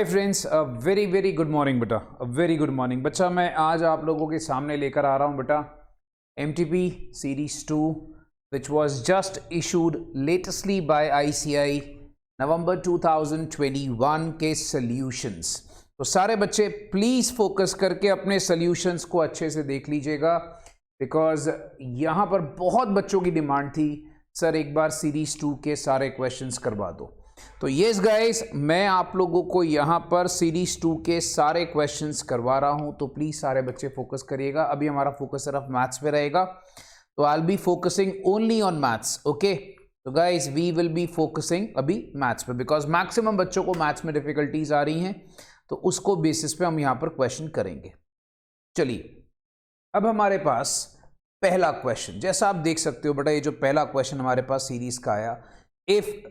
Friends, very very good morning बेटा, very good morning बच्चा। मैं आज आप लोगों के सामने लेकर आ रहा हूं बेटा MTP series 2 which was just issued latestly by ICI November 2021 के सॉल्यूशंस। तो सारे बच्चे प्लीज़ फोकस करके अपने सॉल्यूशंस को अच्छे से देख लीजिएगा, बिकॉज यहाँ पर बहुत बच्चों की डिमांड थी, सर एक बार सीरीज 2 के सारे क्वेश्चंस करवा दो। तो यस गाइस, मैं आप लोगों को यहाँ पर सीरीज 2 के सारे क्वेश्चंस करवा रहा हूँ, तो प्लीज़ सारे बच्चे फोकस करिएगा। अभी हमारा फोकस सिर्फ मैथ्स पे रहेगा, तो I will be focusing only on maths. Okay, तो guys we will be focusing अभी मैथ्स पे, बिकॉज मैक्सिमम बच्चों को मैथ्स में डिफिकल्टीज आ रही हैं, तो उसको बेसिस पे हम यहाँ पर क्वेश्चन करेंगे। चलिए, अब हमारे पास पहला क्वेश्चन, जैसा आप देख सकते हो बेटा, ये जो पहला क्वेश्चन हमारे पास सीरीज का आया, if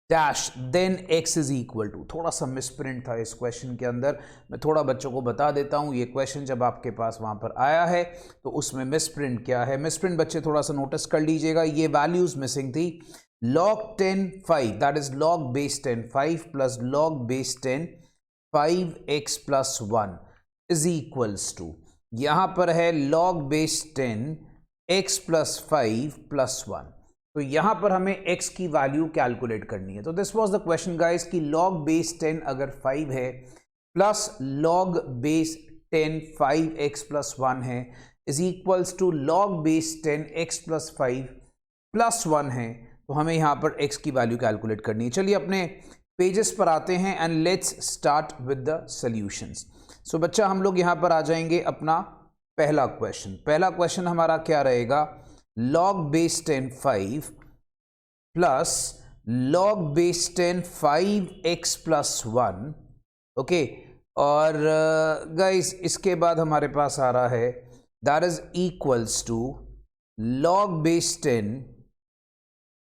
dash then x is equal to, थोड़ा सा मिसप्रिंट था इस क्वेश्चन के अंदर। मैं थोड़ा बच्चों को बता देता हूं, ये क्वेश्चन जब आपके पास वहां पर आया है तो उसमें मिसप्रिंट क्या है। मिसप्रिंट बच्चे थोड़ा सा नोटिस कर लीजिएगा, ये वैल्यूज मिसिंग थी। log 10 5, that is log base 10 5 plus log base 10 5x plus 1 is equals to, यहां पर है log base 10 x plus 5 plus 1। तो यहां पर हमें x की वैल्यू कैलकुलेट करनी है। तो this was the question guys कि log बेस 10 अगर 5 है plus log base 10 5x plus 1 है is equals to log base 10 x plus 5 plus 1 है, तो हमें यहां पर x की वैल्यू कैलकुलेट करनी है। चलिए अपने पेजेस पर आते हैं and let's start with the solutions. So बच्चा, हम लोग यहां पर आ जाएंगे अपना पहला क्वेश्चन। पहला क्वेश्चन हमारा क्या रहेगा, log base 10 5 plus log base 10 5x plus 1। Okay, और गाइस इसके बाद हमारे पास आ रहा है that is equals to log base 10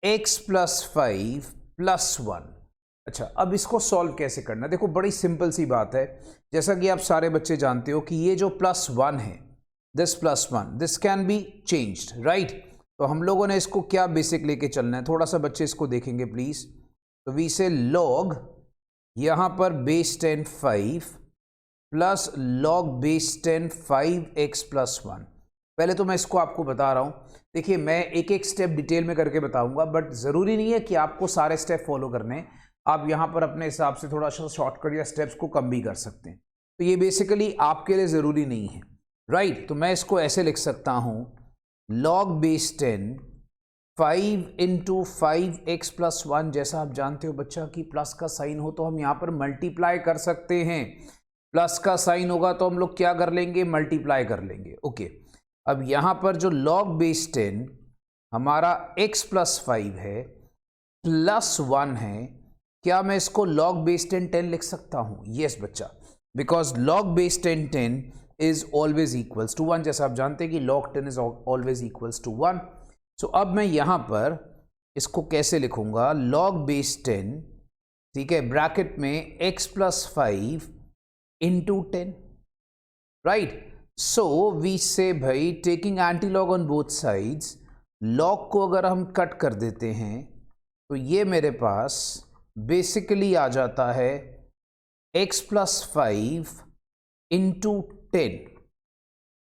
x plus 5 plus 1। अच्छा, अब इसको सॉल्व कैसे करना, देखो बड़ी सिंपल सी बात है। जैसा कि आप सारे बच्चे जानते हो कि ये जो प्लस 1 है, this plus 1, this can be changed, right. तो हम लोगों ने इसको क्या बेसिक लेके चलना है, थोड़ा सा बच्चे इसको देखेंगे प्लीज। तो वी से log यहां पर base 10 5 plus log base 10 5x plus 1। पहले तो मैं इसको आपको बता रहा हूं, देखिए मैं एक एक स्टेप डिटेल में करके बताऊंगा, बट जरूरी नहीं है कि आपको सारे स्टेप फॉलो करने। आप यहां पर अपने हिसाब से थोड़ा सा शॉर्टकट या स्टेप्स को कम भी कर सकते हैं, तो ये बेसिकली आपके लिए जरूरी नहीं है, राइट। तो मैं इसको ऐसे लिख सकता हूं, log base 10 5 into 5x plus 1। जैसा आप जानते हो बच्चा कि प्लस का साइन हो तो हम यहाँ पर मल्टीप्लाई कर सकते हैं, प्लस का साइन होगा तो हम लोग क्या कर लेंगे, मल्टीप्लाई कर लेंगे। ओके, अब यहाँ पर जो log बेस 10 हमारा x प्लस 5 है प्लस 1 है, क्या मैं इसको log बेस 10 10 लिख सकता हूँ? यस बच्चा, because log base 10 10 is always equals to 1। जैसा आप जानते हैं कि log 10 is always equals to 1। so अब मैं यहां पर इसको कैसे लिखूंगा, log बेस 10, ठीक है, ब्रैकेट में x plus 5 into 10, right. So we say भाई taking anti log on both sides, log को अगर हम कट कर देते हैं तो ये मेरे पास बेसिकली आ जाता है x प्लस 5 इंटू 10,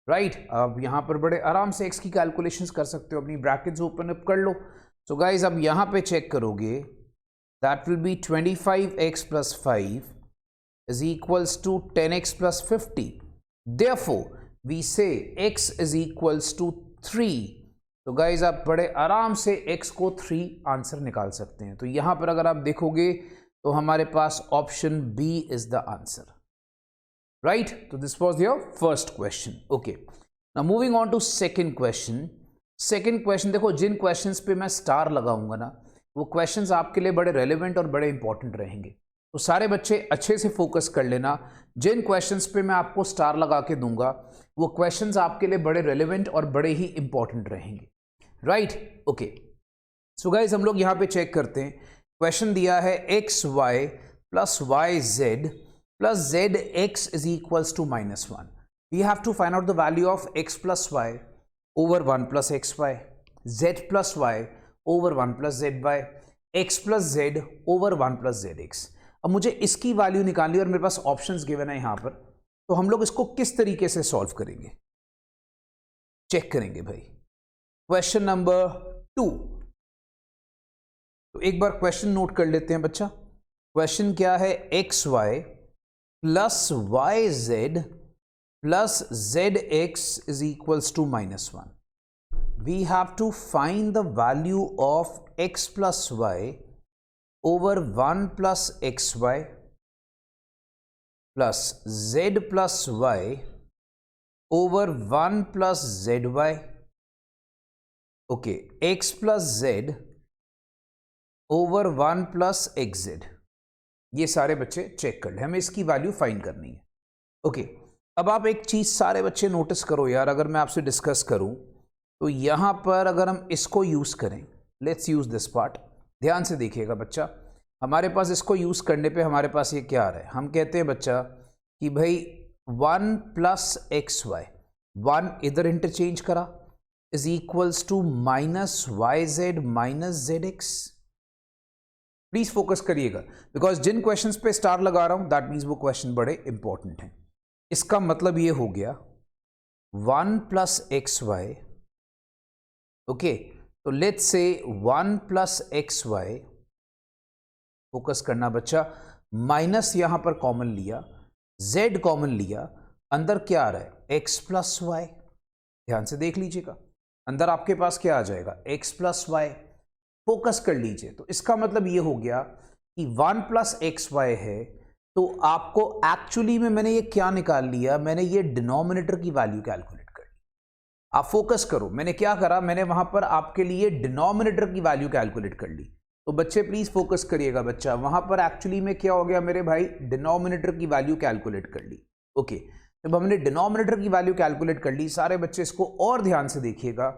राइट। अब यहां पर बड़े आराम से x की कैलकुलेशंस कर सकते हो, अपनी ब्रैकेट्स ओपन अप कर लो। सो गाइज अब यहां पे चेक करोगे, that will be 25x plus 5 is equals to 10x plus 50। Therefore we say x is equals to 3। तो गाइज आप बड़े आराम से x को 3 आंसर निकाल सकते हैं। तो यहां पर अगर आप देखोगे तो हमारे पास option B is the answer, right? So this was your first question. Okay, now moving on to second question. Second question, देखो जिन questions पे मैं स्टार लगाऊंगा ना, वो questions आपके लिए बड़े relevant और बड़े important रहेंगे। तो सारे बच्चे अच्छे से focus कर लेना, जिन questions पे मैं आपको स्टार लगा के दूंगा वो questions आपके लिए बड़े relevant और बड़े ही important रहेंगे, right? Okay, so guys हम लोग यहाँ पे check करते हैं। question दिया है x y plus y z plus zx is equals to minus 1. We have to find out the value of x plus y over 1 plus xy, z plus y over 1 plus zy, x plus z over 1 plus zx. अब मुझे इसकी value निकालनी और मेरे पास options given है यहां पर, तो हम लोग इसको किस तरीके से सॉल्व करेंगे, चेक करेंगे भाई। क्वेश्चन नंबर 2, तो एक बार क्वेश्चन नोट कर लेते हैं बच्चा। क्वेश्चन क्या है, X Y plus Y Z plus Z X is equals to -1. We have to find the value of x plus y over 1 plus xy plus z plus y over 1 plus zy. Okay, x plus z over 1 plus xz. ये सारे बच्चे check कर ले, हमें इसकी value find करनी है। Okay, अब आप एक चीज सारे बच्चे नोटिस करो यार, अगर मैं आपसे डिस्कस करूं तो यहां पर अगर हम इसको यूज करें, लेट्स यूज दिस पार्ट, ध्यान से देखिएगा बच्चा, हमारे पास इसको यूज करने पे हमारे पास ये क्या आ रहा है, हम कहते हैं बच्चा कि भाई 1 प्लस एक्स वाई, 1 इधर इंटरचेंज करा is equals to minus Y Z minus Z X. Please focus करिएगा, बिकॉज जिन क्वेश्चंस पे स्टार लगा रहा हूं दैट मीन्स वो क्वेश्चन बड़े इंपॉर्टेंट हैं। इसका मतलब ये हो गया 1 प्लस एक्स वाई, ओके, तो let's say 1 plus X Y, focus करना बच्चा, माइनस यहां पर कॉमन लिया, z कॉमन लिया, अंदर क्या आ रहा है, x प्लस वाई। ध्यान से देख लीजिएगा, अंदर आपके पास क्या आ जाएगा, x प्लस वाई। फोकस कर लीजिए, तो इसका मतलब ये हो गया कि 1 प्लस एक्स वाई है, तो आपको एक्चुअली में मैंने ये क्या निकाल लिया, मैंने ये डिनोमिनेटर की वैल्यू कैलकुलेट। आप फोकस करो, मैंने क्या करा, मैंने वहां पर आपके लिए डिनोमिनेटर की वैल्यू कैलकुलेट कर ली। तो बच्चे प्लीज फोकस करिएगा बच्चा, वहां पर एक्चुअली में क्या हो गया मेरे भाई, डिनोमिनेटर की वैल्यू कैलकुलेट कर ली। ओके, जब हमने डिनोमिनेटर की वैल्यू कैलकुलेट कर ली, सारे बच्चे इसको और ध्यान से देखिएगा,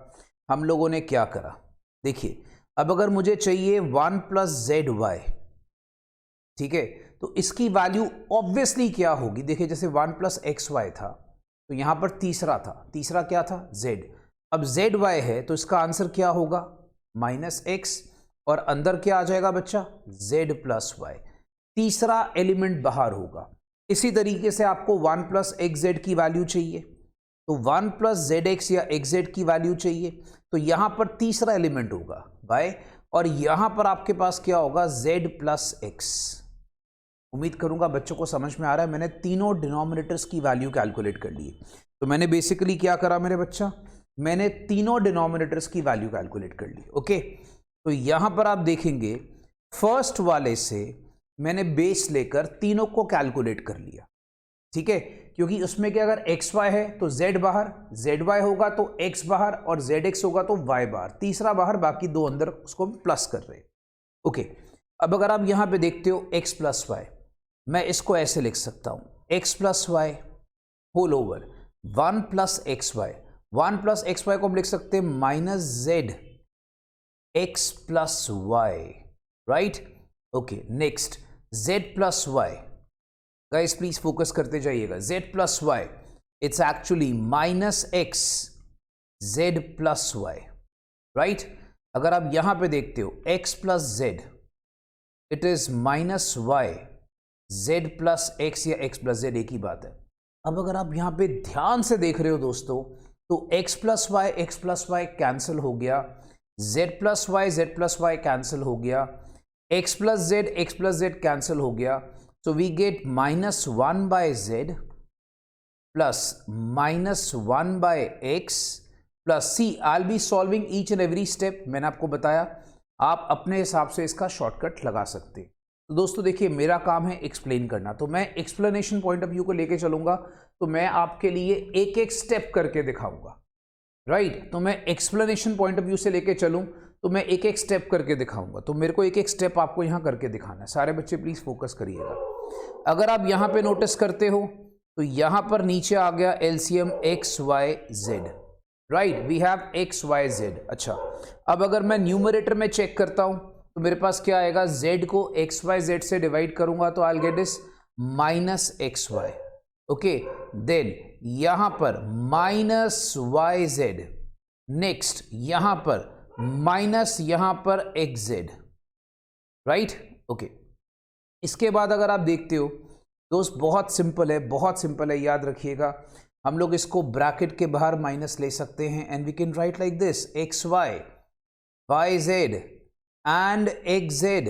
हम लोगों ने क्या करा, देखिए अब अगर मुझे चाहिए 1 प्लस जेड वाई, ठीक है, तो इसकी वैल्यू ऑब्वियसली क्या होगी, देखिए जैसे 1 प्लस एक्स वाई था, तो यहां पर तीसरा था, तीसरा क्या था, z। अब जेड वाई है तो इसका आंसर क्या होगा, माइनस एक्स, और अंदर क्या आ जाएगा बच्चा, z प्लस वाई, तीसरा एलिमेंट बाहर होगा। इसी तरीके से आपको 1 प्लस एक्स जेड की वैल्यू चाहिए, तो 1 प्लस जेड एक्स या एक्स जेड की वैल्यू चाहिए, तो यहां पर तीसरा एलिमेंट होगा y, और यहां पर आपके पास क्या होगा, z प्लस एक्स। उम्मीद करूंगा बच्चों को समझ में आ रहा है, मैंने तीनों डिनोमिनेटर्स की वैल्यू कैलकुलेट कर ली। तो मैंने बेसिकली क्या करा मेरे बच्चा, मैंने तीनों डिनोमिनेटर्स की वैल्यू कैलकुलेट कर ली। ओके, तो यहां पर आप देखेंगे फर्स्ट वाले से मैंने बेस लेकर तीनों को कैलकुलेट कर लिया, ठीक है, क्योंकि उसमें क्या, अगर एक्स वाई है तो जेड बाहर, जेड वाई होगा तो एक्स बाहर, और जेड एक्स होगा तो वाई बाहर, तीसरा बाहर, बाकी दो अंदर, उसको प्लस कर रहे हैं। ओके, अब अगर आप यहां पे देखते हो एक्स प्लस वाई, मैं इसको ऐसे लिख सकता हूं, X plus Y whole over 1 plus X Y, 1 plus X Y को हम लिख सकते हैं minus Z X plus Y, right. Okay, next Z plus Y, guys please focus करते जाइएगा, Z plus Y it's actually minus X Z plus Y, right. अगर आप यहां पे देखते हो X plus Z, it is minus Y z plus X या x plus Z, एक ही बात है। अब अगर आप यहां पे ध्यान से देख रहे हो दोस्तों, तो x प्लस वाई कैंसिल हो गया, z प्लस वाई कैंसिल हो गया, x प्लस जेड कैंसिल हो गया, so we get -1 by z plus -1 by x plus c. I'll be solving each and every step. मैंने आपको बताया, आप अपने हिसाब से इसका शॉर्टकट लगा सकते हैं। तो दोस्तों देखिए, मेरा काम है एक्सप्लेन करना, तो मैं एक्सप्लेनेशन पॉइंट ऑफ व्यू को लेके चलूंगा, तो मैं आपके लिए एक एक स्टेप करके दिखाऊंगा, राइट। तो मैं एक्सप्लेनेशन पॉइंट ऑफ व्यू से लेके चलूं तो मैं एक एक स्टेप करके दिखाऊंगा, तो मेरे को एक एक स्टेप आपको यहां करके दिखाना है। सारे बच्चे प्लीज फोकस करिएगा। अगर आप यहां पे नोटिस करते हो तो यहां पर नीचे आ गया LCM X Y Z, right, we have X Y Z. अच्छा, अब अगर मैं न्यूमरेटर में चेक करता हूं तो मेरे पास क्या आएगा, z को एक्स वाई जेड से डिवाइड करूंगा तो I get is minus X Y. Okay, then यहां पर माइनस वाई जेड, नेक्स्ट यहां पर माइनस यहां पर एक्स जेड, राइट। ओके, इसके बाद अगर आप देखते हो दोस्त, बहुत सिंपल है, बहुत सिंपल है, याद रखिएगा। हम लोग इसको ब्रैकेट के बाहर माइनस ले सकते हैं and we can write like this, X Y, Y Z and X Z,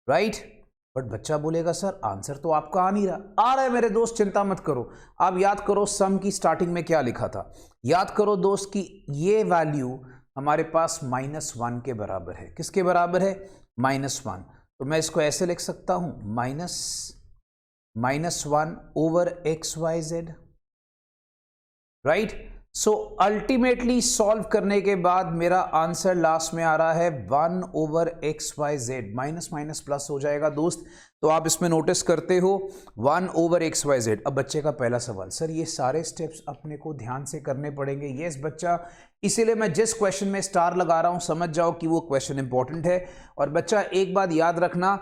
right. But बच्चा बोलेगा सर आंसर तो आपका आ नहीं रहा। आ रहा है मेरे दोस्त, चिंता मत करो। आप याद करो सम की स्टार्टिंग में क्या लिखा था। याद करो दोस्त कि ये वैल्यू हमारे पास -1 के बराबर है। किसके बराबर है? -1। तो मैं इसको ऐसे लिख सकता हूं, -1 over X Y Z, right. So ultimately solve करने के बाद मेरा आंसर लास्ट में आ रहा है 1 over X Y Z. Minus minus plus हो जाएगा दोस्त, तो आप इसमें नोटिस करते हो 1 ओवर एक्स वाई जेड। अब बच्चे का पहला सवाल, सर ये सारे स्टेप्स अपने को ध्यान से करने पड़ेंगे। यस बच्चा, इसीलिए मैं जिस क्वेश्चन में स्टार लगा रहा हूं समझ जाओ कि वो क्वेश्चन इंपॉर्टेंट है। और बच्चा एक बात याद रखना,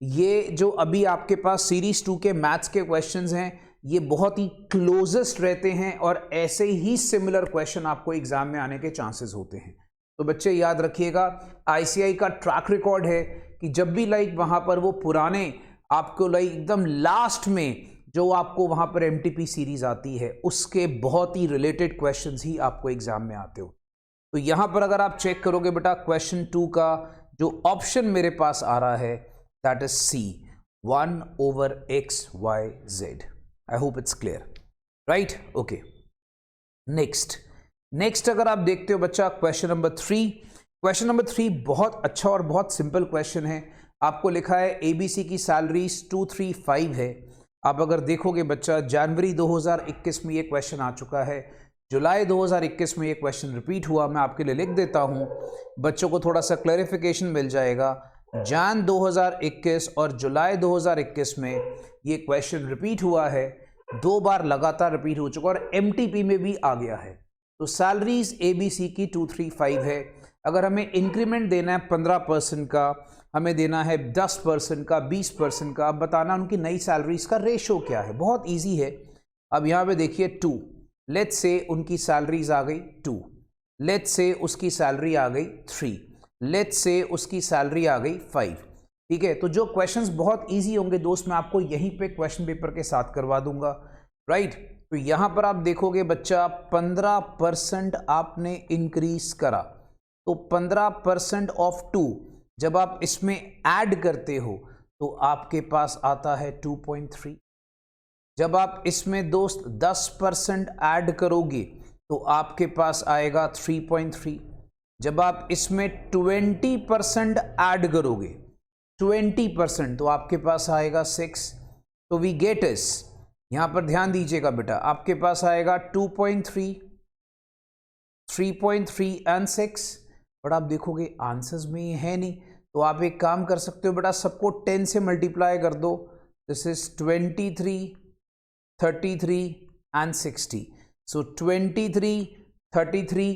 ये जो अभी आपके पास सीरीज 2 के मैथ्स के क्वेश्चंस हैं ये बहुत ही क्लोजेस्ट रहते हैं और ऐसे ही सिमिलर क्वेश्चन आपको एग्जाम में आने के चांसेस होते हैं। तो बच्चे याद रखिएगा, आईसीआई का ट्रैक रिकॉर्ड है कि जब भी वहां पर वो पुराने आपको एकदम लास्ट में जो आपको वहां पर एमटीपी सीरीज आती है उसके बहुत ही रिलेटेड क्वेश्चंस ही आपको एग्जाम में आते हो। तो यहां पर अगर आप चेक करोगे बेटा, क्वेश्चन 2 का जो ऑप्शन मेरे पास आ रहा है that is C, 1 over X Y Z. I hope it's clear, right? Okay. Next अगर आप देखते हो बच्चा, क्वेश्चन नंबर 3। क्वेश्चन नंबर 3 बहुत अच्छा और बहुत सिंपल क्वेश्चन है। आपको लिखा है एबीसी की सैलरीज 235 है। आप अगर देखोगे बच्चा, जनवरी 2021 में ये क्वेश्चन आ चुका है, जुलाई 2021 में ये क्वेश्चन रिपीट हुआ। मैं आपके लिए लिख देता हूं, बच्चों को थोड़ा सा क्लैरिफिकेशन मिल जाएगा। जन 2021 और जुलाई 2021 में ये क्वेश्चन रिपीट हुआ है, 2 बार लगातार रिपीट हो चुका और एमटीपी में भी आ गया है। तो सैलरीज एबीसी की 235 है। अगर हमें इंक्रीमेंट देना है 15% का, हमें देना है 10% का, 20% का, अब बताना उनकी नई सैलरीज का रेशो क्या है। बहुत इजी है। अब यहाँ पे देखिए 2, लेट्स से उनकी सैलरीज आ गई 2, लेट्स से उसकी सैलरी आ गई 3, लेट्स से उसकी सैलरी आ गई 5। ठीक है, तो जो क्वेश्चंस बहुत इजी होंगे दोस्त मैं आपको यहीं पे क्वेश्चन पेपर के साथ करवा दूंगा, राइट। तो यहां पर आप देखोगे बच्चा 15% आपने इंक्रीज करा, तो 15% ऑफ 2 जब आप इसमें ऐड करते हो तो आपके पास आता है 2.3। जब आप इसमें दोस्त 10% ऐड करोगे तो आपके पास आएगा 3.3। जब आप इसमें 20% ऐड करोगे 20% तो आपके पास आएगा 6। तो वी गेट इस, यहां पर ध्यान दीजिएगा बेटा, आपके पास आएगा 2.3, 3.3 एंड 6। बट आप देखोगे आंसर्स में ये है नहीं, तो आप एक काम कर सकते हो बेटा, सबको 10 से मल्टीप्लाई कर दो। This is 23, 33 and 60। So 23, 33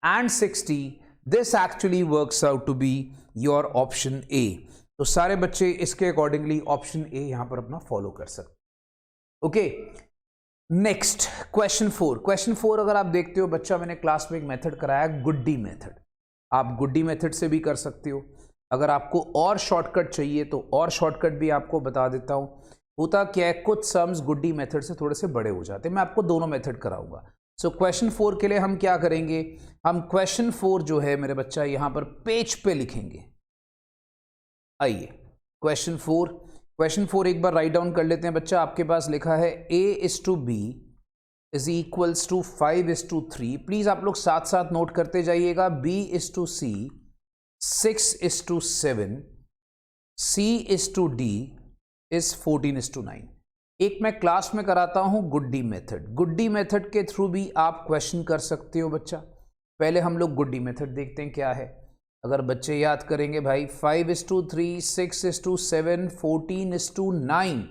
and 60, this actually works out to be your option A. तो सारे बच्चे इसके अकॉर्डिंगली ऑप्शन ए यहां पर अपना फॉलो कर सकते। Okay, next question 4। क्वेश्चन 4 अगर आप देखते हो बच्चा, मैंने क्लास में एक मेथड कराया, गुड्डी मेथड। आप गुड्डी मेथड से भी कर सकते हो। अगर आपको और शॉर्टकट चाहिए तो और शॉर्टकट भी आपको बता देता हूं। होता क्या है, कुछ सम्स गुड्डी मेथड से थोड़े से बड़े हो जाते हैं। मैं आपको दोनों मेथड कराऊंगा। सो क्वेश्चन 4 के लिए हम क्या करेंगे, हम क्वेश्चन 4 जो है मेरे बच्चा यहां पर पेज पे लिखेंगे। आइए क्वेश्चन 4 एक बार राइट डाउन कर लेते हैं बच्चा। आपके पास लिखा है a/b is equals to 5/3। Please आप लोग साथ साथ नोट करते जाइएगा। b/c 6/7, c/d is 14/9। एक मैं क्लास में कराता हूं गुड्डी मेथड। गुड्डी मेथड के थ्रू भी आप क्वेश्चन कर सकते हो बच्चा। पहले हम लोग गुड्डी मेथड देखते हैं क्या है। अगर बच्चे याद करेंगे भाई, 5/3, 6/7, 14/9,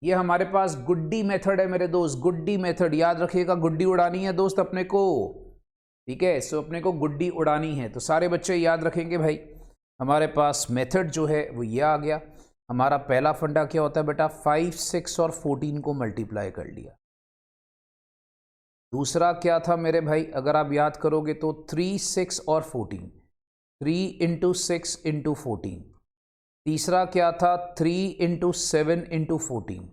ये हमारे पास गुड्डी मेथड है मेरे दोस्त। गुड्डी मेथड याद रखिएगा, गुड्डी उड़ानी है दोस्त अपने को, ठीक है। सो अपने को गुड्डी उड़ानी है, तो सारे बच्चे याद रखेंगे भाई। हमारे पास मेथड जो है वो ये आ गया। हमारा पहला फंडा क्या होता है बेटा, 5, 6 और 14 को मल्टीप्लाई कर लिया। दूसरा क्या था मेरे भाई, अगर आप याद करोगे तो 3, 6 और 14, 3 × 6 × 14, तीसरा क्या था 3 इंटू 7 इंटू 14।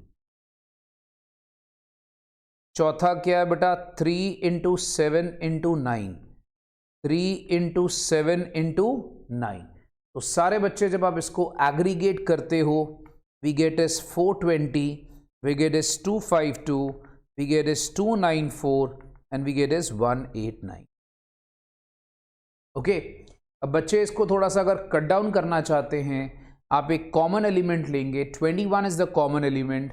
चौथा क्या है बेटा 3 इंटू 7 इंटू 9, 3 इंटू 7 इंटू 9। तो सारे बच्चे जब आप इसको एग्रीगेट करते हो, we get is 420, we get is 252, we get is 294 and we get is 189। Okay, अब बच्चे इसको थोड़ा सा अगर कट डाउन करना चाहते हैं, आप एक कॉमन एलिमेंट लेंगे, 21 is the common element,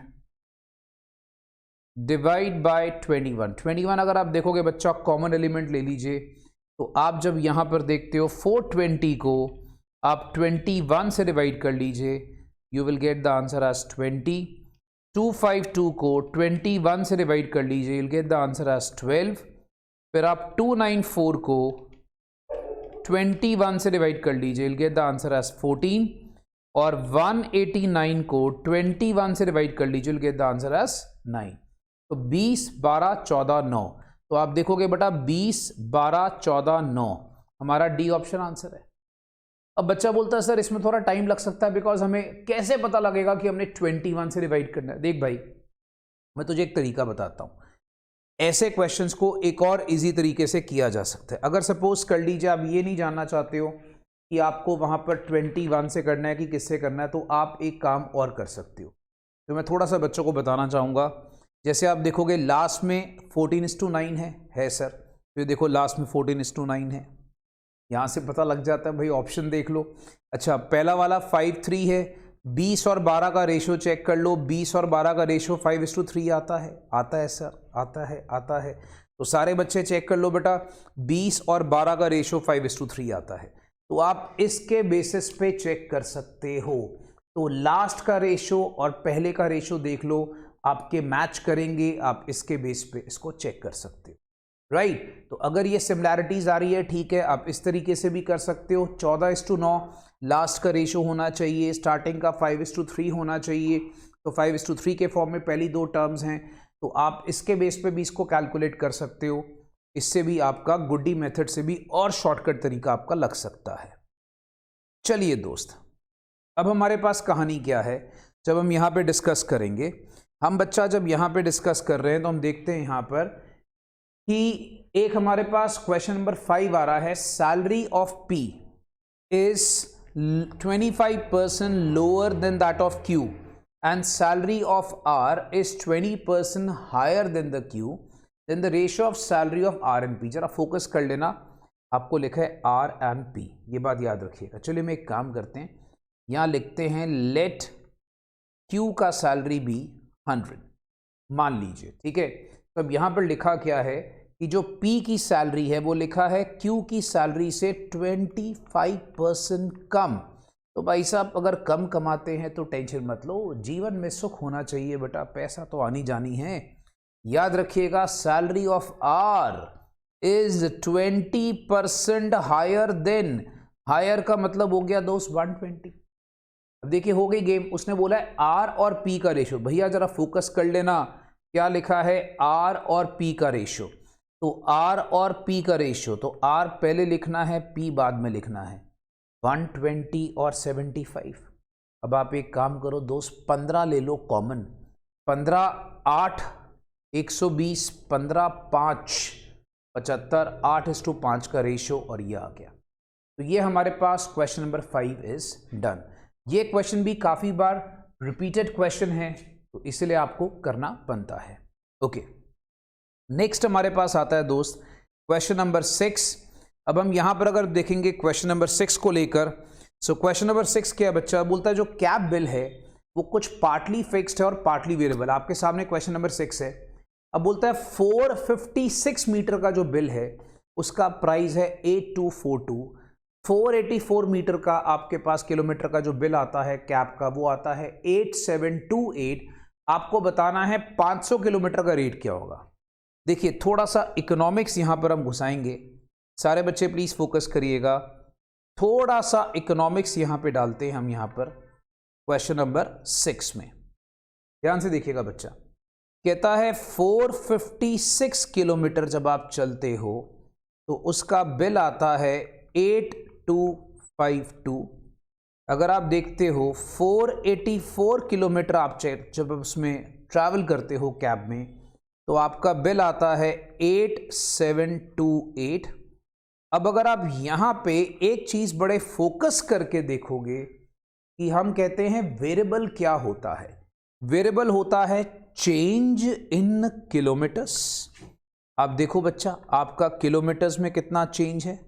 divide by 21। 21 अगर आप देखोगे बच्चा कॉमन एलिमेंट ले लीजिए, तो आप जब यहां पर देखते हो 420 को आप 21 से डिवाइड कर लीजिए, you will get the answer as 20। 252 को 21 से डिवाइड कर लीजिए, you'll get the answer as 12। फिर आप 294 को 21 से डिवाइड कर लीजिए, you'll get the answer as 14। और 189 को 21 से डिवाइड कर लीजिए, you'll get the answer as 9। तो 20, 12, 14, 9। तो आप देखोगे बेटा 20, 12, 14, 9 हमारा डी ऑप्शन आंसर है। अब बच्चा बोलता है सर इसमें थोड़ा टाइम लग सकता है, बिकॉज हमें कैसे पता लगेगा कि हमने 21 से डिवाइड करना है। देख भाई, मैं तुझे एक तरीका बताता हूं, ऐसे क्वेश्चंस को एक और इजी तरीके से किया जा सकता है। अगर सपोज कर लीजिए आप ये नहीं जानना चाहते हो कि आपको वहां पर 21 से करना है कि किससे करना है, तो आप एक काम और कर सकते हो, तो मैं थोड़ा सा बच्चों को बताना चाहूँगा। जैसे आप देखोगे लास्ट में 14:9 है सर, फिर देखो लास्ट में 14:9 है, यहाँ से पता लग जाता है भाई, ऑप्शन देख लो। अच्छा, पहला वाला 5:3 है, 20 और 12 का रेशो चेक कर लो, 20 और 12 का रेशो 5:3 आता है सर, आता है। तो सारे बच्चे चेक कर लो बेटा, 20 और 12 का रेशो 5:3 आता है, तो आप इसके बेसिस पे चेक कर सकते हो। तो लास्ट का रेशो और पहले का रेशो देख लो, आपके मैच करेंगे, आप इसके बेस पे इसको चेक कर सकते हो, राइट। तो अगर ये सिमिलैरिटीज आ रही है, ठीक है, आप इस तरीके से भी कर सकते हो। 14:9 लास्ट का रेशो होना चाहिए, स्टार्टिंग का 5:3 होना चाहिए, तो 5:3 के फॉर्म में पहली दो टर्म्स हैं, तो आप इसके बेस पे भी इसको कैलकुलेट कर सकते हो। इससे भी आपका गुड्डी मेथड से भी और शॉर्टकट तरीका आपका लग सकता है। चलिए दोस्त, अब हमारे पास कहानी क्या है, जब हम यहाँ पे डिस्कस करेंगे, हम बच्चा जब यहाँ पे डिस्कस कर रहे हैं तो हम देखते हैं यहाँ पर कि एक हमारे पास क्वेश्चन नंबर 5 आ रहा है, salary of P is 25% lower than that of Q and salary of R is 20% higher than the Q, then the ratio of salary of R and P। जरा फोकस कर लेना, आपको लिखा है R एंड P, ये बात याद रखिएगा। चलिए मैं एक काम करते हैं, यहाँ लिखते हैं लेट Q का सैलरी भी 100 मान लीजिए, ठीक है। तो अब यहाँ पर लिखा क्या है कि जो P की सैलरी है वो लिखा है Q की सैलरी से 25% कम। तो भाई साहब अगर कम कमाते हैं तो टेंशन मत लो, जीवन में सुख होना चाहिए बेटा, पैसा तो आनी जानी है। याद रखिएगा, salary of R is 20% higher than, higher का मतलब हो गया दोस्त 120। अब देखिए हो गई गेम, उसने बोला है R और P का रेशो, भैया जरा फोकस कर लेना, क्या लिखा है R और P का रेशो, तो R और P का रेशो, तो R पहले लिखना है, P बाद में लिखना है, 120 और 75। अब आप एक काम करो दोस्त, 15 ले लो कॉमन, 15 8 120, 15 5 75, 8:5 का रेशो, और ये आ गया। तो ये हमारे पास क्वेश्चन नंबर 5 इज डन। ये क्वेश्चन भी काफ़ी बार रिपीटेड क्वेश्चन है, तो इसलिए आपको करना बनता है। ओके, नेक्स्ट हमारे पास आता है दोस्त क्वेश्चन नंबर 6। अब हम यहाँ पर अगर देखेंगे क्वेश्चन नंबर 6 को लेकर, सो क्वेश्चन नंबर 6 क्या है बच्चा, बोलता है जो कैब बिल है वो कुछ पार्टली फिक्स्ड है और पार्टली वेरिएबल। आपके सामने क्वेश्चन नंबर 6 है। अब बोलता है 456 मीटर का जो बिल है उसका प्राइस है 8242। 484 मीटर का आपके पास किलोमीटर का जो बिल आता है कैब का, वो आता है 8728। आपको बताना है 500 किलोमीटर का रेट क्या होगा। देखिए थोड़ा सा इकोनॉमिक्स यहां पर हम घुसाएंगे, सारे बच्चे प्लीज फोकस करिएगा, थोड़ा सा इकोनॉमिक्स यहां पे डालते हैं हम यहां पर क्वेश्चन नंबर 6 में। ध्यान से देखिएगा बच्चा, कहता है 456 किलोमीटर जब आप चलते हो तो उसका बिल आता है 8252। अगर आप देखते हो 484 किलोमीटर आप जब उसमें ट्रैवल करते हो कैब में, तो आपका बिल आता है 8728। अब अगर आप यहाँ पे एक चीज़ बड़े फोकस करके देखोगे कि हम कहते हैं वेरिएबल क्या होता है, वेरिएबल होता है चेंज इन किलोमीटर्स। आप देखो बच्चा, आपका किलोमीटर्स में कितना चेंज है,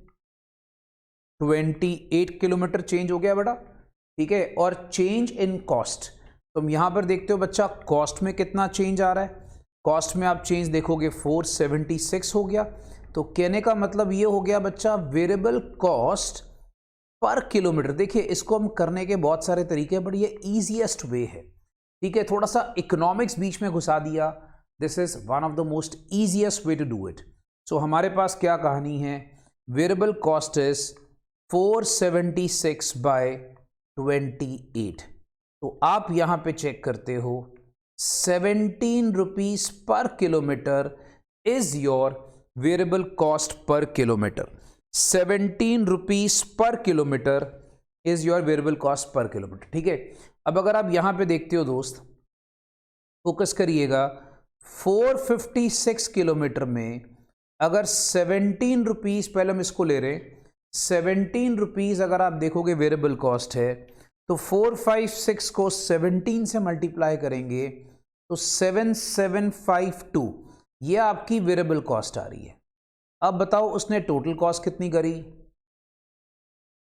28 किलोमीटर चेंज हो गया बेटा, ठीक है। और चेंज इन कॉस्ट, तुम यहां पर देखते हो बच्चा कॉस्ट में कितना चेंज आ रहा है, कॉस्ट में आप चेंज देखोगे 476 हो गया। तो कहने का मतलब ये हो गया बच्चा वेरिएबल कॉस्ट पर किलोमीटर। देखिए इसको हम करने के बहुत सारे तरीके हैं, बट ये ईजीएस्ट वे है, ठीक है। थोड़ा सा इकोनॉमिक्स बीच में घुसा दिया, this is one of the most easiest way to do it. So हमारे पास क्या कहानी है, वेरिएबल कॉस्ट इज 476 बाय 28। तो आप यहां पे चेक करते हो 17 rupees per kilometre is your variable cost per kilometre. 17 rupees per kilometre is your variable cost per kilometre, ठीक है। अब अगर आप यहां पे देखते हो दोस्त, फोकस करिएगा, 456 किलोमीटर में अगर 17 रुपीज, पहले हम इसको ले रहे हैं, 17 रुपीज अगर आप देखोगे वेरिएबल कॉस्ट है, तो 456 को 17 से मल्टीप्लाई करेंगे तो 7752, ये आपकी वेरिएबल कॉस्ट आ रही है। अब बताओ उसने टोटल कॉस्ट कितनी करी,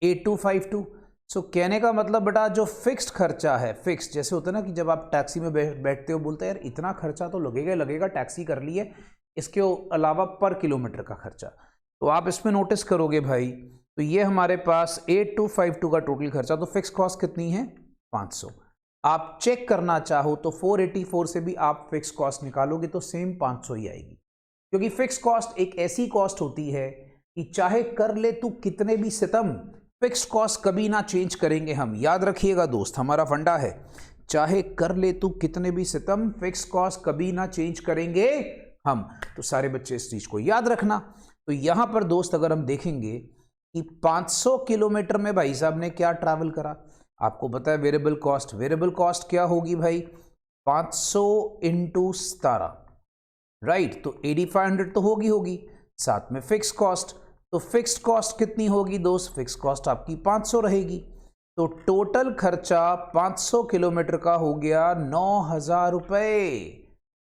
8252। सो कहने का मतलब बेटा जो फिक्स्ड खर्चा है, फिक्स्ड जैसे होता है ना कि जब आप टैक्सी में बैठते हो बोलते हैं यार इतना खर्चा तो लगेगा लगेगा, टैक्सी कर ली है, इसके अलावा पर किलोमीटर का खर्चा। तो आप इसमें नोटिस करोगे भाई, तो ये हमारे पास 8252 का टोटल खर्चा, तो फिक्स कॉस्ट कितनी है 500। आप चेक करना चाहो तो 484 से भी आप फिक्स कॉस्ट निकालोगे तो सेम 500 ही आएगी, क्योंकि फिक्स कॉस्ट एक ऐसी कॉस्ट होती है कि चाहे कर ले तू कितने भी सितम, फिक्स कॉस्ट कभी ना चेंज करेंगे हम। याद रखिएगा दोस्त, हमारा फंडा है, चाहे कर ले तू कितने भी सितम, फिक्स कॉस्ट कभी ना चेंज करेंगे हम। तो सारे बच्चे इस चीज को याद रखना। तो यहां पर दोस्त अगर हम देखेंगे कि 500 किलोमीटर में भाई साहब ने क्या ट्रैवल करा, आपको पता है वेरिएबल कॉस्ट, वेरिएबल कॉस्ट क्या होगी भाई, 500 इंटू 17, राइट। तो 8500 तो होगी, साथ में फिक्स कॉस्ट, तो फिक्स्ड कॉस्ट कितनी होगी दोस्त, फिक्स कॉस्ट आपकी 500 रहेगी। तो टोटल खर्चा 500 किलोमीटर का हो गया 9000 रुपए।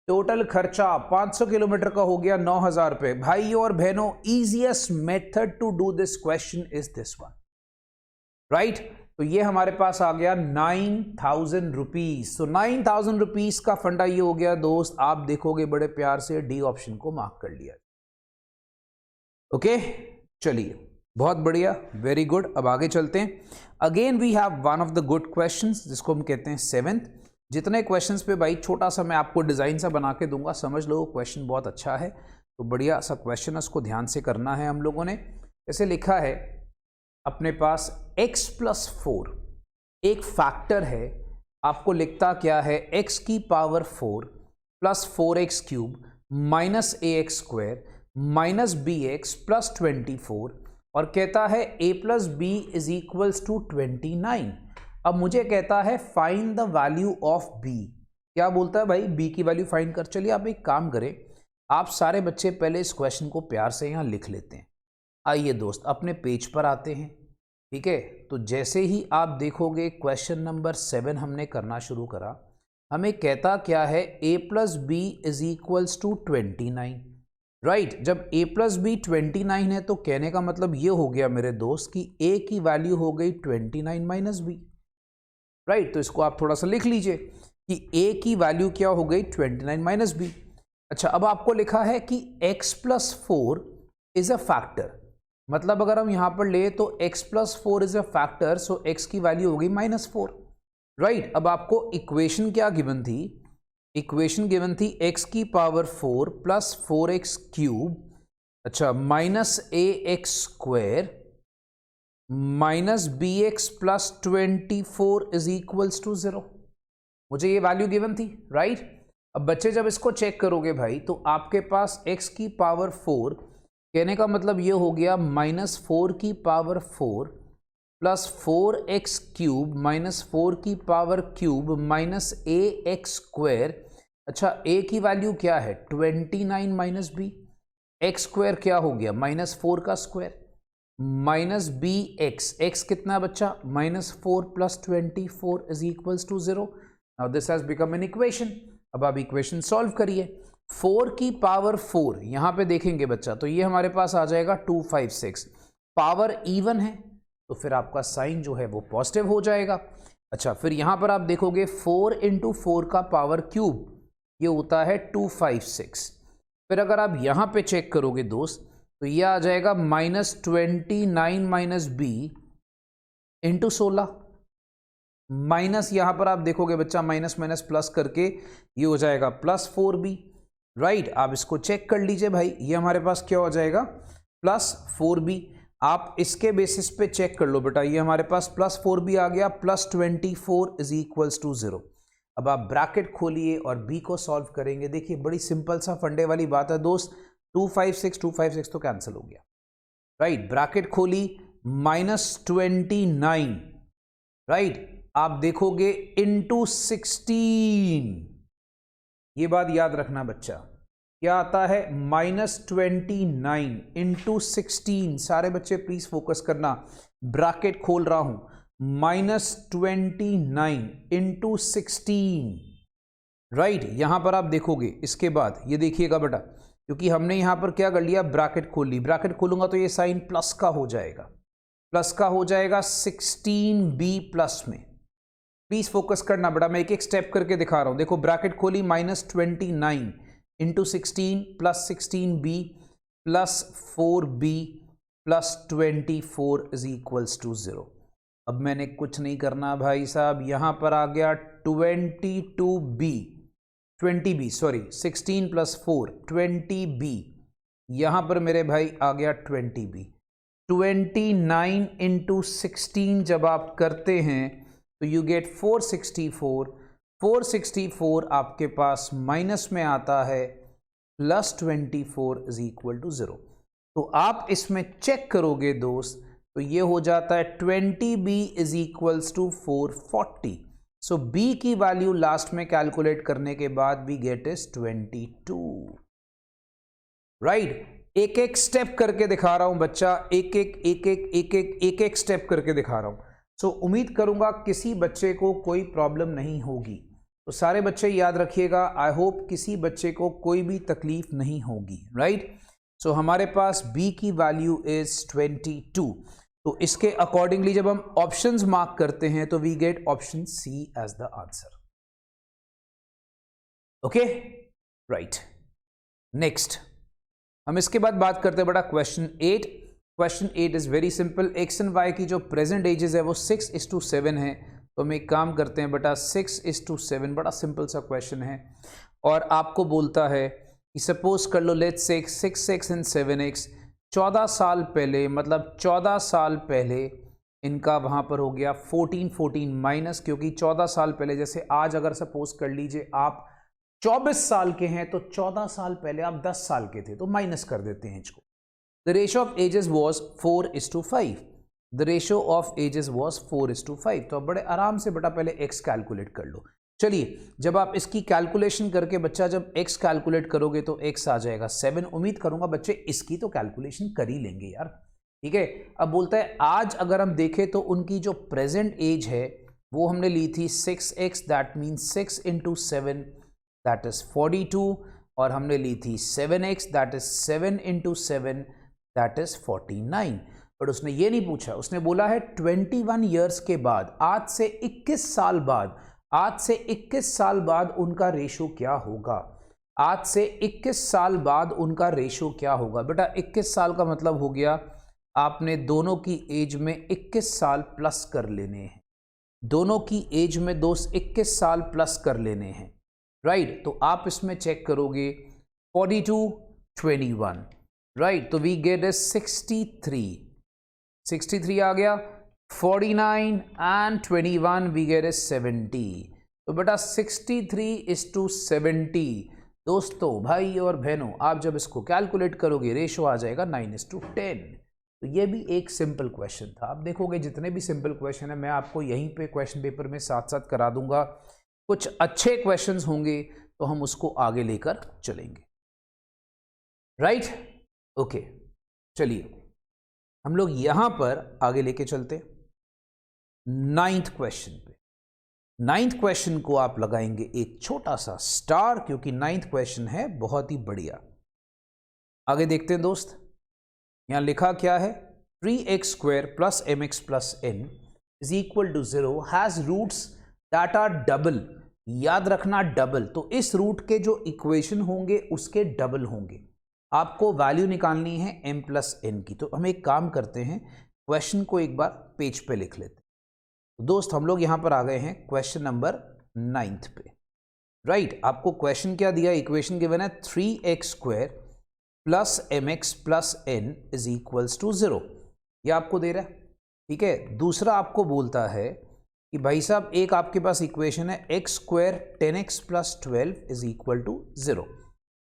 टोटल खर्चा 500 किलोमीटर का हो गया 9000 रुपए। भाइयों और बहनों, easiest method to do this question is this one, right. तो ये हमारे पास आ गया 9000 रुपीज। तो 9000 रुपीज का फंडा ये हो गया दोस्त, आप देखोगे बड़े प्यार से डी ऑप्शन को मार्क कर लिया। ओके चलिए, बहुत बढ़िया, वेरी गुड। अब आगे चलते हैं। Again we have one of the good questions, जिसको हम कहते हैं 7th। जितने क्वेश्चंस पे भाई छोटा सा मैं आपको डिजाइन सा बना के दूंगा, समझ लो क्वेश्चन बहुत अच्छा है, तो बढ़िया सा क्वेश्चन है, उसको ध्यान से करना है हम लोगों ने। ऐसे लिखा है अपने पास x + 4 एक फैक्टर है, आपको लिखता क्या है, x की पावर 4 + 4x³ - ax² - bx + 24, और कहता है a + b = 29। अब मुझे कहता है find the value of b। क्या बोलता है भाई, b की वैल्यू फाइंड कर। चलिए आप एक काम करें, आप सारे बच्चे पहले इस क्वेश्चन को प्यार से यहाँ लिख लेते हैं। आइए दोस्त अपने पेज पर आते हैं, ठीक है। तो जैसे ही आप देखोगे क्वेश्चन नंबर 7 हमने करना शुरू करा, हमें कहता क्या है, a + b = 29, राइट। जब a + b 29 है तो कहने का मतलब ये हो गया मेरे दोस्त कि a की वैल्यू हो गई 29 - b, राइट। तो इसको आप थोड़ा सा लिख लीजिए कि a की वैल्यू क्या हो गई, 29 - b। अच्छा, अब आपको लिखा है कि x + 4 इज अ फैक्टर, मतलब अगर हम यहां पर ले तो x + 4 is a factor, so x की वैल्यू होगी -4, राइट। अब आपको इक्वेशन क्या गिवन थी, इक्वेशन गिवन थी x की पावर 4 + 4x³, अच्छा, -ax² - bx + 24 = 0। मुझे ये वैल्यू गिवन थी, राइट। अब बच्चे जब इसको चेक करोगे भाई, तो आपके पास x की पावर 4, कहने का मतलब ये हो गया -4 की power 4 plus 4x cube minus 4 की power cube minus ax square. अच्छा, a की वैल्यू क्या है 29 माइनस बी, एक्स स्क्वायर क्या हो गया माइनस 4 का square minus b x, x कितना बच्चा minus 4 plus 24 is equals to 0। Now this has become an equation. अब आप इक्वेशन सॉल्व करिए। 4 की पावर 4 यहां पे देखेंगे बच्चा तो ये हमारे पास आ जाएगा 256, पावर इवन है तो फिर आपका साइन जो है वो पॉजिटिव हो जाएगा। अच्छा, फिर यहां पर आप देखोगे 4 इंटू 4 का पावर क्यूब ये होता है 256। फिर अगर आप यहां पे चेक करोगे दोस्त तो ये आ जाएगा -29 माइनस बी इंटू 16 माइनस, यहां पर आप देखोगे बच्चा माइनस माइनस प्लस करके ये हो जाएगा प्लस 4b। राइट, आप इसको चेक कर लीजिए भाई, ये हमारे पास क्या हो जाएगा प्लस 4b। आप इसके बेसिस पे चेक कर लो बेटा, ये हमारे पास प्लस 4b आ गया, प्लस 24 इज इक्वल्स टू 0। अब आप ब्रैकेट खोलिए और b को सॉल्व करेंगे। देखिए बड़ी सिंपल सा फंडे वाली बात है दोस्त, 256 तो कैंसिल हो गया। राइट, ब्रैकेट खोली -29, राइट, आप देखोगे इंटू 16, ये बात याद रखना बच्चा, क्या आता है -29 इंटू 16। सारे बच्चे प्लीज फोकस करना, ब्रैकेट खोल रहा हूं, -29 इंटू 16। राइट, यहां पर आप देखोगे इसके बाद ये देखिएगा बेटा, क्योंकि हमने यहां पर क्या कर लिया ब्रैकेट खोल ली, ब्रैकेट खोलूंगा तो ये साइन प्लस का हो जाएगा, प्लस का हो जाएगा 16b प्लस में। प्लीज फोकस करना बेटा, मैं एक एक स्टेप करके दिखा रहा हूं। देखो ब्रैकेट खोली -29 into 16 plus 16b plus 4b plus 24 is equals to 0। अब मैंने कुछ नहीं करना भाई साहब, यहां पर आ गया 20b सॉरी 16 प्लस 4 20b, यहां पर मेरे भाई आ गया 20b। 29 इंटू 16 जब आप करते हैं तो यू गेट 464, 464 आपके पास माइनस में आता है प्लस 24 इज इक्वल टू 0। तो आप इसमें चेक करोगे दोस्त तो ये हो जाता है 20b is equals to 440। So b की वैल्यू लास्ट में कैलकुलेट करने के बाद वी गेट इज 22। राइट, एक एक स्टेप करके दिखा रहा हूं बच्चा, एक एक स्टेप करके दिखा रहा हूं। सो उम्मीद करूंगा किसी बच्चे को कोई प्रॉब्लम नहीं होगी। तो सारे बच्चे याद रखिएगा, आई होप किसी बच्चे को कोई भी तकलीफ नहीं होगी। राइट, सो हमारे पास b की वैल्यू इज 22। तो इसके अकॉर्डिंगली जब हम ऑप्शंस मार्क करते हैं तो we get option C as the answer. Okay, right, next हम इसके बाद बात करते हैं बेटा question 8। Question 8 is very simple. X and y की जो प्रेजेंट एजेस है वो 6:7 है। तो हम एक काम करते हैं बेटा 6:7, बड़ा सिंपल सा क्वेश्चन है और आपको बोलता है कि सपोज कर लो let's say 6x and 7x 14 साल पहले, मतलब 14 साल पहले इनका वहाँ पर हो गया 14 माइनस, क्योंकि 14 साल पहले जैसे आज अगर सपोज कर लीजिए आप 24 साल के हैं तो 14 साल पहले आप 10 साल के थे तो माइनस कर देते हैं इसको। The ratio of ages was 4:5। The ratio of ages was 4:5। तो अब बड़े आराम से बेटा पहले एक्स कैलकुलेट कर लो। चलिए, जब आप इसकी कैलकुलेशन करके बच्चा जब x कैलकुलेट करोगे तो x आ जाएगा 7। उम्मीद करूंगा बच्चे इसकी तो कैलकुलेशन कर ही लेंगे यार। ठीक है, अब बोलता है आज अगर हम देखें तो उनकी जो प्रेजेंट एज है वो हमने ली थी 6x, that means 6 into 7 that is 42, और हमने ली थी 7x that is 7 into 7 that is 49। But उसने ये नहीं पूछा, उसने बोला है 21 ईयर्स के बाद, आज से 21 साल बाद, आज से 21 साल बाद उनका रेशो क्या होगा। आज से 21 साल बाद उनका रेशो क्या होगा। बेटा 21 साल का मतलब हो गया आपने दोनों की एज में 21 साल प्लस कर लेने हैं, दोनों की एज में दोस्त 21 साल प्लस कर लेने हैं। राइट, तो आप इसमें चेक करोगे 42 21, राइट, तो वी गेट इज 63 आ गया, 49 and 21 we get is 70। तो बेटा 63:70। दोस्तों, भाई और बहनों, आप जब इसको कैलकुलेट करोगे रेशो आ जाएगा 9:10। तो ये भी एक सिंपल क्वेश्चन था। आप देखोगे जितने भी सिंपल क्वेश्चन है मैं आपको यहीं पे क्वेश्चन पेपर में साथ साथ करा दूंगा। कुछ अच्छे क्वेश्चंस होंगे तो हम उसको आगे लेकर चलेंगे, राइट? ओके, चलिए हम लोग यहां पर आगे लेके चलते 9th क्वेश्चन पे। 9th क्वेश्चन को आप लगाएंगे एक छोटा सा स्टार, क्योंकि 9th क्वेश्चन है बहुत ही बढ़िया। आगे देखते हैं दोस्त, यहां लिखा क्या है, 3x² + mx + n is equal to 0 has roots that are double. याद रखना डबल, तो इस रूट के जो इक्वेशन होंगे उसके डबल होंगे। आपको वैल्यू निकालनी है m + n की। तो हम एक काम करते हैं, क्वेश्चन को एक बार पेज पे लिख लेते हैं। तो दोस्त हम लोग यहां पर आ गए हैं क्वेश्चन नंबर 9th पे, राइट? आपको क्वेश्चन क्या दिया, इक्वेशन गिवन है 3x² + mx + n is equals to 0, यह आपको दे रहा है, ठीक है। दूसरा आपको बोलता है कि भाई साहब एक आपके पास इक्वेशन है x² 10x + 12 is equal to 0।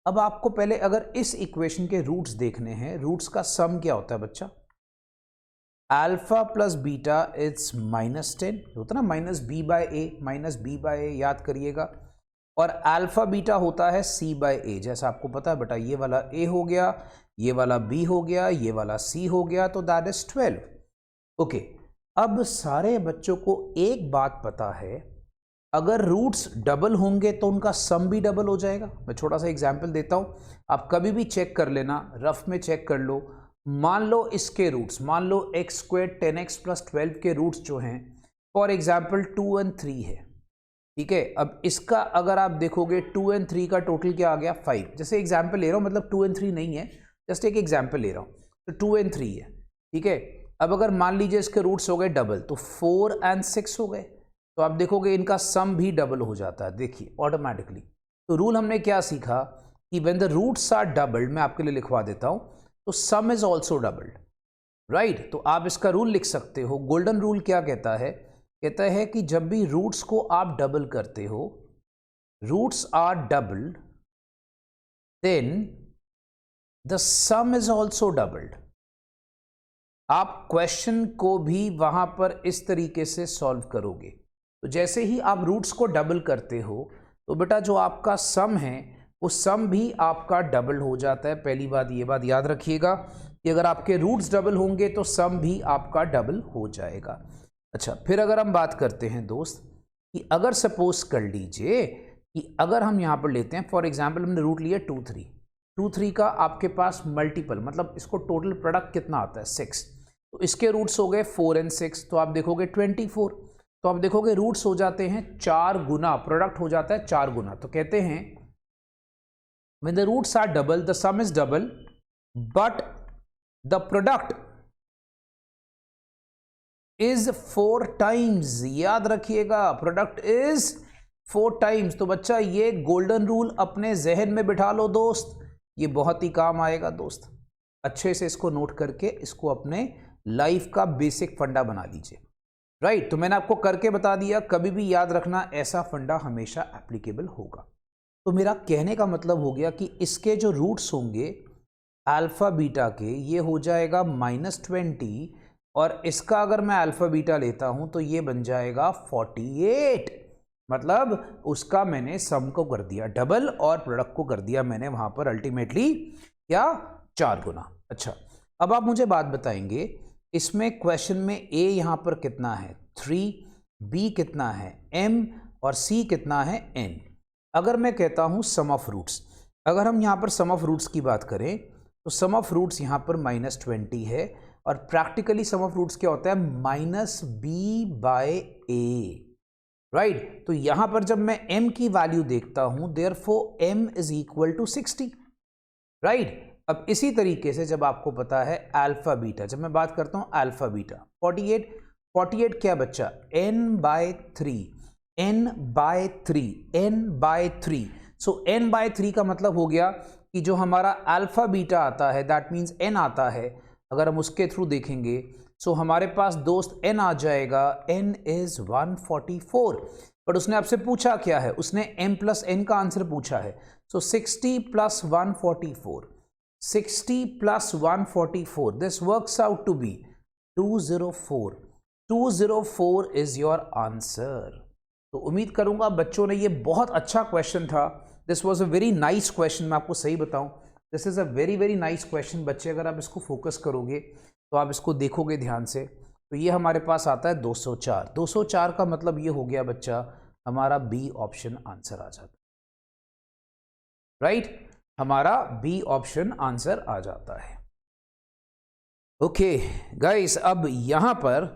अब आपको पहले अगर इस इक्वेशन के रूट्स देखने हैं, रूट्स का सम क्या होता है बच्चा, अल्फा प्लस बीटा इट्स -10 होता है ना, -b/a याद करिएगा। और अल्फा बीटा होता है c/a, जैसा आपको पता है बेटा, ये वाला a हो गया, ये वाला b हो गया, ये वाला c हो गया, तो दैट इज 12। ओके, अब सारे बच्चों को एक बात पता है, अगर रूट्स डबल होंगे तो उनका सम भी डबल हो जाएगा। मैं छोटा सा एग्जांपल देता हूं, आप कभी भी चेक कर लेना, रफ में चेक कर लो। मान लो इसके रूट्स, मान लो x² 10x + 12 के रूट्स जो हैं फॉर एग्जांपल 2 और 3 है, ठीक है। अब इसका अगर आप देखोगे 2 और 3 का टोटल क्या आ गया 5। जैसे एग्जांपल ले रहा हूं, मतलब 2 और 3 नहीं है, जस्ट एक एग्जांपल ले रहा हूं, तो 2 और 3 है, ठीक है। अब अगर मान लीजिए इसके रूट्स हो गए डबल, तो 4 और 6 हो गए, तो आप देखोगे इनका सम भी डबल हो जाता है, देखिए ऑटोमेटिकली। तो रूल हमने क्या सीखा कि when the roots are doubled, मैं आपके लिए लिखवा देता हूं, तो sum is also doubled, right? तो आप इसका रूल लिख सकते हो। गोल्डन रूल क्या कहता है, कहता है कि जब भी रूट्स को आप डबल करते हो, roots are doubled, then the sum is also doubled. आप क्वेश्चन को भी वहां पर इस तरीके से सॉल्व करोगे। तो जैसे ही आप रूट्स को डबल करते हो, तो बेटा जो आपका सम है वो सम भी आपका डबल हो जाता है। पहली बात, ये बात याद रखिएगा कि अगर आपके रूट्स डबल होंगे तो सम भी आपका डबल हो जाएगा। अच्छा, फिर अगर हम बात करते हैं दोस्त कि अगर सपोज कर लीजिए कि अगर हम यहाँ पर लेते हैं फॉर एग्जाम्पल, हमने रूट लिया 2 3 का आपके पास मल्टीपल, मतलब इसको टोटल प्रोडक्ट कितना आता है 6, तो इसके रूट्स हो गए 4 और 6, तो आप देखोगे 24। तो आप देखोगे रूट्स हो जाते हैं 4 गुना, प्रोडक्ट हो जाता है 4 गुना। तो कहते हैं when the roots are double the sum is double but the product is 4 times। याद रखिएगा, प्रोडक्ट इज 4 टाइम्स। तो बच्चा ये गोल्डन रूल अपने जहन में बिठा लो दोस्त, ये बहुत ही काम आएगा दोस्त। अच्छे से इसको नोट करके इसको अपने लाइफ का बेसिक फंडा बना लीजिए, राइट? तो मैंने आपको करके बता दिया, कभी भी याद रखना ऐसा फंडा हमेशा एप्लीकेबल होगा। तो मेरा कहने का मतलब हो गया कि इसके जो रूट्स होंगे अल्फा बीटा के, ये हो जाएगा -20, और इसका अगर मैं अल्फा बीटा लेता हूं तो ये बन जाएगा 48। मतलब उसका मैंने सम को कर दिया डबल और प्रोडक्ट को कर दिया मैंने वहां पर अल्टीमेटली क्या 4 गुना। अच्छा, अब आप मुझे बात बताएंगे, इसमें क्वेश्चन में a यहां पर कितना है 3, b कितना है m और c कितना है n। अगर मैं कहता हूं सम ऑफ रूट्स, अगर हम यहां पर सम ऑफ रूट्स की बात करें तो सम ऑफ रूट्स यहां पर -20 है, और प्रैक्टिकली सम ऑफ रूट्स क्या होता है -b/a, राइट? तो यहां पर जब मैं m की वैल्यू देखता हूं, therefore m is equal to 60, right? अब इसी तरीके से जब आपको पता है अल्फा बीटा, जब मैं बात करता हूं अल्फा बीटा 48 क्या बच्चा n/3, n/3। सो n/3 का मतलब हो गया कि जो हमारा अल्फा बीटा आता है दैट मीन्स n आता है, अगर हम उसके थ्रू देखेंगे सो हमारे पास दोस्त n आ जाएगा, n इज 144। बट उसने आपसे पूछा क्या है, उसने m + n का आंसर पूछा है। सो 60 + 144, 60 plus 144, this works out to be 204. 204 is your answer. तो उम्मीद करूंगा बच्चों ने, ये बहुत अच्छा क्वेश्चन था. This was a very nice question. मैं आपको सही बताऊं, this is a very very nice question. बच्चे अगर आप इसको फोकस करोगे तो आप इसको देखोगे ध्यान से, तो ये हमारे पास आता है 204. 204 का मतलब ये हो गया बच्चा, हमारा बी ऑप्शन आंसर आ जाता है. राइट, हमारा बी ऑप्शन आंसर आ जाता है. ओके गाइस, अब यहां पर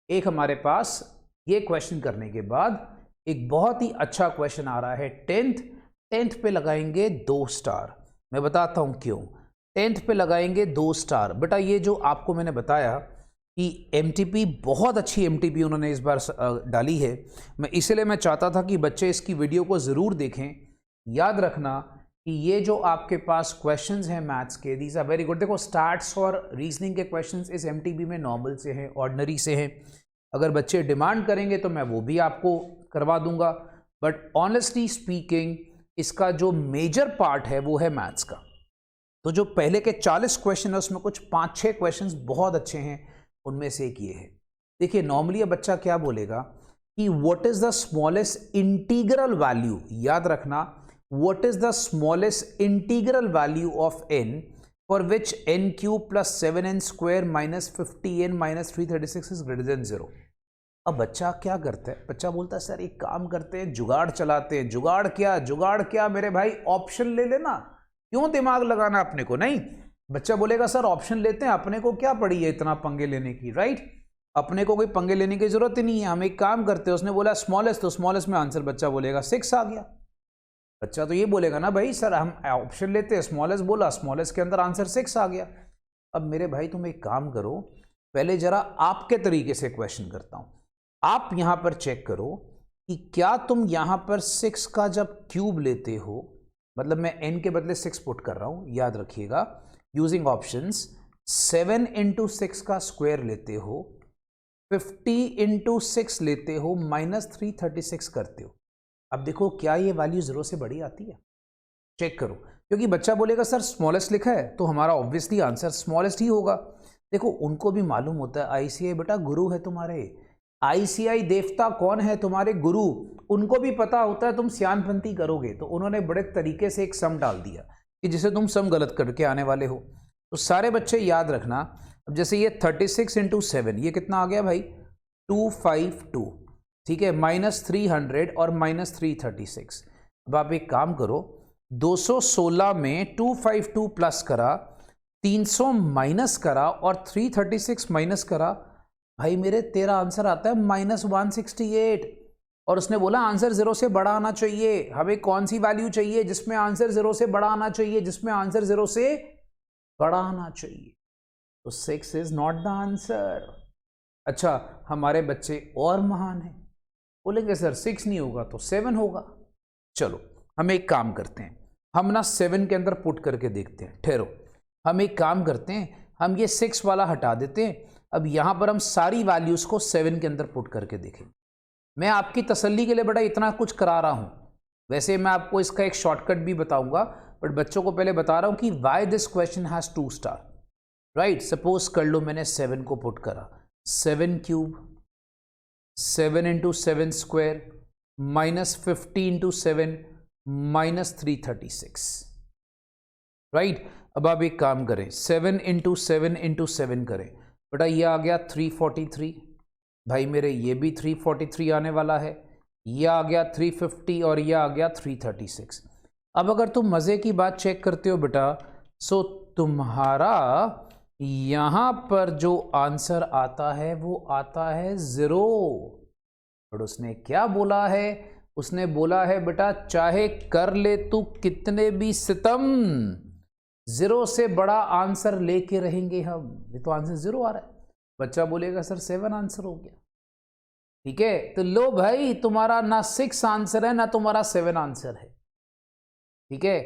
एक हमारे पास ये क्वेश्चन करने के बाद एक बहुत ही अच्छा क्वेश्चन आ रहा है. 10th पे लगाएंगे 2 स्टार. मैं बताता हूं क्यों. 10th पे लगाएंगे 2 स्टार. बेटा ये जो आपको मैंने बताया कि एमटीपी, बहुत अच्छी एमटीपी उन्होंने इस बार डाली है. मैं इसलिए मैं चाहता था कि बच्चे इसकी वीडियो को ज़रूर देखें. याद रखना कि ये जो आपके पास क्वेश्चंस हैं मैथ्स के, दीज आर वेरी गुड. देखो स्टैट्स और रीजनिंग के क्वेश्चंस इस एमटीपी में नॉर्मल से हैं, ऑर्डिनरी से हैं. अगर बच्चे डिमांड करेंगे तो मैं वो भी आपको करवा दूंगा, बट ऑनेस्टली स्पीकिंग इसका जो मेजर पार्ट है वो है मैथ्स का. तो जो पहले के 40 क्वेश्चन है उसमें कुछ 5-6 क्वेश्चंस बहुत अच्छे हैं. उनमें से एक ये है. देखिए नॉर्मली बच्चा क्या बोलेगा कि what is the smallest integral value. याद रखना, what is the smallest integral value of n for which n cube plus 7n square minus 50n minus 336 is greater than 0. अब बच्चा क्या करता है, बच्चा बोलता है सर एक काम करते हैं, जुगाड़ चलाते हैं. जुगाड़ क्या, जुगाड़ क्या मेरे भाई, ऑप्शन ले लेना. क्यों दिमाग लगाना अपने को. नहीं, बच्चा बोलेगा सर ऑप्शन लेते हैं, अपने को क्या पड़ी है इतना पंगे लेने की. राइट, अपने को कोई पंगे लेने की जरूरत ही नहीं है. हम एक काम करते हैं, उसने बोला स्मॉलेस्ट, तो स्मॉलेस्ट में आंसर बच्चा बोलेगा 6 आ गया. बच्चा तो ये बोलेगा ना भाई सर हम ऑप्शन लेते हैं, स्मॉलेस्ट बोला, स्मॉलेस्ट के अंदर आंसर 6 आ गया. अब मेरे भाई तुम एक काम करो, पहले जरा आपके तरीके से क्वेश्चन करता हूं. आप यहां पर चेक करो कि क्या तुम यहां पर 6 का जब क्यूब लेते हो, मतलब मैं n के बदले 6 पुट कर रहा हूं, याद रखिएगा, यूजिंग ऑप्शंस. 7 इंटू 6 का स्क्वायर लेते हो, 50 इंटू 6 लेते हो, माइनस 336 करते हो. अब देखो क्या ये वैल्यू 0 से बड़ी आती है. चेक करो, क्योंकि बच्चा बोलेगा सर स्मॉलेस्ट लिखा है तो हमारा ऑब्वियसली आंसर स्मॉलेस्ट ही होगा. देखो उनको भी मालूम होता है आईसीआई बेटा गुरु है तुम्हारे. आईसीआई देवता कौन है, तुम्हारे गुरु. उनको भी पता होता है तुम सियानपंती करोगे, तो उन्होंने बड़े तरीके से एक सम डाल दिया कि जिसे तुम सम गलत करके आने वाले हो. तो सारे बच्चे याद रखना. अब जैसे ये 36 इंटू 7, ये कितना आ गया भाई, 252. ठीक है, माइनस 300 और माइनस 336. अब आप एक काम करो, 216 में 252 प्लस करा, 300 माइनस करा और 336 माइनस करा. भाई मेरे तेरा आंसर आता है माइनस 168. और उसने बोला आंसर 0 से बड़ा आना चाहिए. हमें कौन सी वैल्यू चाहिए जिसमें आंसर 0 से बड़ा आना चाहिए, जिसमें आंसर 0 से बड़ा आना चाहिए. तो 6 इज नॉट द आंसर. अच्छा, हमारे बच्चे और महान हैं, बोलेंगे सर 6 नहीं होगा तो 7 होगा. चलो हम एक काम करते हैं, हम ना 7 के अंदर पुट करके देखते हैं. ठहरो, हम एक काम करते हैं, हम ये 6 वाला हटा देते हैं. अब यहां पर हम सारी वैल्यूज को 7 के अंदर पुट करके देखेंगे. मैं आपकी तसल्ली के लिए बेटा इतना कुछ करा रहा हूं. वैसे मैं आपको इसका एक शॉर्टकट भी बताऊंगा, बट बच्चों को पहले बता रहा हूं कि why this question has 2 star. Right, suppose कर लो मैंने 7 को पुट करा, 7 cube, 7 into 7 square, minus 50 into 7, minus 336. Right, अब आप एक काम करें, 7 इंटू 7 इंटू 7 करें. बेटा ये आ गया 343. भाई मेरे ये भी 343 आने वाला है. ये आ गया 350 और ये आ गया 336. अब अगर तुम मज़े की बात चेक करते हो बेटा, सो तुम्हारा यहां पर जो आंसर आता है वो आता है 0. और उसने क्या बोला है, उसने बोला है बेटा चाहे कर ले तू कितने भी सितम, 0 से बड़ा आंसर लेके रहेंगे हम. ये तो आंसर 0 आ रहा है. बच्चा बोलेगा सर 7 आंसर हो गया. ठीक है, तो लो भाई तुम्हारा ना 6 आंसर है ना तुम्हारा 7 आंसर है. ठीक है,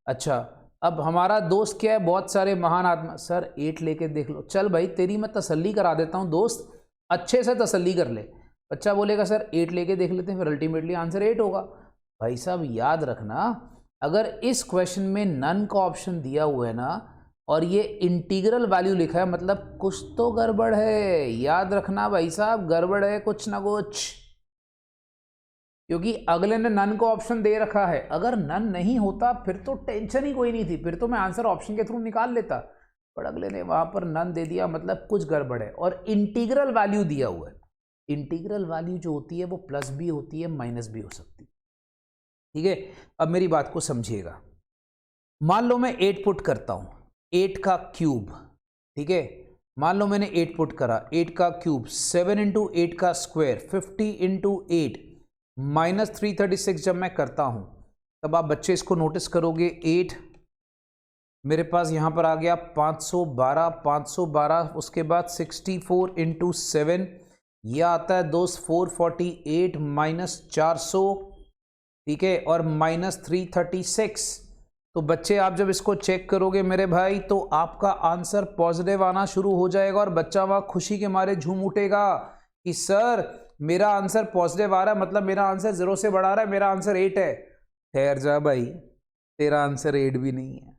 अच्छा अब हमारा दोस्त क्या है, बहुत सारे महान आत्मा. सर 8 लेके देख लो. चल भाई तेरी मैं तसल्ली करा देता हूं दोस्त, अच्छे से तसल्ली कर ले. बच्चा बोलेगा सर 8 लेके देख लेते हैं, फिर अल्टीमेटली आंसर 8 होगा. भाई साहब याद रखना, अगर इस क्वेश्चन में नन का ऑप्शन दिया हुआ है ना, और ये इंटीग्रल वैल्यू लिखा है, मतलब कुछ तो गड़बड़ है। याद रखना भाई साहब, गड़बड़ है कुछ ना कुछ, क्योंकि अगले ने नन को ऑप्शन दे रखा है। अगर नन नहीं होता फिर तो टेंशन ही कोई नहीं थी, फिर तो मैं आंसर ऑप्शन के थ्रू निकाल लेता, पर अगले ने वहां पर नन दे दिया, मतलब कुछ गड़बड़ है। और इंटीग्रल वैल्यू दिया हुआ है। इंटीग्रल वैल्यू जो होती है वो प्लस भी होती है, माइनस भी हो सकती है। ठीक है, अब मेरी बात को समझिएगा। मान लो मैं 8 पुट करता हूं, 8 का क्यूब। ठीक है, मान लो मैंने 8 पुट करा, 8 का क्यूब 7 इंटू 8 का स्क्वायर 50 इंटू 8 माइनस 336 जब मैं करता हूं, तब आप बच्चे इसको नोटिस करोगे 8 मेरे पास यहां पर आ गया 512, 512 उसके बाद 64 इंटू 7, यह आता है दोस्त 448 माइनस 400, ठीक है, और माइनस 336। तो बच्चे आप जब इसको चेक करोगे मेरे भाई, तो आपका आंसर पॉजिटिव आना शुरू हो जाएगा और बच्चा वहां खुशी के मारे झूम उठेगा कि सर मेरा आंसर पॉजिटिव आ रहा है, मतलब मेरा आंसर 0 से बढ़ा रहा है, मेरा आंसर 8 है। ठहर जा भाई, तेरा आंसर 8 भी नहीं है।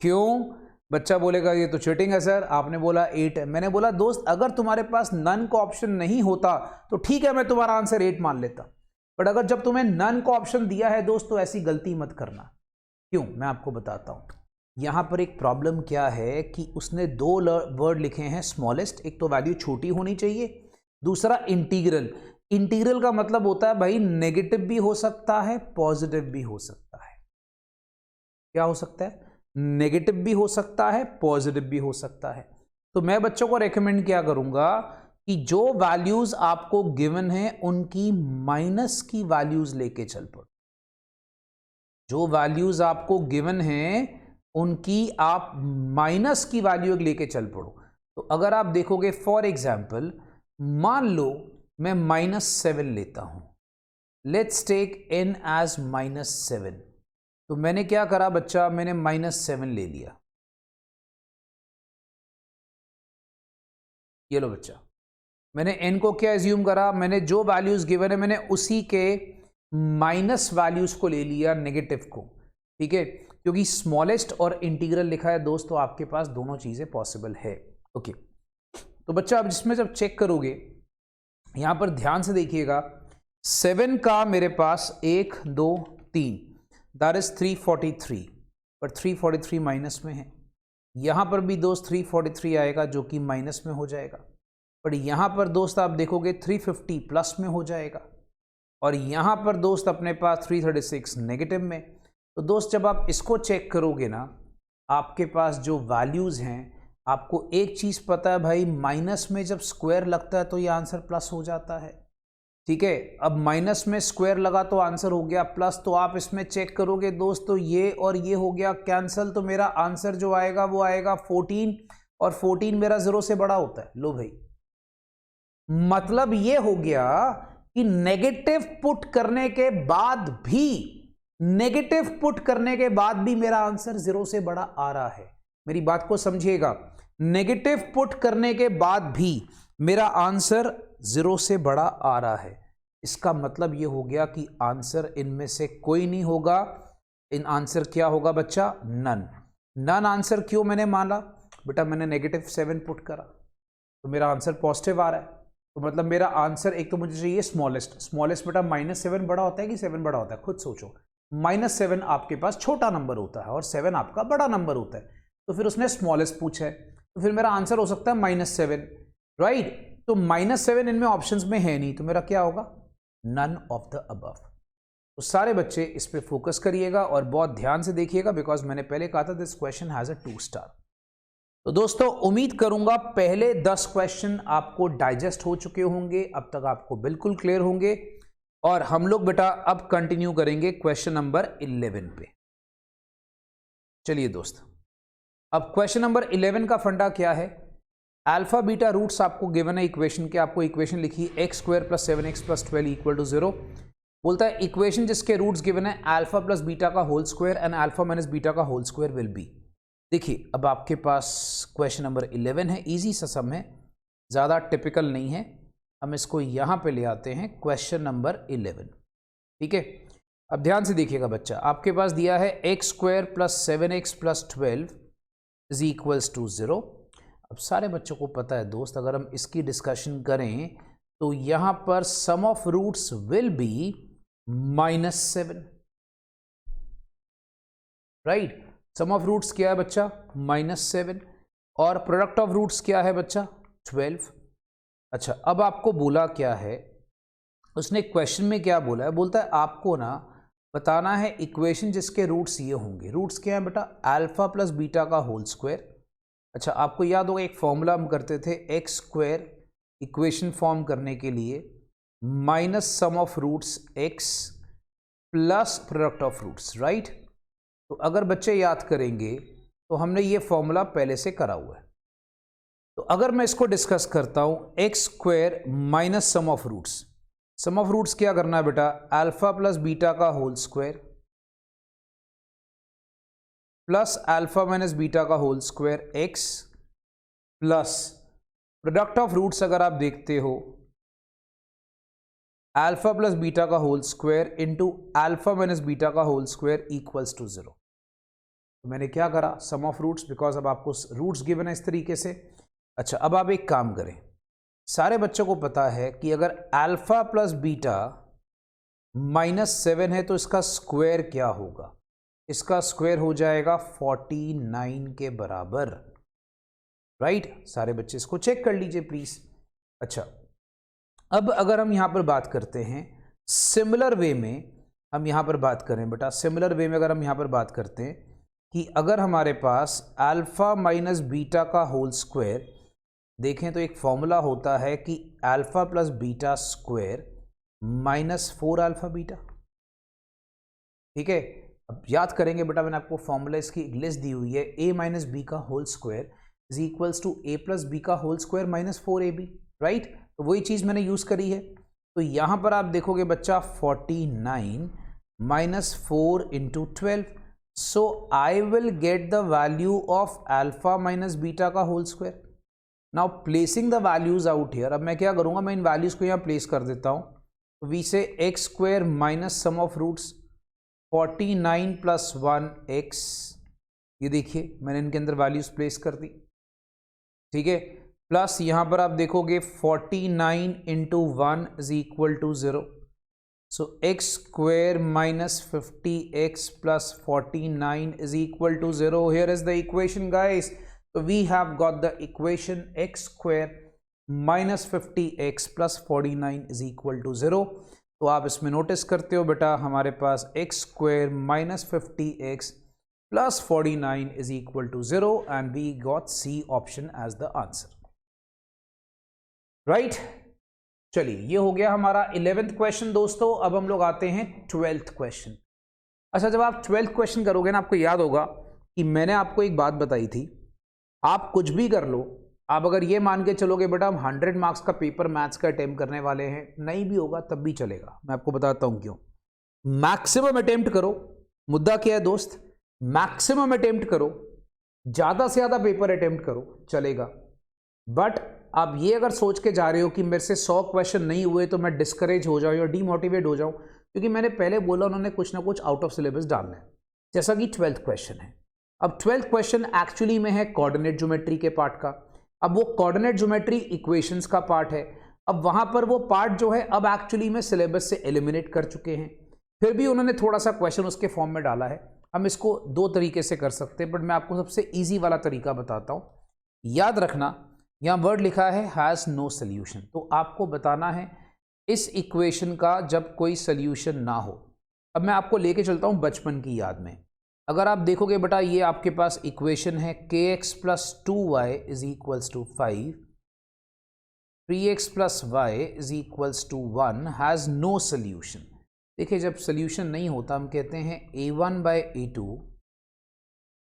क्यों? बच्चा बोलेगा ये तो चीटिंग है सर, आपने बोला 8 है। मैंने बोला दोस्त अगर तुम्हारे पास नन का ऑप्शन नहीं होता तो ठीक है, मैं तुम्हारा आंसर 8 मान लेता, बट अगर जब तुम्हें नन का ऑप्शन दिया है दोस्त, तो ऐसी गलती मत करना। क्यों? मैं आपको बताता हूं। यहां पर एक प्रॉब्लम क्या है कि उसने 2 वर्ड लिखे हैं स्मॉलेस्ट, एक तो वैल्यू छोटी होनी चाहिए, दूसरा इंटीग्रल। इंटीग्रल का मतलब होता है भाई नेगेटिव भी हो सकता है, पॉजिटिव भी हो सकता है। क्या हो सकता है? नेगेटिव भी हो सकता है, पॉजिटिव भी हो सकता है। तो मैं बच्चों को रेकमेंड क्या करूंगा कि जो वैल्यूज आपको गिवन है उनकी माइनस की वैल्यूज लेके चल पड़ो। जो वैल्यूज आपको गिवन हैं उनकी आप माइनस की वैल्यू लेके चल पड़ो। तो अगर आप देखोगे फॉर एग्जाम्पल, मान लो मैं -7 लेता हूं, लेट्स टेक n एज -7। तो मैंने क्या करा बच्चा, मैंने -7 ले लिया। ये लो बच्चा, मैंने n को क्या एज्यूम करा, मैंने जो वैल्यूज गिवन है मैंने उसी के माइनस वैल्यूज को ले लिया, नेगेटिव को। ठीक है, क्योंकि स्मॉलेस्ट और इंटीग्रल लिखा है दोस्तों, आपके पास दोनों चीजें पॉसिबल है। ओके, तो बच्चा अब जिसमें जब चेक करोगे, यहां पर ध्यान से देखिएगा, 7 का मेरे पास 1 2 3 दैट इज 343, पर 343 माइनस में है। यहां पर भी दोस्त 343 आएगा जो कि माइनस में हो जाएगा, पर यहां पर दोस्त आप देखोगे 350 प्लस में हो जाएगा, और यहां पर दोस्त अपने पास 336 नेगेटिव में। तो दोस्त जब आप इसको चेक करोगे ना, आपके पास जो वैल्यूज हैं, आपको एक चीज पता है भाई, माइनस में जब स्क्वायर लगता है तो ये आंसर प्लस हो जाता है। ठीक है, अब माइनस में स्क्वायर लगा तो आंसर हो गया प्लस। तो आप इसमें चेक करोगे दोस्तों, ये और ये हो गया कैंसल, तो मेरा आंसर जो आएगा वो आएगा 14, और 14 मेरा 0 से बड़ा होता है। लो भाई, मतलब ये हो गया कि नेगेटिव पुट करने के बाद भी, नेगेटिव पुट करने के बाद भी मेरा आंसर 0 से बड़ा आ रहा है। मेरी बात को समझिएगा, नेगेटिव पुट करने के बाद भी मेरा आंसर 0 से बड़ा आ रहा है। इसका मतलब यह हो गया कि आंसर इनमें से कोई नहीं होगा। इन आंसर क्या होगा बच्चा? नन। नन आंसर क्यों मैंने माना बेटा? मैंने -7 पुट करा तो मेरा आंसर पॉजिटिव आ रहा है, तो मतलब मेरा आंसर, एक तो मुझे चाहिए स्मॉलेस्ट। स्मॉलेस्ट बेटा -7 बड़ा होता है कि 7 बड़ा होता है? खुद सोचो, -7 आपके पास छोटा नंबर होता है और 7 आपका बड़ा नंबर होता है। तो फिर उसने स्मॉलेस्ट पूछा है, तो फिर मेरा आंसर हो सकता है -7, राइट? तो -7 इनमें ऑप्शंस में है नहीं, तो मेरा क्या होगा? None of the above. तो सारे बच्चे इस पे फोकस करिएगा और बहुत ध्यान से देखिएगा, बिकॉज मैंने पहले कहा था this question has a 2 star. तो दोस्तों उम्मीद करूंगा पहले 10 क्वेश्चन आपको डाइजेस्ट हो चुके होंगे, अब तक आपको बिल्कुल क्लियर होंगे, और हम लोग बेटा अब कंटिन्यू करेंगे क्वेश्चन नंबर 11 पे। चलिए दोस्त, अब क्वेश्चन नंबर 11 का फंडा क्या है? अल्फा बीटा रूट्स आपको गिवन है इक्वेशन के, आपको इक्वेशन लिखी x² + 7x + 12 = 0। बोलता है इक्वेशन जिसके रूट्स गिवन है अल्फा प्लस बीटा का whole square and alpha minus beta का होल स्क्वायर विल बी। देखिए अब आपके पास क्वेश्चन नंबर 11 है, इजी सा सम है, ज़्यादा टिपिकल नहीं है। हम इसको यहाँ पे ले आते हैं, क्वेश्चन नंबर 11। ठीक है, अब ध्यान से देखिएगा बच्चा, आपके पास दिया है x² + 7x + 12 is equals to 0। अब सारे बच्चों को पता है दोस्त, अगर हम इसकी डिस्कशन करें तो यहां पर sum of roots will be -7, right. Sum of roots क्या है बच्चा? -7, और प्रोडक्ट ऑफ रूट्स क्या है बच्चा? 12। अच्छा, अब आपको बोला क्या है, उसने क्वेश्चन में क्या बोला है? बोलता है आपको ना बताना है इक्वेशन जिसके रूट्स ये होंगे। रूट्स क्या है बेटा? अल्फा प्लस बीटा का होल स्क्वायर। अच्छा, आपको याद होगा एक फॉर्मूला हम करते थे, एक्स स्क्वायर इक्वेशन फॉर्म करने के लिए minus sum of roots x plus product of roots, right. तो अगर बच्चे याद करेंगे तो हमने ये फॉर्मूला पहले से करा हुआ है। तो अगर मैं इसको डिस्कस करता हूं, X square minus sum of roots, sum of roots क्या करना है बेटा? अल्फा प्लस बीटा का whole square plus alpha minus beta का whole square X plus product of roots अगर आप देखते हो अल्फा प्लस बीटा का whole square into alpha minus beta का होल स्क्वायर इक्वल्स टू 0। तो मैंने क्या करा? सम ऑफ रूट्स, बिकॉज अब आपको रूट्स गिवन है इस तरीके से। अच्छा, अब आप एक काम करें, सारे बच्चों को पता है कि अगर अल्फा प्लस बीटा -7 है तो इसका स्क्वायर क्या होगा? इसका स्क्वायर हो जाएगा 49 के बराबर, राइट। सारे बच्चे इसको चेक कर लीजिए प्लीज। अच्छा, अब अगर हम यहां पर बात करते हैं सिमिलर वे में, हम यहां पर बात करें बेटा, सिमिलर वे में अगर हम यहां पर बात करते हैं कि अगर हमारे पास अल्फा माइनस बीटा का होल स्क्वायर देखें तो एक फॉर्मूला होता है कि alpha plus beta square -4 alpha beta, ठीक है। अब याद करेंगे बेटा, मैंने आपको फॉर्मूला इसकी लिस्ट दी हुई है, a माइनस बी का whole square is equals to a plus b का होल स्क्वायर -4ab, राइट। तो वही चीज मैंने यूज करी है। तो यहां पर आप देखोगे बच्चा 49 -4 into 12, so I will get the value of alpha minus beta का whole square. Now placing the values out here, अब मैं क्या करूंगा, मैं इन वैल्यूज को यहां प्लेस कर देता हूं। We say x square minus sum of roots 49 plus 1 x, ये देखिए मैंने इनके अंदर वैल्यूज प्लेस कर दी, ठीक है। प्लस यहां पर आप देखोगे 49 into 1 is equal to 0, so x square minus 50x plus 49 is equal to 0। Here is the equation guys. So we have got the equation x square minus 50x plus 49 is equal to 0। तो आप इसमें notice करते हो बेटा, हमारे पास x square minus 50x plus 49 is equal to 0 and we got C option as the answer, right। चलिए, ये हो गया हमारा 11th क्वेश्चन दोस्तों। अब हम लोग आते हैं 12th क्वेश्चन। अच्छा, जब आप 12th क्वेश्चन करोगे ना, आपको याद होगा कि मैंने आपको एक बात बताई थी, आप कुछ भी कर लो, आप अगर ये मान के चलोगे बेटा हम 100 मार्क्स का पेपर मैथ्स का अटेम्प्ट करने वाले हैं, नहीं भी होगा तब भी चलेगा। मैं आपको बताता हूं क्यों। मैक्सिमम अटेम्प्ट करो, मुद्दा क्या है दोस्त? मैक्सिमम अटेम्प्ट करो, ज्यादा से ज्यादा पेपर अटेम्प्ट करो, चलेगा। बट आप ये अगर सोच के जा रहे हो कि मेरे से 100 क्वेश्चन नहीं हुए तो मैं डिस्करेज हो जाऊं या डीमोटिवेट हो जाऊं, क्योंकि मैंने पहले बोला उन्होंने कुछ ना कुछ आउट ऑफ सिलेबस डालना है, जैसा कि 12th क्वेश्चन है। अब 12th क्वेश्चन एक्चुअली में है कोऑर्डिनेट ज्योमेट्री के पार्ट का। अब वो कोऑर्डिनेट ज्योमेट्री इक्वेशंस का पार्ट है। अब वहां पर वो पार्ट जो है अब एक्चुअली में सिलेबस से एलिमिनेट कर चुके हैं, फिर भी उन्होंने थोड़ा सा क्वेश्चन उसके फॉर्म में डाला है। हम इसको दो तरीके से कर सकते हैं, बट मैं आपको सबसे ईजी वाला तरीका बताता हूं। याद रखना, यहां वर्ड लिखा है हैज नो सोल्यूशन, तो आपको बताना है इस इक्वेशन का जब कोई सोल्यूशन ना हो। अब मैं आपको लेके चलता हूं बचपन की याद में। अगर आप देखोगे बेटा, ये आपके पास इक्वेशन है kx plus 2y is equals to 5, 3x plus y is equals to 1 has no solution. देखिए, जब सोल्यूशन नहीं होता हम कहते हैं a1 by a2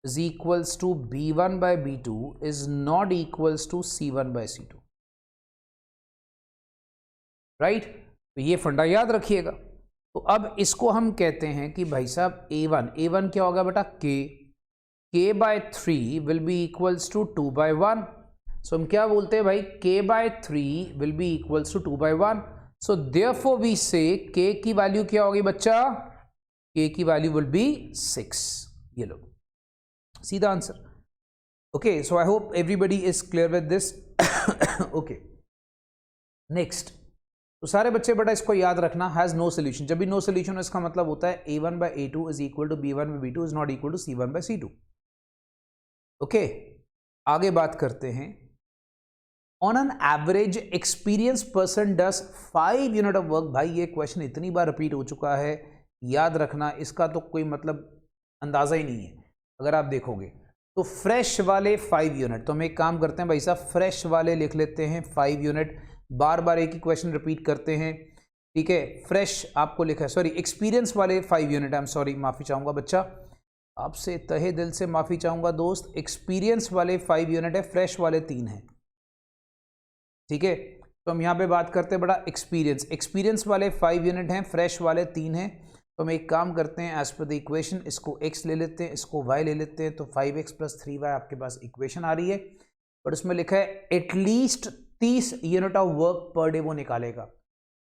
is equals to b1 by b2 is not equals to c1 by c2, right. तो ये फंडा याद रखिएगा। तो अब इसको हम कहते हैं कि भाई साहब a1 क्या होगा बेटा? k by 3 will be equals to 2 by 1। So हम क्या बोलते हैं भाई? k by 3 will be equals to 2 by 1। So therefore we say k की वैल्यू क्या होगी बच्चा? k की वैल्यू विल बी 6। ये लो, सीधा answer. Okay, so I hope everybody is clear with this. Okay, next. तो सारे बच्चे बेटा इसको याद रखना, हैज नो सोल्यूशन. जब भी नो सोल्यूशन इसका मतलब होता है a1/a2 is equal to b1/b2 is not equal to c1/c2. Okay, आगे बात करते हैं. On an average experience person does 5 unit of work. भाई ये क्वेश्चन इतनी बार रिपीट हो चुका है, याद रखना, इसका तो कोई मतलब अंदाजा ही नहीं है. अगर आप देखोगे तो फ्रेश वाले 5 यूनिट, तो हम एक काम करते हैं भाई साहब, फ्रेश वाले लिख लेते हैं 5 यूनिट. बार बार एक ही क्वेश्चन रिपीट करते हैं, ठीक है. फ्रेश आपको लिखा है, सॉरी एक्सपीरियंस वाले 5 यूनिट. आई एम सॉरी, माफ़ी चाहूँगा बच्चा, आपसे तहे दिल से माफ़ी चाहूँगा दोस्त. एक्सपीरियंस वाले 5 यूनिट है, फ्रेश वाले 3 हैं, ठीक है. तो हम यहाँ पे बात करते हैं बड़ा एक्सपीरियंस. एक्सपीरियंस वाले 5 यूनिट हैं, फ्रेश वाले 3 हैं. तो हम एक काम करते हैं, एज पर द इक्वेशन इसको x ले लेते हैं, इसको y ले लेते हैं. तो 5x + 3y आपके पास इक्वेशन आ रही है, और उसमें लिखा है at least 30 unit of work per day वो निकालेगा.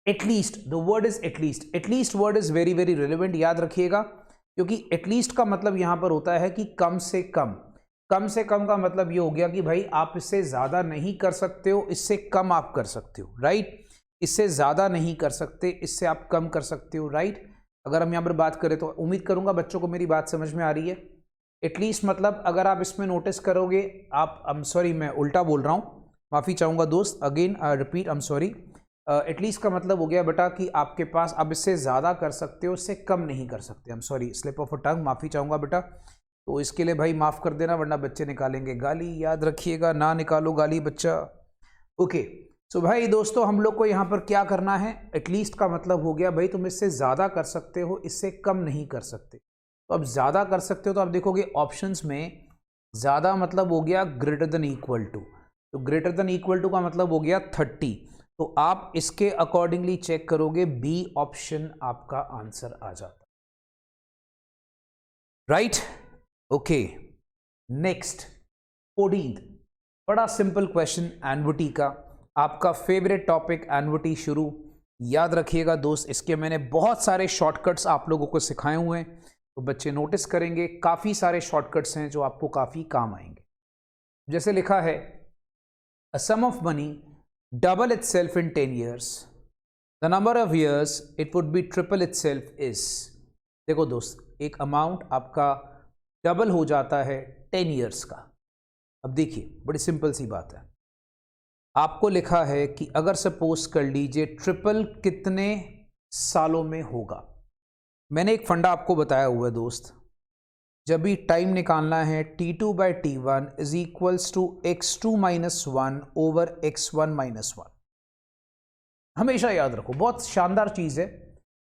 At least, the word is at least. At least word is very very relevant, याद रखिएगा, क्योंकि एटलीस्ट का मतलब यहां पर होता है कि कम से कम. कम से कम का मतलब ये हो गया कि भाई आप इससे ज्यादा नहीं कर सकते हो, इससे कम आप कर सकते हो, राइट. इससे ज्यादा नहीं कर सकते, इससे आप कम कर सकते हो, राइट. अगर हम यहाँ पर बात करें तो उम्मीद करूंगा बच्चों को मेरी बात समझ में आ रही है. एटलीस्ट मतलब अगर आप इसमें नोटिस करोगे, आप, आई एम सॉरी मैं उल्टा बोल रहा हूँ, माफ़ी चाहूँगा दोस्त, again repeat, I am sorry. At least का मतलब हो गया बेटा कि आपके पास अब इससे ज़्यादा कर सकते हो, इससे कम नहीं कर सकते. I am sorry, slip of a tongue, माफ़ी चाहूँगा बेटा. तो इसके लिए भाई माफ़ कर देना, वरना बच्चे निकालेंगे गाली. याद रखिएगा, ना निकालो गाली बच्चा. ओके, सो भाई दोस्तों, हम लोग को यहाँ पर क्या करना है, एटलीस्ट का मतलब हो गया भाई तुम इससे ज़्यादा कर सकते हो, इससे कम नहीं कर सकते. तो अब ज़्यादा कर सकते हो, तो आप देखोगे ऑप्शंस में ज़्यादा मतलब हो गया ग्रेटर देन इक्वल टू. तो ग्रेटर देन इक्वल टू का मतलब हो गया 30. तो आप इसके अकॉर्डिंगली चेक करोगे, बी ऑप्शन आपका आंसर आ जाता, राइट. ओके, नेक्स्ट 14th, बड़ा सिंपल क्वेश्चन, एन्युटी का. आपका फेवरेट टॉपिक एन्युटी शुरू. याद रखिएगा दोस्त, इसके मैंने बहुत सारे शॉर्टकट्स आप लोगों को सिखाए हुए हैं, तो बच्चे नोटिस करेंगे काफ़ी सारे शॉर्टकट्स हैं जो आपको काफ़ी काम आएंगे. जैसे लिखा है, a sum of money double itself in 10 years. The number of years it would be triple itself is. देखो दोस्त, एक अमाउंट आपका डबल हो जाता है 10 years का. अब देखिए, बड़ी सिंपल सी बात है. आपको लिखा है कि अगर सपोज कर लीजिए ट्रिपल कितने सालों में होगा. मैंने एक फंडा आपको बताया हुआ है दोस्त, जब भी टाइम निकालना है t2/t1 is equals to x2 - 1 over x1 - 1. हमेशा याद रखो, बहुत शानदार चीज़ है.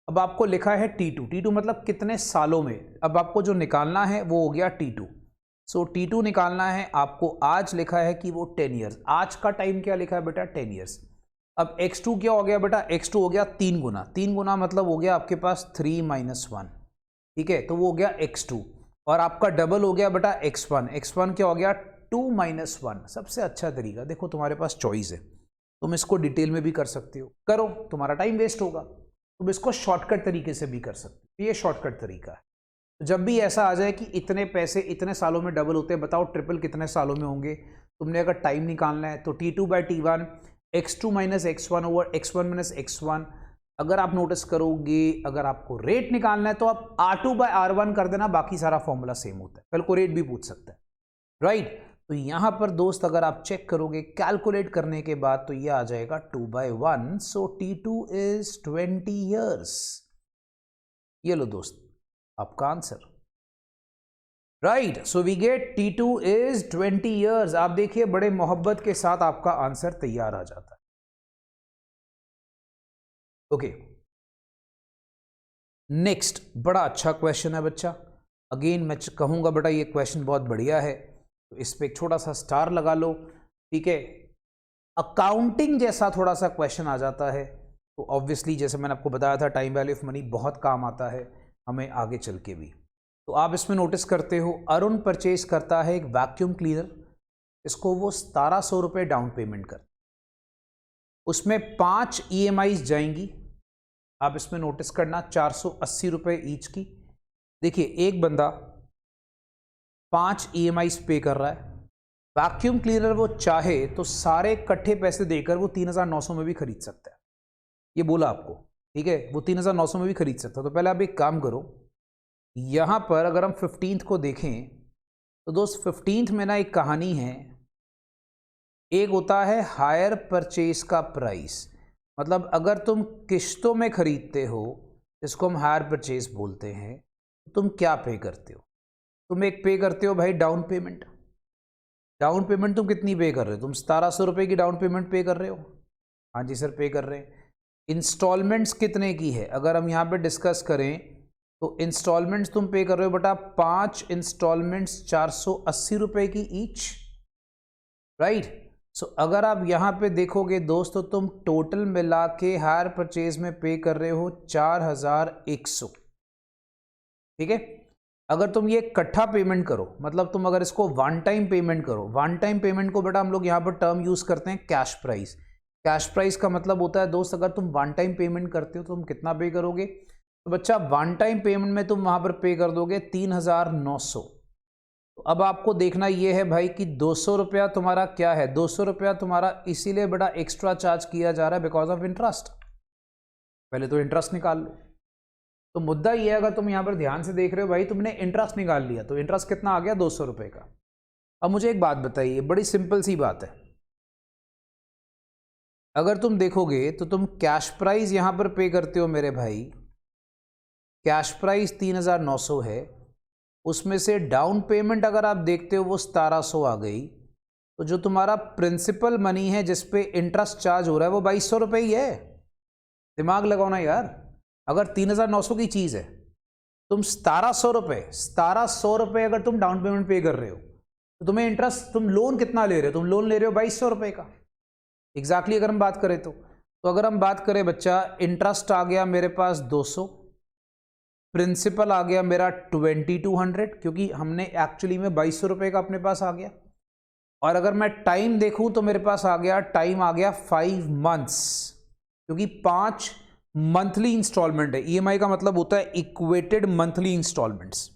अब आपको लिखा है t2 मतलब कितने सालों में. अब आपको जो निकालना है वो हो गया t2. सो t2 निकालना है आपको. आज लिखा है कि वो 10 ईयर्स. आज का टाइम क्या लिखा है बेटा, 10 ईयर्स. अब x2 क्या हो गया बेटा, x2 हो गया 3 गुना. 3 गुना मतलब हो गया आपके पास 3 - 1, ठीक है. तो वो हो गया x2. और आपका डबल हो गया बेटा x1. x1 क्या हो गया 2 - 1. सबसे अच्छा तरीका, देखो तुम्हारे पास चॉइस है, तुम इसको डिटेल में भी कर सकते हो, करो, तुम्हारा टाइम वेस्ट होगा. तुम इसको शॉर्टकट तरीके से भी कर सकते हो, ये शॉर्टकट तरीका है. जब भी ऐसा आ जाए कि इतने पैसे इतने सालों में डबल होते हैं, बताओ ट्रिपल कितने सालों में होंगे. तुमने अगर टाइम निकालना है तो t2/t1 x2 - x1 over x1 - x1. अगर आप नोटिस करोगे, अगर आपको रेट निकालना है तो आप R2/R1 कर देना, बाकी सारा फॉर्मूला सेम होता है. कल को रेट भी पूछ सकता है, राइट. तो यहां पर दोस्त अगर आप चेक करोगे कैलकुलेट करने के बाद, तो ये आ जाएगा 2/1. So t2 is 20 years. ये लो दोस्त आपका answer, right. So we get t2 is 20 years. आप देखिए बड़े मोहब्बत के साथ आपका आंसर तैयार आ जाता है. ओके, नेक्स्ट बड़ा अच्छा क्वेश्चन है बच्चा. अगेन मैं कहूंगा बेटा ये क्वेश्चन बहुत बढ़िया है, तो इस पे एक छोटा सा स्टार लगा लो, ठीक है. अकाउंटिंग जैसा थोड़ा सा क्वेश्चन आ जाता है, तो ऑब्वियसली जैसे मैंने आपको बताया था टाइम वैल्यू ऑफ मनी बहुत काम आता है हमें आगे चल के भी. तो आप इसमें नोटिस करते हो, अरुण परचेज करता है एक वैक्यूम क्लीनर, इसको वो 1700 रुपये डाउन पेमेंट कर, उसमें 5 EMIs जाएंगी. आप इसमें नोटिस करना 480 रुपये ईच की. देखिए एक बंदा 5 EMIs पे कर रहा है, वैक्यूम क्लीनर वो चाहे तो सारे इकट्ठे पैसे देकर वो 3,900 में भी खरीद सकता है, ये बोला आपको, ठीक है, वो 3,900 में भी खरीद सकता है। तो पहले आप एक काम करो, यहाँ पर अगर हम 15th को देखें तो दोस्त 15th में ना एक कहानी है, एक होता है हायर परचेज का प्राइस, मतलब अगर तुम किश्तों में खरीदते हो, इसको हम हायर परचेज बोलते हैं, तो तुम क्या पे करते हो? तुम एक पे करते हो भाई डाउन पेमेंट। डाउन पेमेंट तुम कितनी पे कर रहे हो? तुम 1700 रुपये की डाउन पेमेंट पे कर रहे हो। हाँ जी सर, पे कर रहे हैं। इंस्टॉलमेंट्स कितने की है अगर हम यहाँ पे डिस्कस करें तो इंस्टॉलमेंट्स तुम पे कर रहे हो बेटा 5 इंस्टॉलमेंट्स 480 रुपये की ईच, राइट। सो अगर आप यहाँ पे देखोगे दोस्तों, तुम टोटल मिला के हायर परचेज में पे कर रहे हो 4100, ठीक है। अगर तुम ये इकट्ठा पेमेंट करो, मतलब तुम अगर इसको वन टाइम पेमेंट करो, वन टाइम पेमेंट को बेटा हम लोग यहाँ पर टर्म यूज करते हैं कैश प्राइस। कैश प्राइस का मतलब होता है दोस्त, अगर तुम वन टाइम पेमेंट करते हो तो तुम कितना पे करोगे? तो बच्चा वन टाइम पेमेंट में तुम वहां पर पे कर दोगे 3,900। तो अब आपको देखना ये है भाई कि 200 रुपया तुम्हारा क्या है, 200 रुपया तुम्हारा इसीलिए बेटा एक्स्ट्रा चार्ज किया जा रहा है बिकॉज ऑफ इंटरेस्ट। पहले तो इंटरेस्ट निकाल लो। तो मुद्दा ये है, अगर तुम यहाँ पर ध्यान से देख रहे हो भाई, तुमने इंटरेस्ट निकाल लिया, तो इंटरेस्ट कितना आ गया? 200 रुपये का। अब मुझे एक बात बताइए, बड़ी सिंपल सी बात है, अगर तुम देखोगे तो तुम कैश प्राइस यहां पर पे करते हो मेरे भाई, कैश प्राइस 3,900 है, उसमें से डाउन पेमेंट अगर आप देखते हो वो 1,700 आ गई, तो जो तुम्हारा प्रिंसिपल मनी है जिसपे इंटरेस्ट चार्ज हो रहा है वो 2,200 रुपये ही है। दिमाग लगाओ ना यार, अगर 3,900 की चीज़ है, तुम 1,700 रुपये अगर तुम डाउन पेमेंट पे कर रहे हो, तो तुम्हें इंटरेस्ट, तुम लोन कितना ले रहे हो? तुम लोन ले रहे हो 2,200 रुपये का। एग्जैक्टली अगर हम बात करें तो अगर हम बात करें बच्चा, इंटरेस्ट आ गया मेरे पास 200, प्रिंसिपल आ गया मेरा 2,200, क्योंकि हमने एक्चुअली में 2,200 रुपये का अपने पास आ गया, और अगर मैं टाइम देखूं तो मेरे पास आ गया, टाइम आ गया 5 मंथ्स, क्योंकि 5 मंथली इंस्टॉलमेंट है। ईएमआई का मतलब होता है इक्वेटेड मंथली इंस्टॉलमेंट्स,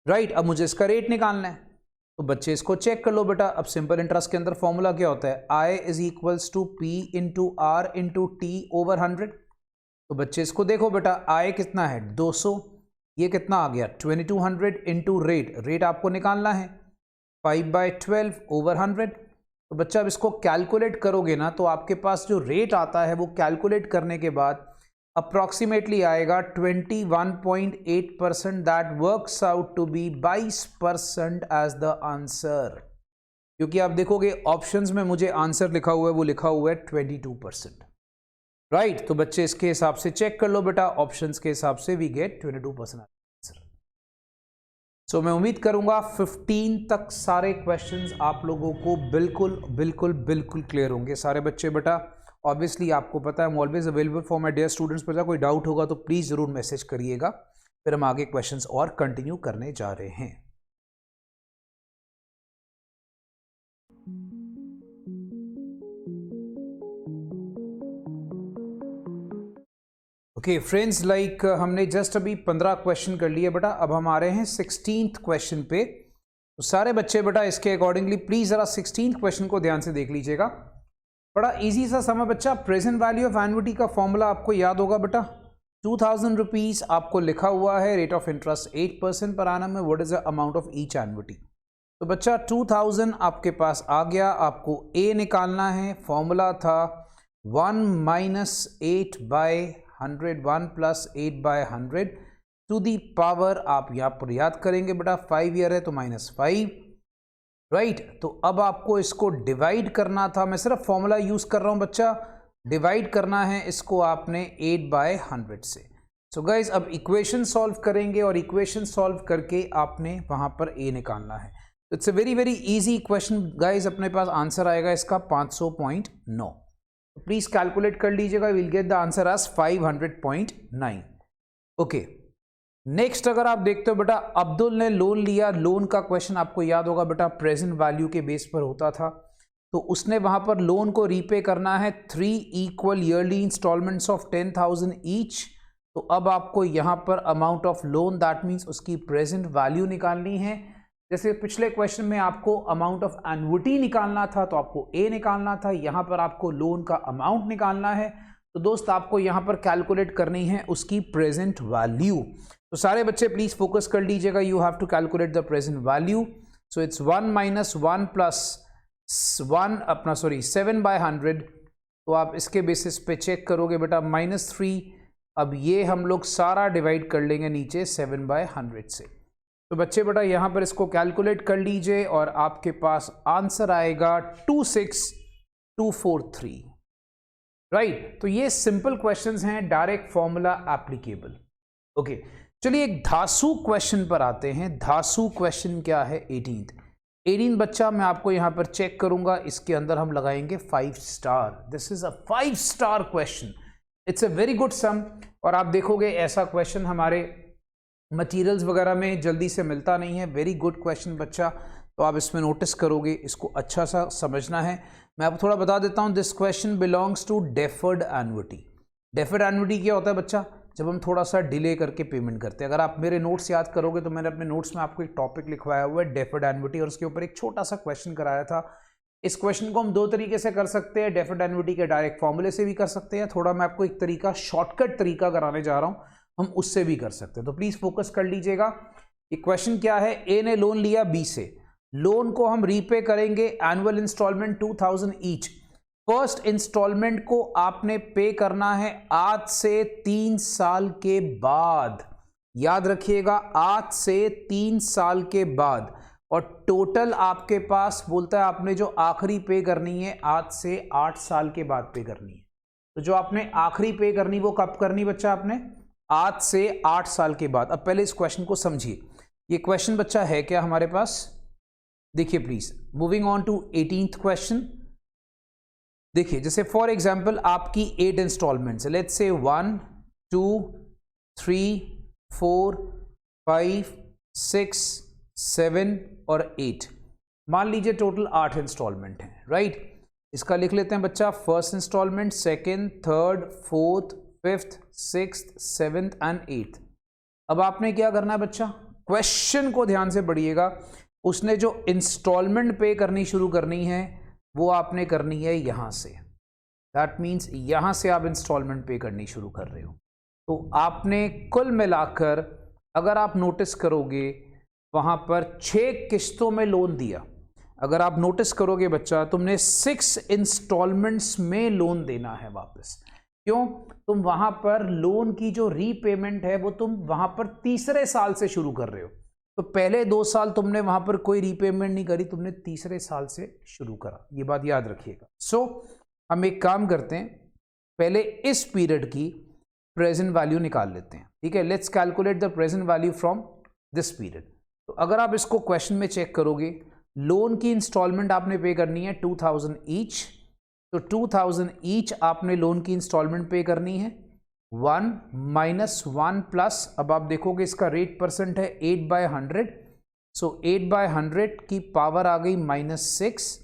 राइट। अब मुझे इसका रेट निकालना है, तो बच्चे इसको चेक कर लो बेटा। अब सिंपल इंटरेस्ट के अंदर फॉर्मूला क्या होता है? I is equals to P into R into T over 100। तो बच्चे इसको देखो बेटा, I कितना है? 200, ये कितना आ गया? 2,200 इंटू रेट, रेट आपको निकालना है 5/12 ओवर 100। तो बच्चा अब इसको कैलकुलेट करोगे ना, तो आपके पास जो रेट आता है वो कैलकुलेट करने के बाद अप्रॉक्सीमेटली आएगा 21.8%, that works out to be 22% as the answer. क्योंकि आप देखोगे ऑप्शंस में मुझे आंसर लिखा हुआ है, वो लिखा हुआ है 22%, राइट। तो बच्चे इसके हिसाब से चेक कर लो बेटा, ऑप्शंस के हिसाब से वी गेट 22% आंसर। सो मैं उम्मीद करूंगा 15 तक सारे क्वेश्चंस आप लोगों को बिल्कुल बिल्कुल बिल्कुल क्लियर होंगे सारे बच्चे बेटा। ऑब्वियसली आपको पता है, I am always available for my dear students. पर कोई डाउट होगा तो प्लीज़ ज़रूर मैसेज करिएगा, फिर हम आगे क्वेश्चंस और कंटिन्यू करने जा रहे हैं। ओके फ्रेंड्स, लाइक हमने जस्ट अभी 15 क्वेश्चन कर लिए बेटा, अब हम आ रहे हैं 16th क्वेश्चन पे। तो सारे बच्चे बेटा इसके अकॉर्डिंगली प्लीज़ ज़रा 16th क्वेश्चन को ध्यान से देख लीजिएगा। बड़ा इजी सा सम है बच्चा। प्रेजेंट वैल्यू ऑफ एन्युटी का फॉर्मूला आपको याद होगा बेटा, 2,000 रुपीज़ आपको लिखा हुआ है, रेट ऑफ इंटरेस्ट 8% पर annum में, what is the amount of each annuity. तो बच्चा 2,000 आपके पास आ गया, आपको ए निकालना है, फॉर्मूला था 1 minus 8/100, 1 plus 8/100 to the power, आप यहाँ पर याद करेंगे बेटा 5 ईयर है तो -5, राइट। तो अब आपको इसको डिवाइड करना था, मैं सिर्फ फॉर्मूला यूज कर रहा हूं बच्चा, डिवाइड करना है इसको आपने 8/100 से। सो गाइज अब इक्वेशन सॉल्व करेंगे और इक्वेशन सॉल्व करके आपने वहां पर ए निकालना है। तो it's a very very easy equation guys, अपने पास आंसर आएगा इसका 500.9। तो प्लीज कैलकुलेट कर लीजिएगा, will get the answer as 500.9। Okay, next अगर आप देखते हो बेटा, अब्दुल ने लोन लिया, लोन का क्वेश्चन आपको याद होगा बेटा प्रेजेंट वैल्यू के बेस पर होता था। तो उसने वहां पर लोन को रीपे करना है 3 equal yearly instalments of 10,000 each. तो अब आपको यहां पर amount of loan, that means उसकी प्रेजेंट वैल्यू निकालनी है। जैसे पिछले क्वेश्चन में आपको अमाउंट ऑफ एन्युटी निकालना था तो आपको ए निकालना था, यहां पर आपको लोन का अमाउंट निकालना है। तो दोस्त आपको यहां पर कैलकुलेट करनी है उसकी प्रेजेंट वैल्यू। तो सारे बच्चे प्लीज फोकस कर लीजिएगा, you have to calculate the present value. So it's 1 - 1 + 1 अपना 7/100। तो आप इसके बेसिस पे चेक करोगे बेटा -3। अब ये हम लोग सारा डिवाइड कर लेंगे नीचे 7/100 से। तो बच्चे बेटा यहाँ पर इसको कैलकुलेट कर लीजिए और आपके पास आंसर आएगा 26243, राइट। तो ये सिंपल क्वेश्चंस हैं, डायरेक्ट फॉर्मूला एप्लीकेबल। ओके, चलिए एक धासु क्वेश्चन पर आते हैं। धासु क्वेश्चन क्या है? 18 बच्चा मैं आपको यहाँ पर चेक करूंगा, इसके अंदर हम लगाएंगे 5 star. This is a 5 star question, it's a very good sum. और आप देखोगे ऐसा क्वेश्चन हमारे मटेरियल्स वगैरह में जल्दी से मिलता नहीं है। वेरी गुड क्वेश्चन बच्चा, तो आप इसमें नोटिस करोगे, इसको अच्छा सा समझना है। मैं आपको थोड़ा बता देता हूँ, this question belongs to deferred annuity. Deferred annuity क्या होता है बच्चा? जब हम थोड़ा सा डिले करके पेमेंट करते हैं। अगर आप मेरे नोट्स याद करोगे तो मैंने अपने नोट्स में आपको एक टॉपिक लिखवाया हुआ है डेफर्ड एन्युटी, और उसके ऊपर एक छोटा सा क्वेश्चन कराया था। इस क्वेश्चन को हम 2 तरीके से कर सकते हैं, डेफर्ड एन्युटी के डायरेक्ट फॉर्मूले से भी कर सकते हैं, थोड़ा मैं आपको एक तरीका शॉर्टकट तरीका कराने जा रहा हूँ, हम उससे भी कर सकते हैं। तो प्लीज फोकस कर लीजिएगा। ये क्वेश्चन क्या है? ए ने लोन लिया बी से, लोन को हम रीपे करेंगे annual instalment 2000 each. First instalment को आपने पे करना है आज से 3 साल के बाद, याद रखिएगा, आज से 3 साल के बाद। और टोटल आपके पास बोलता है आपने जो आखिरी पे करनी है आज से 8 साल के बाद पे करनी है। तो जो आपने आखिरी पे करनी वो कब करनी बच्चा? आपने आज से 8 साल के बाद। अब पहले इस क्वेश्चन को समझिए, ये क्वेश्चन बच्चा है क्या हमारे पास? देखिए please, moving on to 18th question. देखिए जैसे फॉर एग्जांपल आपकी 8 इंस्टॉलमेंट्स है, लेट्स से 1 2 3 4 5 6 7 और 8। मान लीजिए टोटल 8 इंस्टॉलमेंट हैं, राइट। इसका लिख लेते हैं बच्चा, first instalment, second, third, fourth, 5th, 6th, 7th and 8th। अब आपने क्या करना है बच्चा? क्वेश्चन को ध्यान से पढ़िएगा। उसने जो इंस्टॉलमेंट पे करनी शुरू करनी है वो आपने करनी है यहां से। दैट मीन्स यहां से आप इंस्टॉलमेंट पे करनी शुरू कर रहे हो। तो आपने कुल मिलाकर अगर आप नोटिस करोगे वहां पर 6 किस्तों में लोन दिया। अगर आप नोटिस करोगे बच्चा, तुमने 6 इंस्टॉलमेंट्स में लोन देना है वापस। क्यों? तुम वहां पर लोन की जो रीपेमेंट है वो तुम वहां पर तीसरे साल से शुरू कर रहे हो। तो पहले 2 साल तुमने वहां पर कोई रीपेमेंट नहीं करी, तुमने तीसरे साल से शुरू करा, ये बात याद रखिएगा। सो हम एक काम करते हैं, पहले इस पीरियड की प्रेजेंट वैल्यू निकाल लेते हैं, ठीक है। Let's calculate the present value from this period. तो अगर आप इसको क्वेश्चन में चेक करोगे, लोन की इंस्टॉलमेंट आपने पे करनी है 2000 ईच। तो 2000 ईच आपने लोन की इंस्टॉलमेंट पे करनी है। 1 - 1 प्लस, अब आप देखोगे इसका रेट परसेंट है 8/100। सो 8/100 की पावर आ गई -6,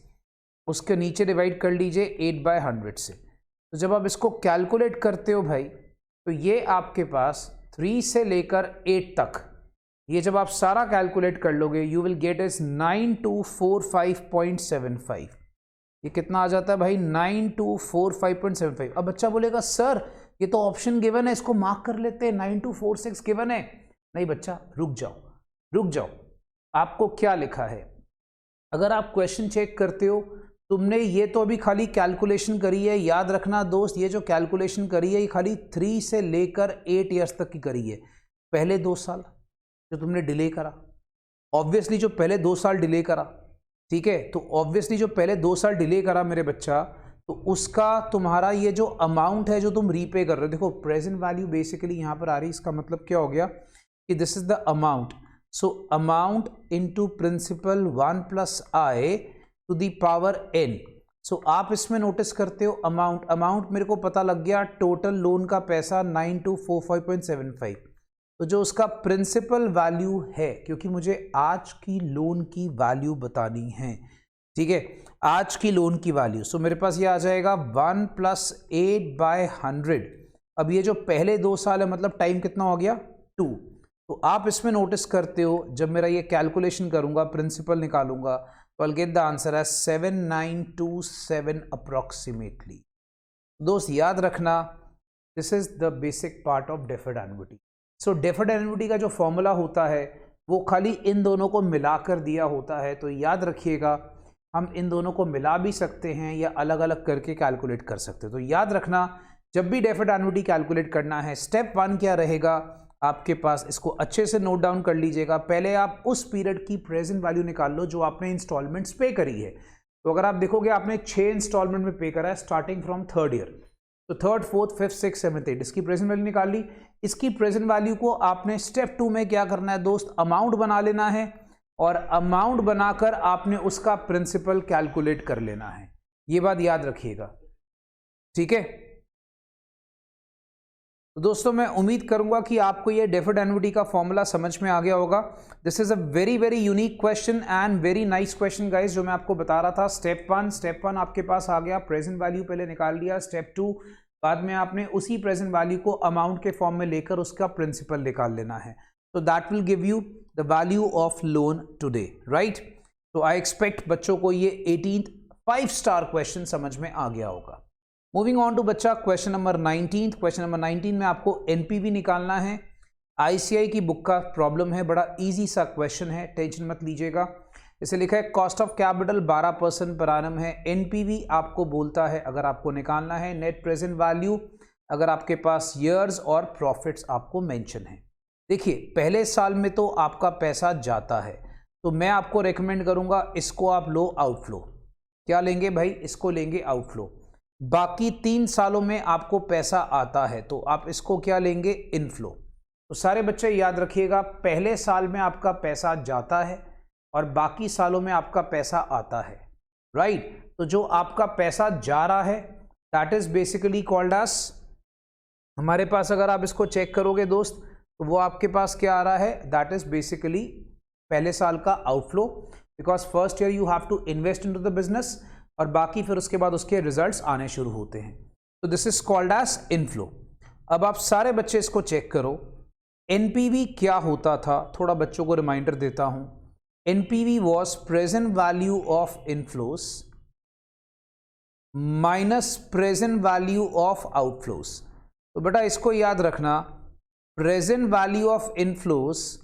उसके नीचे डिवाइड कर लीजिए 8/100 से। तो जब आप इसको कैलकुलेट करते हो भाई, तो ये आपके पास 3 से लेकर 8 तक, ये जब आप सारा कैलकुलेट कर लोगे यू विल गेट इज 9245.75। ये कितना आ जाता है भाई? 9245.75। अब बच्चा बोलेगा सर ये तो ऑप्शन गिवन है, इसको मार्क कर लेते हैं, 9246 गिवन है। नहीं बच्चा, रुक जाओ रुक जाओ, आपको क्या लिखा है? अगर आप क्वेश्चन चेक करते हो, तुमने ये तो अभी खाली कैलकुलेशन करी है। याद रखना दोस्त, ये जो कैलकुलेशन करी है ये खाली 3 से लेकर 8 ईयर्स तक की करी है। पहले 2 साल जो तुमने डिले करा, ऑब्वियसली जो पहले 2 साल डिले करा, ठीक है, तो ऑब्वियसली जो पहले 2 साल डिले करा मेरे बच्चा, तो उसका तुम्हारा ये जो अमाउंट है जो तुम रीपे कर रहे हो, देखो प्रेजेंट वैल्यू बेसिकली यहाँ पर आ रही है। इसका मतलब क्या हो गया कि this is the amount. So amount into principal 1 + i to the power n। सो आप इसमें नोटिस करते हो अमाउंट मेरे को पता लग गया, टोटल लोन का पैसा 9245.75। तो जो उसका प्रिंसिपल वैल्यू है, क्योंकि मुझे आज की लोन की वैल्यू बतानी है, ठीक है, आज की लोन की वैल्यू। सो मेरे पास ये आ जाएगा 1 + 8/100। अब ये जो पहले 2 साल है, मतलब टाइम कितना हो गया? 2। तो आप इसमें नोटिस करते हो जब मेरा ये कैलकुलेशन करूंगा, प्रिंसिपल निकालूंगा, तो I'll get the answer as 7927 approximately. दोस्त याद रखना, this is the basic part of deferred annuity. So deferred annuity का जो फॉर्मूला होता है वो खाली इन दोनों को मिलाकर दिया होता है, तो याद रखिएगा हम इन दोनों को मिला भी सकते हैं या अलग अलग करके कैलकुलेट कर सकते हैं। तो याद रखना जब भी डेफर्ड एन्युटी कैलकुलेट करना है, स्टेप 1 क्या रहेगा आपके पास, इसको अच्छे से नोट डाउन कर लीजिएगा। पहले आप उस पीरियड की प्रेजेंट वैल्यू निकाल लो जो आपने इंस्टॉलमेंट्स पे करी है। तो अगर आप देखोगे आपने 6 इंस्टॉलमेंट में पे करा है स्टार्टिंग फ्रॉम थर्ड ईयर, तो third, fourth, fifth, six, seventh, eight, इसकी प्रेजेंट वैल्यू निकाल ली। इसकी प्रेजेंट वैल्यू को आपने स्टेप 2 में क्या करना है दोस्त, अमाउंट बना लेना है, और अमाउंट बनाकर आपने उसका प्रिंसिपल कैलकुलेट कर लेना है। ये बात याद रखिएगा, ठीक है। तो दोस्तों मैं उम्मीद करूंगा कि आपको ये डेफर्ड एन्युटी का फॉर्मूला समझ में आ गया होगा। This is a very very unique question and very nice question guys, जो मैं आपको बता रहा था। स्टेप 1 आपके पास आ गया, प्रेजेंट वैल्यू पहले निकाल लिया। स्टेप 2 बाद में आपने उसी प्रेजेंट वैल्यू को अमाउंट के फॉर्म में लेकर उसका प्रिंसिपल निकाल लेना है। तो that will give you the value of loan today, right. तो आई एक्सपेक्ट बच्चों को ये 18th 5 स्टार क्वेश्चन समझ में आ गया होगा। मूविंग ऑन टू बच्चा क्वेश्चन नंबर 19। क्वेश्चन नंबर 19 में आपको एनपीवी निकालना है। आईसीआई की बुक का प्रॉब्लम है, बड़ा इजी सा क्वेश्चन है, टेंशन मत लीजिएगा। इसे लिखा है कॉस्ट ऑफ कैपिटल 12% पर annum है। एनपीवी आपको बोलता है अगर आपको निकालना है, नेट प्रेजेंट वैल्यू अगर आपके पास ईयर्स, और प्रॉफिट्स आपको मेंशन है। देखिए पहले साल में तो आपका पैसा जाता है, तो मैं आपको रेकमेंड करूंगा इसको आप लो आउटफ्लो। क्या लेंगे भाई, इसको लेंगे आउटफ्लो। बाकी 3 सालों में आपको पैसा आता है तो आप इसको क्या लेंगे, इनफ्लो। तो सारे बच्चे याद रखिएगा, पहले साल में आपका पैसा जाता है और बाकी सालों में आपका पैसा आता है, राइट। तो जो आपका पैसा जा रहा है that is basically called as, हमारे पास अगर आप इसको चेक करोगे दोस्त तो वो आपके पास क्या आ रहा है, दैट इज बेसिकली पहले साल का outflow, because first year you have to invest into the business, और बाकी फिर उसके बाद उसके रिजल्ट्स आने शुरू होते हैं। तो this is called as inflow. अब आप सारे बच्चे इसको चेक करो, एनपीवी क्या होता था, थोड़ा बच्चों को रिमाइंडर देता हूं। NPV was present value of inflows minus present value of outflows. तो बेटा इसको याद रखना, प्रेजेंट वैल्यू ऑफ इनफ्लोस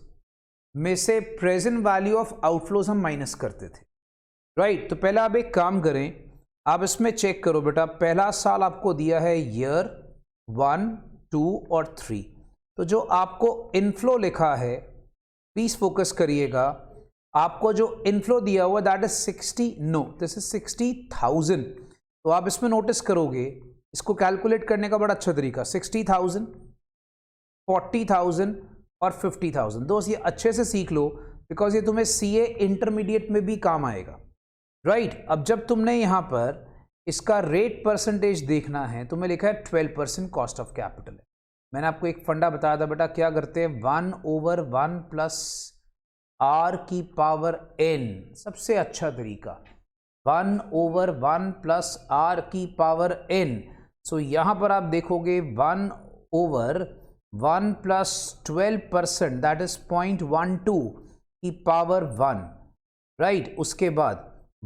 में से प्रेजेंट वैल्यू ऑफ आउटफ्लोस हम माइनस करते थे, राइट। तो पहले आप एक काम करें, आप इसमें चेक करो बेटा, पहला साल आपको दिया है ईयर 1, 2 और 3। तो जो आपको इनफ्लो लिखा है प्लीज फोकस करिएगा, आपको जो इनफ्लो दिया हुआ that is 60, no this is 60,000। तो आप इसमें नोटिस करोगे, इसको कैलकुलेट करने का बड़ा अच्छा तरीका, 60,000, 40,000 और 50,000। दोस्त ये अच्छे से सीख लो बिकॉज ये तुम्हें सीए इंटरमीडिएट में भी काम आएगा, राइट। अब जब तुमने यहां पर इसका रेट परसेंटेज देखना है, तुम्हें लिखा है 12% कॉस्ट ऑफ कैपिटल है। मैंने आपको एक फंडा बताया था बेटा, क्या करते हैं, 1/1 प्लस आर की पावर n, सबसे अच्छा तरीका 1/1 प्लस आर की पावर n। सो यहां पर आप देखोगे 1/1 प्लस 12% दैट इज 0.12 की पावर 1, राइट। उसके बाद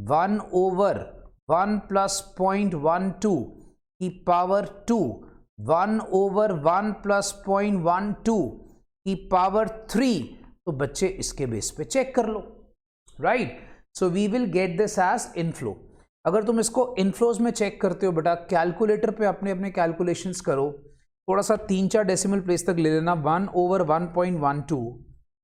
1/1 प्लस 0.12 की पावर 2, 1/1 प्लस 0.12 की पावर 3। तो बच्चे इसके बेस पे चेक कर लो, right. So we will get this as inflow. अगर तुम इसको इनफ्लोज में चेक करते हो बेटा, कैलकुलेटर पे अपने अपने कैलकुलेशंस करो, थोड़ा सा 3-4 डेसिमल प्लेस तक ले लेना। 1/1.12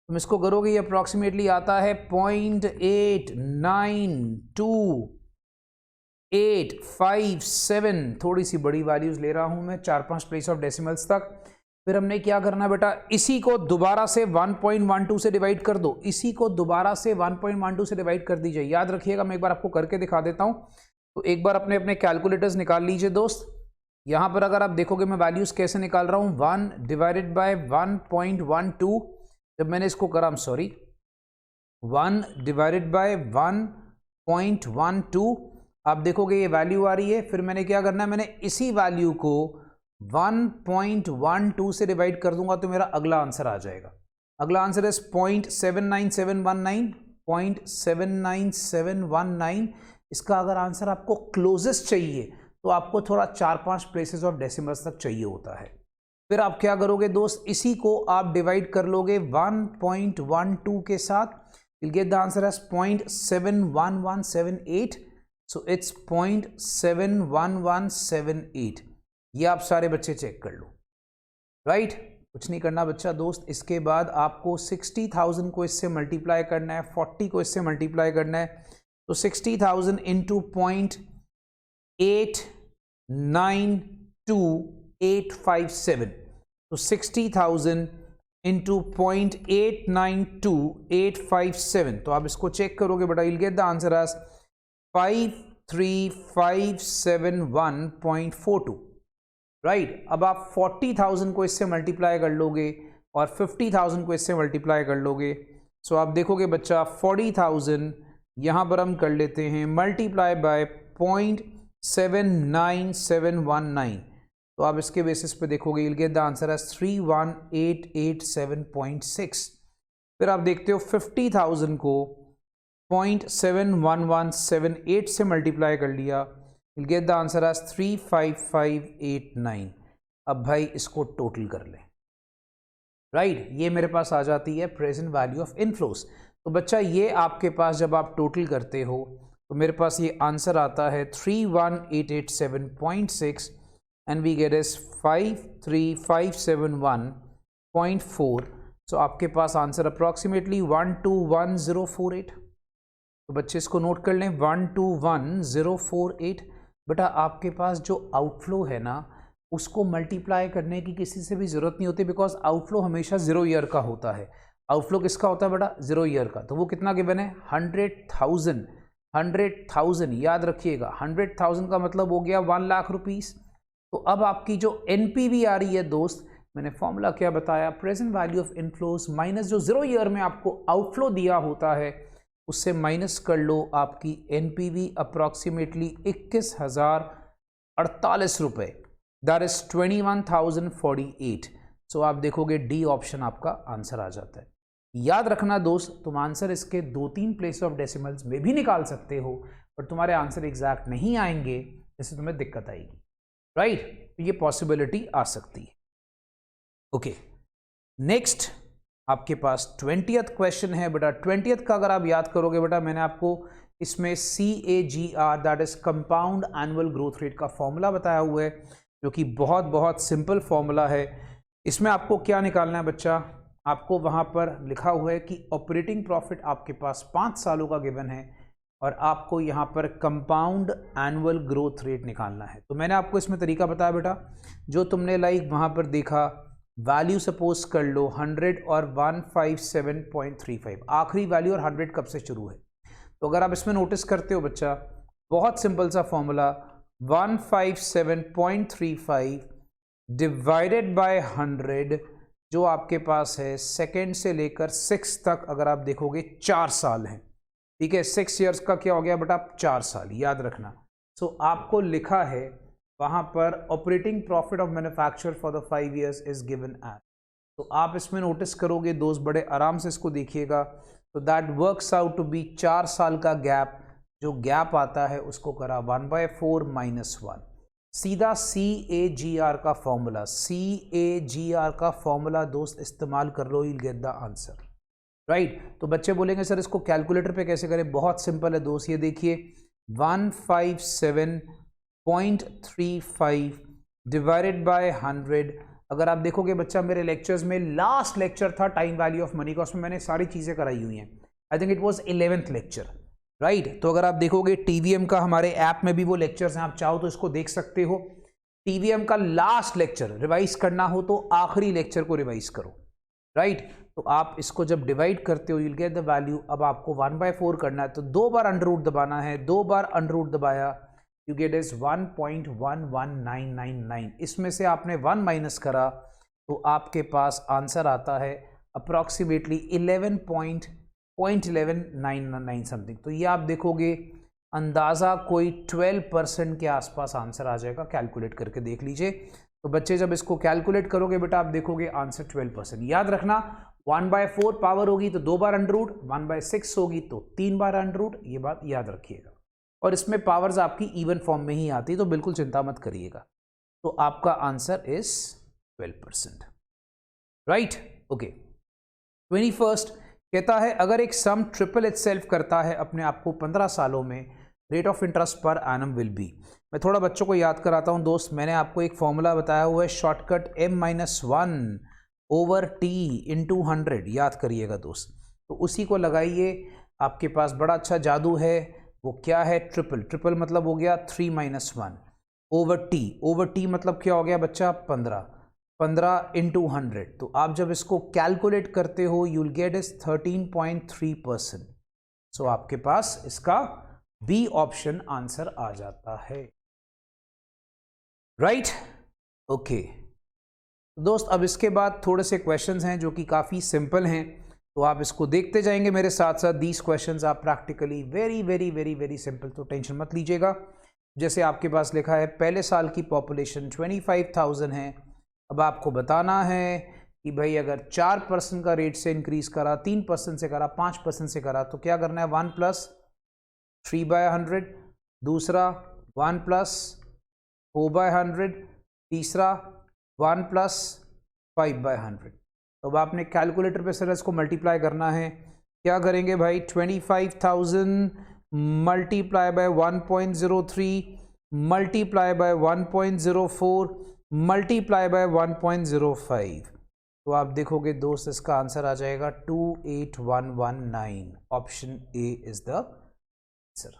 तुम इसको करोगे, ये अप्रॉक्सीमेटली आता है 0.892857। थोड़ी सी बड़ी वैल्यूज ले रहा हूं मैं, 4-5 प्लेस ऑफ डेसिमल्स तक। फिर हमने क्या करना बेटा, इसी को दोबारा से 1.12 से डिवाइड कर दो, इसी को दोबारा से 1.12 से डिवाइड कर दीजिए। याद रखिएगा, मैं एक बार आपको करके दिखा देता हूं। तो एक बार अपने अपने कैलकुलेटर्स निकाल लीजिए दोस्त। यहां पर अगर आप देखोगे मैं वैल्यूज कैसे निकाल रहा हूं, 1 डिवाइडेड बाय 1.12, जब मैंने इसको करा, 1 डिवाइडेड बाय 1.12, आप देखोगे ये वैल्यू आ रही है। फिर मैंने क्या करना है, मैंने इसी वैल्यू को 1.12 से डिवाइड कर दूंगा तो मेरा अगला आंसर आ जाएगा। अगला आंसर है 0.79719, 0.79719। इसका अगर आंसर आपको क्लोजेस्ट चाहिए तो आपको थोड़ा 4-5 प्लेसेस ऑफ डेसिमल्स तक चाहिए होता है। फिर आप क्या करोगे दोस्त, इसी को आप डिवाइड कर लोगे 1.12 के साथ, you'll get the answer as 0.71178, so it's 0.71178। ये आप सारे बच्चे चेक कर लो, राइट? कुछ नहीं करना बच्चा दोस्त। इसके बाद आपको 60,000 को इससे मल्टीप्लाई करना है, 40 को इससे मल्टीप्लाई करना है, तो 60,000 इंटू 0.892857, तो 60,000 इंटू 0.892857, तो आप इसको चेक करोगे बेटा, you'll get the answer as 53571.42, right? अब आप 40,000 को इससे मल्टीप्लाई कर लोगे और 50,000 को इससे मल्टीप्लाई कर लोगे, सो आप देखोगे बच्चा 40,000 यहाँ पर हम कर लेते हैं मल्टीप्लाई बाय 0.79719, तो आप इसके बेसिस पे देखोगे you'll get the answer as 31887.6। फिर आप देखते हो 50,000 को 0.71178 से मल्टीप्लाई कर लिया, you'll get the answer as 35589। अब भाई इसको टोटल कर लें, राइट? ये मेरे पास आ जाती है प्रेजेंट वैल्यू ऑफ इनफ्लोस। तो बच्चा ये आपके पास जब आप टोटल करते हो तो मेरे पास ये आंसर आता है 31887.6 and we get is 53571.4। सो आपके पास आंसर अप्रॉक्सीमेटली 121048। तो बच्चे इसको नोट कर लें, 121048। बेटा आपके पास जो आउटफ्लो है ना, उसको मल्टीप्लाई करने की किसी से भी ज़रूरत नहीं होती, बिकॉज आउटफ्लो हमेशा 0 ईयर का होता है। आउटफ्लो किसका होता है बेटा? 0 ईयर का। तो वो कितना गिवन है? 100,000। 100,000 याद रखिएगा, 100,000 का मतलब हो गया 1 लाख रुपीस। तो अब आपकी जो एनपीवी आ रही है दोस्त, मैंने फॉर्मूला क्या बताया, present value of inflows minus जो 0 ईयर में आपको आउटफ्लो दिया होता है उससे माइनस कर लो आपकी एनपीवी अप्रॉक्सीमेटली 21,048 रुपये, दैट इज 21,048। सो आप देखोगे डी ऑप्शन आपका आंसर आ जाता है। याद रखना दोस्त, तुम आंसर इसके 2-3 प्लेस ऑफ डेसिमल्स में भी निकाल सकते हो, पर तुम्हारे आंसर एग्जैक्ट नहीं आएंगे, जैसे तुम्हें दिक्कत आएगी, राइट? ये पॉसिबिलिटी आ सकती है। ओके, नेक्स्ट आपके पास 20th क्वेश्चन है बेटा। 20th का अगर आप याद करोगे बेटा, मैंने आपको इसमें CAGR that is compound annual growth rate का फॉर्मूला बताया हुआ है, जो कि बहुत बहुत सिंपल फॉर्मूला है। इसमें आपको क्या निकालना है बच्चा? आपको वहाँ पर लिखा हुआ है कि ऑपरेटिंग प्रॉफिट आपके पास 5 सालों का गिवन है और आपको यहाँ पर कंपाउंड एनुअल ग्रोथ रेट निकालना है। तो मैंने आपको इसमें तरीका बताया बेटा, जो तुमने लाइक वहाँ पर देखा, वैल्यू सपोज कर लो 100 और 157.35, आखिरी वैल्यू और 100 कब से शुरू है। तो अगर आप इसमें नोटिस करते हो बच्चा, बहुत सिंपल सा फॉर्मूला, 157.35 डिवाइडेड बाय 100, जो आपके पास है सेकेंड से लेकर 6 तक, अगर आप देखोगे 4 साल हैं, ठीक है? 6 ईयर्स का क्या हो गया बेटा? 4 साल, याद रखना। सो आपको लिखा है वहाँ पर operating profit of manufacture for the 5 years is given as. तो आप इसमें नोटिस करोगे दोस्त, बड़े आराम से इसको देखिएगा, तो that works out to be 4 साल का गैप, जो गैप आता है उसको करा 1/4 माइनस 1, सीधा CAGR का फॉर्मूला, CAGR का फॉर्मूला दोस्त इस्तेमाल कर लो, you get the answer, right? तो बच्चे बोलेंगे सर इसको कैलकुलेटर पे कैसे करें? बहुत सिंपल है दोस्त, ये देखिए 157.35 डिवाइडेड बाय 100। अगर आप देखोगे बच्चा, मेरे लेक्चर्स में लास्ट लेक्चर था टाइम वैल्यू ऑफ मनी का, उसमें मैंने सारी चीज़ें कराई हुई हैं। I think it was 11th lecture, right? तो अगर आप देखोगे TVM का हमारे ऐप में भी वो लेक्चर्स हैं, आप चाहो तो इसको देख सकते हो। TVM का लास्ट लेक्चर रिवाइज करना हो तो आखिरी लेक्चर को रिवाइज करो, राइट? तो आप इसको जब डिवाइड करते हो, you'll get the value। अब आपको 1/4 करना है, तो 2 बार अंडर रूट दबाना है, 2 बार अंडर रूट दबाया, you get is 1.11999। इसमें से आपने 1 माइनस करा तो आपके पास आंसर आता है अप्रॉक्सीमेटली 11.1199 समथिंग। तो ये आप देखोगे अंदाज़ा कोई 12% के आसपास आंसर आ जाएगा, कैलकुलेट करके देख लीजिए। तो बच्चे जब इसको कैलकुलेट करोगे बेटा, आप देखोगे आंसर 12%। याद रखना 1/4 पावर होगी तो 2 बार अंडर रूट, 1/6 होगी तो 3 बार अंडर रूट, ये बात याद रखिएगा। और इसमें पावर्स आपकी इवन फॉर्म में ही आती है, तो बिल्कुल चिंता मत करिएगा। तो आपका आंसर इज 12%, राइट। ओके, 21 कहता है अगर एक सम ट्रिपल इटसेल्फ करता है अपने आप को 15 सालों में, rate of interest per annum will be. मैं थोड़ा बच्चों को याद कराता हूं दोस्त, मैंने आपको एक फॉर्मूला बताया हुआ है शॉर्टकट m-1/t × 100, याद करिएगा दोस्त। तो उसी को लगाइए, आपके पास बड़ा अच्छा जादू है। वो क्या है? ट्रिपल। ट्रिपल मतलब हो गया 3-1/t मतलब क्या हो गया बच्चा? 15 × 100। तो आप जब इसको कैलकुलेट करते हो यू विल गेट इज 13.3%। सो आपके पास इसका बी ऑप्शन आंसर आ जाता है, राइट। ओके दोस्त, अब इसके बाद थोड़े से क्वेश्चंस हैं जो कि काफ़ी सिंपल हैं, तो आप इसको देखते जाएंगे मेरे साथ साथ। 20 क्वेश्चंस आप practically very very very very simple, तो टेंशन मत लीजिएगा। जैसे आपके पास लिखा है पहले साल की पॉपुलेशन 25,000 है। अब आपको बताना है कि भाई अगर 4% का रेट से इंक्रीज करा, 3% से करा, 5% से करा, तो क्या करना है? 1 + 3/100, दूसरा 1 + 4/100, तीसरा 1 + 5/100। तो अब आपने कैलकुलेटर पे सर इसको मल्टीप्लाई करना है। क्या करेंगे भाई? 25,000 multiply by 1.03 multiply by 1.04 multiply by 1.05। तो आप देखोगे दोस्त इसका आंसर आ जाएगा 28,119। Option A is the answer,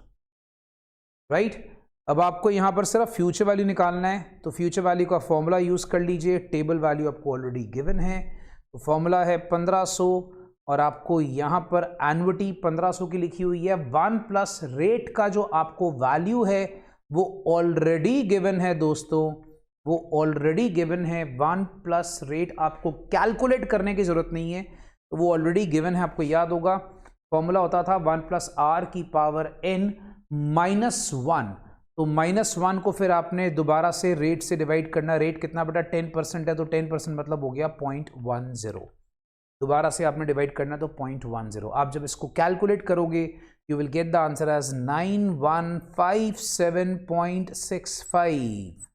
right. अब आपको यहां पर सिर्फ फ्यूचर वैल्यू निकालना है, तो फ्यूचर वैल्यू का फॉर्मूला यूज कर लीजिए। टेबल वैल्यू आपको ऑलरेडी गिवन है, तो फॉर्मूला है 1500 और आपको यहां पर एन्युटी 1500 की लिखी हुई है। 1 प्लस रेट का जो आपको वैल्यू है वो ऑलरेडी गिवन है दोस्तों, वो ऑलरेडी गिवन है। 1 प्लस रेट आपको कैलकुलेट करने की जरूरत नहीं है, तो वो ऑलरेडी गिवन है, आपको याद होगा। फॉर्मूला होता था 1 + r⁻n - 1। तो -1 को फिर आपने दोबारा से रेट से डिवाइड करना। रेट कितना बेटा? 10% है, तो 10% मतलब हो गया 0.10। दोबारा से आपने डिवाइड करना तो 0.10। आप जब इसको कैलकुलेट करोगे you will get the answer as 9157.65।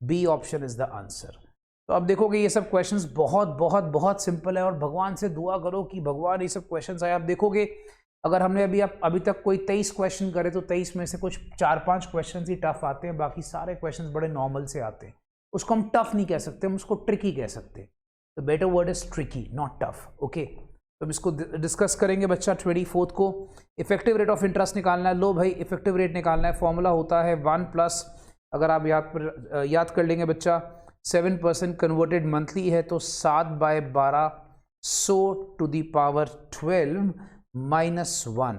B option is the answer. तो अब देखोगे ये सब क्वेश्चंस बहुत बहुत बहुत सिंपल है, और भगवान से दुआ करो कि भगवान ये सब क्वेश्चंस आए। आप देखोगे अगर हमने अभी तक कोई 23 क्वेश्चन करे तो 23 में से कुछ 4-5 क्वेश्चन ही टफ आते हैं, बाकी सारे क्वेश्चंस बड़े नॉर्मल से आते हैं। उसको हम टफ नहीं कह सकते, हम उसको ट्रिकी कह सकते हैं। The better word is tricky, not tough. Okay, तो हम इसको डिस्कस करेंगे बच्चा 24 को। इफेक्टिव रेट ऑफ इंटरेस्ट निकालना है। लो भाई, इफेक्टिव रेट निकालना है। फॉर्मूला होता है 1 प्लस, अगर आप याद कर लेंगे बच्चा, 7% कन्वर्टेड मंथली है तो 7/12 100⁻12 -1।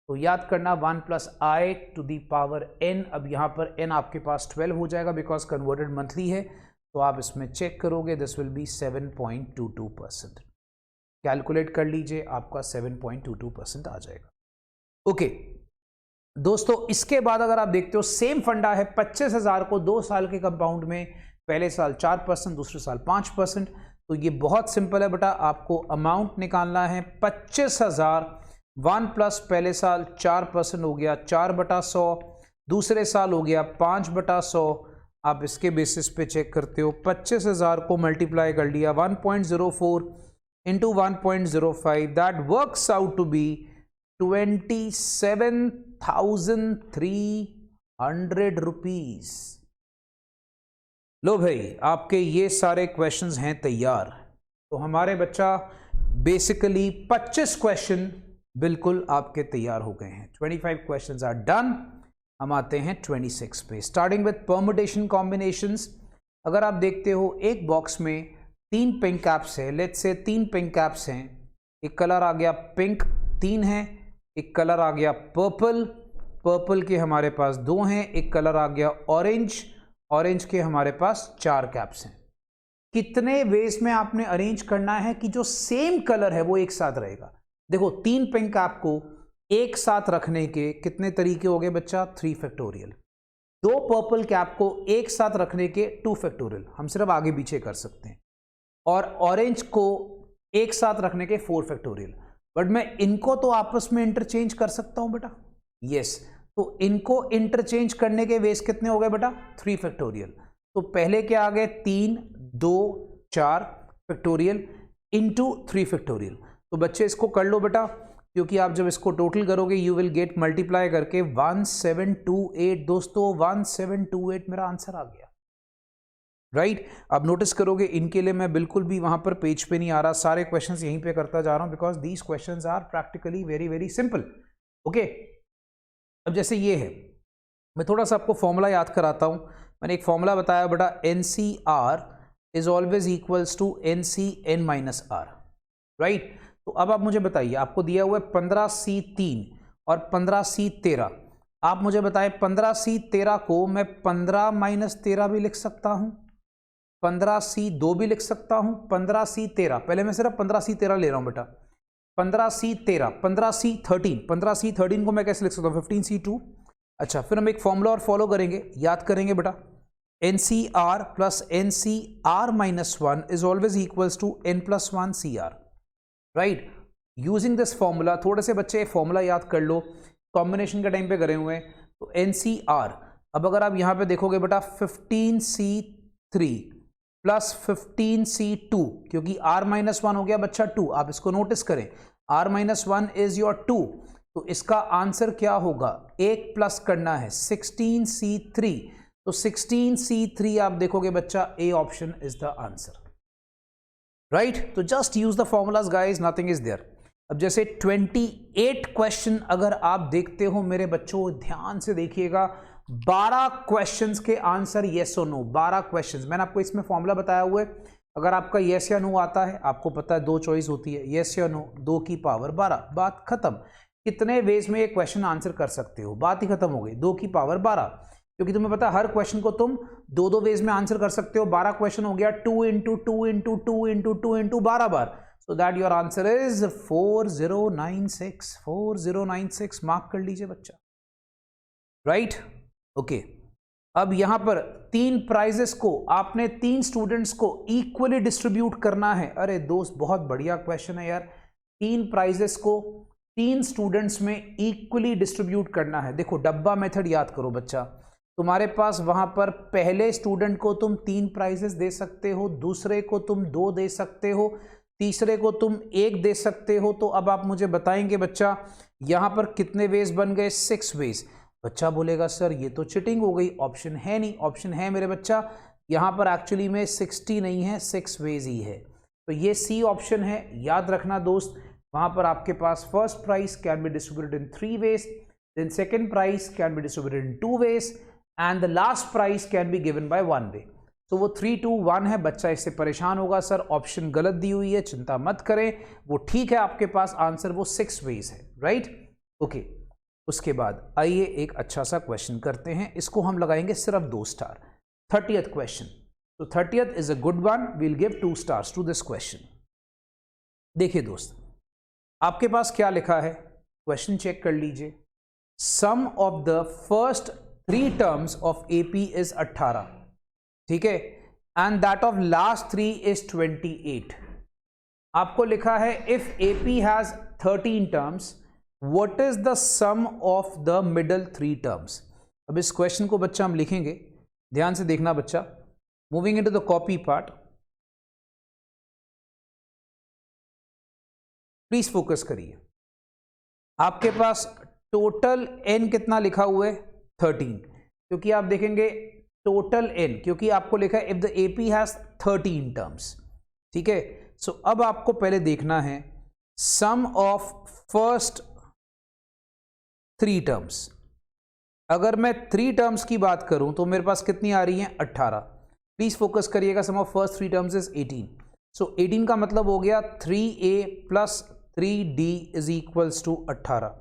तो याद करना 1 + i⁻n। अब यहाँ पर n आपके पास 12 हो जाएगा बिकॉज कन्वर्टेड मंथली है, तो आप इसमें चेक करोगे दिस विल बी 7.22%। कैलकुलेट कर लीजिए, आपका 7.22% आ जाएगा। ओके दोस्तों, इसके बाद अगर आप देखते हो सेम फंडा है। 25,000 को 2 साल के कंपाउंड में, पहले साल 4%, दूसरे साल 5%। तो ये बहुत सिंपल है बेटा, आपको अमाउंट निकालना है 25,000। 1 प्लस पहले साल 4% हो गया 4/100, दूसरे साल हो गया 5/100। आप इसके बेसिस पे चेक करते हो, 25,000 को मल्टीप्लाई कर लिया 1.04 into 1.05, that works out to be 27,300 rupees. लो भाई, आपके ये सारे क्वेश्चंस हैं तैयार। तो हमारे बच्चा बेसिकली 25 क्वेश्चन बिल्कुल आपके तैयार हो गए हैं। 25 क्वेश्चंस आर डन। हम आते हैं 26 पे, स्टार्टिंग विद परमुटेशन कॉम्बिनेशंस। अगर आप देखते हो एक बॉक्स में 3 पिंक कैप्स है, लेट्स से 3 पिंक कैप्स हैं। एक कलर आ गया पिंक, 3 है। एक कलर आ गया पर्पल, पर्पल के हमारे पास 2 हैं। एक कलर आ गया ऑरेंज, ऑरेंज के हमारे पास 4 कैप्स हैं। कितने वेज में आपने अरेंज करना है कि जो सेम कलर है वो एक साथ रहेगा? देखो, 3 पिंक कैप को एक साथ रखने के कितने तरीके हो गए बच्चा? 3 फैक्टोरियल। 2 पर्पल कैप को एक साथ रखने के 2 फैक्टोरियल। हम सिर्फ आगे पीछे कर सकते हैं। और ऑरेंज को एक साथ रखने के 4 फैक्टोरियल, बट मैं इनको तो आपस में इंटरचेंज कर सकता हूं बेटा, यस। तो इनको इंटरचेंज करने के वेज कितने हो गए बेटा, 3 फैक्टोरियल। तो पहले क्या आ गए, 3 2 4 फैक्टोरियल इंटू 3 फैक्टोरियल। तो बच्चे इसको कर लो बेटा, क्योंकि आप जब इसको टोटल करोगे यू विल गेट मल्टीप्लाई करके 1728। दोस्तों 1728 मेरा आंसर आ गया, राइट। अब नोटिस करोगे इनके लिए मैं बिल्कुल भी वहां पर पेज पे नहीं आ रहा, सारे क्वेश्चंस यहीं पे करता जा रहा हूं, because these questions are practically very very simple. Okay, अब जैसे ये है, मैं थोड़ा सा आपको फॉर्मूला याद कराता हूं। मैंने एक फॉर्मूला बताया बेटा, NCR is always equals to NCN minus R, right. तो अब आप मुझे बताइए, आपको दिया हुआ है 15C3 और 15C13। आप मुझे बताएं 15C13 को मैं 15 माइनस 13 भी लिख सकता हूं, 15C2 भी लिख सकता हूं, 15C13। पहले मैं सिर्फ 15C13 ले रहा हूं बेटा, 15C13, 15C13 को मैं कैसे लिख सकता हूं, 15C2। अच्छा, फिर हम एक फॉर्मूला और फॉलो करेंगे, याद करेंगे बेटा, NCR plus NCR minus 1 is always equals to N plus 1 CR, right. Using this formula, थोड़े से बच्चे फॉर्मूला याद कर लो, कॉम्बिनेशन के टाइम पे करे हुए हैं। तो NCR, अब अगर आप यहां पे देखोगे बेटा 15C3 प्लस 15C2, क्योंकि R माइनस 1 हो गया बच्चा 2, आप इसको नोटिस करें, R माइनस 1 इज योर 2, तो इसका आंसर क्या होगा, एक प्लस करना है 16C3, तो 16C3 आप देखोगे बच्चा A option is the answer, right. तो just use the formulas guys, nothing is there. अब जैसे 28 क्वेश्चन अगर आप देखते हो मेरे बच्चों, ध्यान से देखिएगा, 12 क्वेश्चंस के आंसर येस और नो, 12 क्वेश्चंस। मैंने आपको इसमें फॉर्मूला बताया हुआ है, अगर आपका येस या नो आता है, आपको पता है 2 चॉइस होती है, येस या नो, 2 की पावर 12, बात खत्म। कितने वेज में ये क्वेश्चन आंसर कर सकते हो, बात ही खत्म हो गई, 2 की पावर 12, क्योंकि तुम्हें पता है हर क्वेश्चन को तुम 2 वेज में आंसर कर सकते हो। 12 क्वेश्चन हो गया 2 into 2 into 2 into 2 into 12 bar, so that your answer is 4096। 4096 mark कर लीजिए बच्चा, राइट। ओके, अब यहां पर 3 प्राइजेस को आपने 3 स्टूडेंट्स को इक्वली डिस्ट्रीब्यूट करना है। अरे दोस्त, बहुत बढ़िया क्वेश्चन है यार, 3 प्राइजेस को 3 स्टूडेंट्स में इक्वली डिस्ट्रीब्यूट करना है। देखो डब्बा मेथड याद करो बच्चा, तुम्हारे पास वहां पर पहले स्टूडेंट को तुम 3 प्राइजेस दे सकते हो, दूसरे को तुम 2 दे सकते हो, तीसरे को तुम 1 दे सकते हो। तो अब आप मुझे बताएंगे बच्चा यहां पर कितने वेज बन गए, 6 वेज। बच्चा बोलेगा सर ये तो चिटिंग हो गई, ऑप्शन है नहीं। ऑप्शन है मेरे बच्चा, यहां पर एक्चुअली में 60 नहीं है, 6 वेज ही है, तो ये सी ऑप्शन है। याद रखना दोस्त, वहां पर आपके पास first prize can be distributed in 3 ways, then second prize can be distributed in 2 ways, and the last prize can be given by 1 way. तो वो 3 2 1 है। बच्चा इससे परेशान होगा, सर ऑप्शन गलत दी हुई है, चिंता मत करें, वो ठीक है, आपके पास आंसर वो 6 वेज है, राइट। ओके, उसके बाद आइए एक अच्छा सा क्वेश्चन करते हैं, इसको हम लगाएंगे सिर्फ 2 स्टार। 30th क्वेश्चन, तो 30th is a good one, we'll give 2 stars to this question. देखिए दोस्त, आपके पास क्या लिखा है, क्वेश्चन चेक कर लीजिए। Sum of the first 3 terms of AP is 18, ठीक है, and that of last 3 is 28। आपको लिखा है if AP has 13 terms, what is the sum of the middle 3 terms. अब इस क्वेश्चन को बच्चा हम लिखेंगे, ध्यान से देखना बच्चा। Moving into the copy part, please focus करिए। आपके पास टोटल n कितना लिखा हुआ है, 13, क्योंकि आप देखेंगे टोटल n, क्योंकि आपको लिखा है if the AP has 13 terms, ठीक है। सो अब आपको पहले देखना है सम ऑफ फर्स्ट 3 टर्म्स। अगर मैं 3 टर्म्स की बात करूं तो मेरे पास कितनी आ रही है, 18। प्लीज फोकस करिएगा, सम ऑफ फर्स्ट 3 टर्म्स इज 18। सो 18 का मतलब हो गया 3A plus 3D is equals to 18।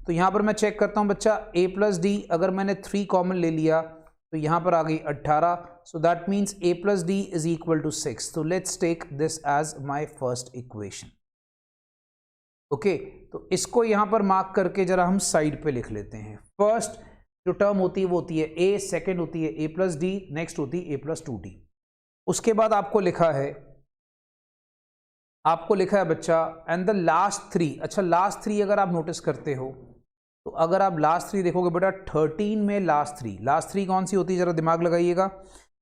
तो यहां पर मैं चेक करता हूं बच्चा, A प्लस D, अगर मैंने 3 कॉमन ले लिया तो यहां पर आ गई 18, so that means A plus D is equal to 6। तो let's take this as my first equation. Okay, तो इसको यहां पर मार्क करके जरा हम साइड पे लिख लेते हैं। फर्स्ट जो टर्म होती है वो होती है A, सेकेंड होती है A प्लस D, नेक्स्ट होती है A प्लस 2D। उसके बाद आपको लिखा है, आपको लिखा है बच्चा एंड द लास्ट 3, अच्छा लास्ट 3 अगर आप नोटिस करते हो तो अगर आप लास्ट 3 देखोगे बेटा 13 में लास्ट 3 कौन सी होती है, जरा दिमाग लगाइएगा।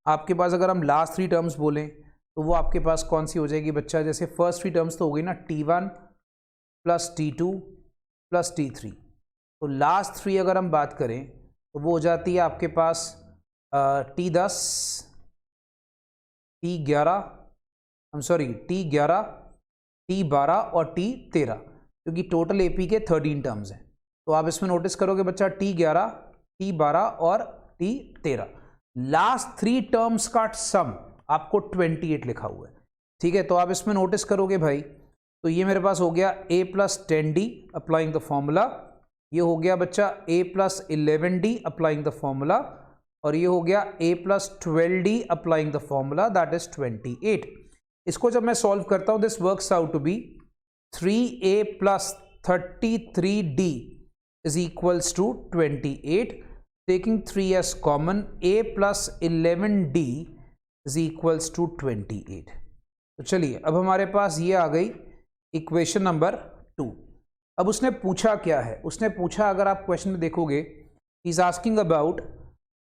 आपके पास अगर हम लास्ट 3 टर्म्स बोलें तो वो आपके पास कौन सी हो जाएगी बच्चा, जैसे फर्स्ट 3 टर्म्स तो हो गई ना, T1 plus T2 plus T3, तो लास्ट 3 अगर हम बात करें तो वो हो जाती है आपके पास T10 T11 T11 T12 और T13, क्योंकि टोटल एपी के 13 टर्म्स हैं। तो आप इसमें नोटिस करोगे बच्चा T11 T12 और T13, लास्ट 3 टर्म्स का सम आपको 28 लिखा हुआ है, ठीक है। तो आप इसमें नोटिस करोगे भाई, तो ये मेरे पास हो गया a plus 10d applying the formula, ये हो गया बच्चा a plus 11d applying the formula, और ये हो गया a plus 12d applying the formula, that is 28। इसको जब मैं सॉल्व करता हूं, this works out to be 3a plus 33d is equals to 28, taking 3 as common, a plus 11d is equals to 28। तो चलिए अब हमारे पास ये आ गई इक्वेशन नंबर 2। अब उसने पूछा क्या है, उसने पूछा, अगर आप क्वेश्चन में देखोगे, is asking about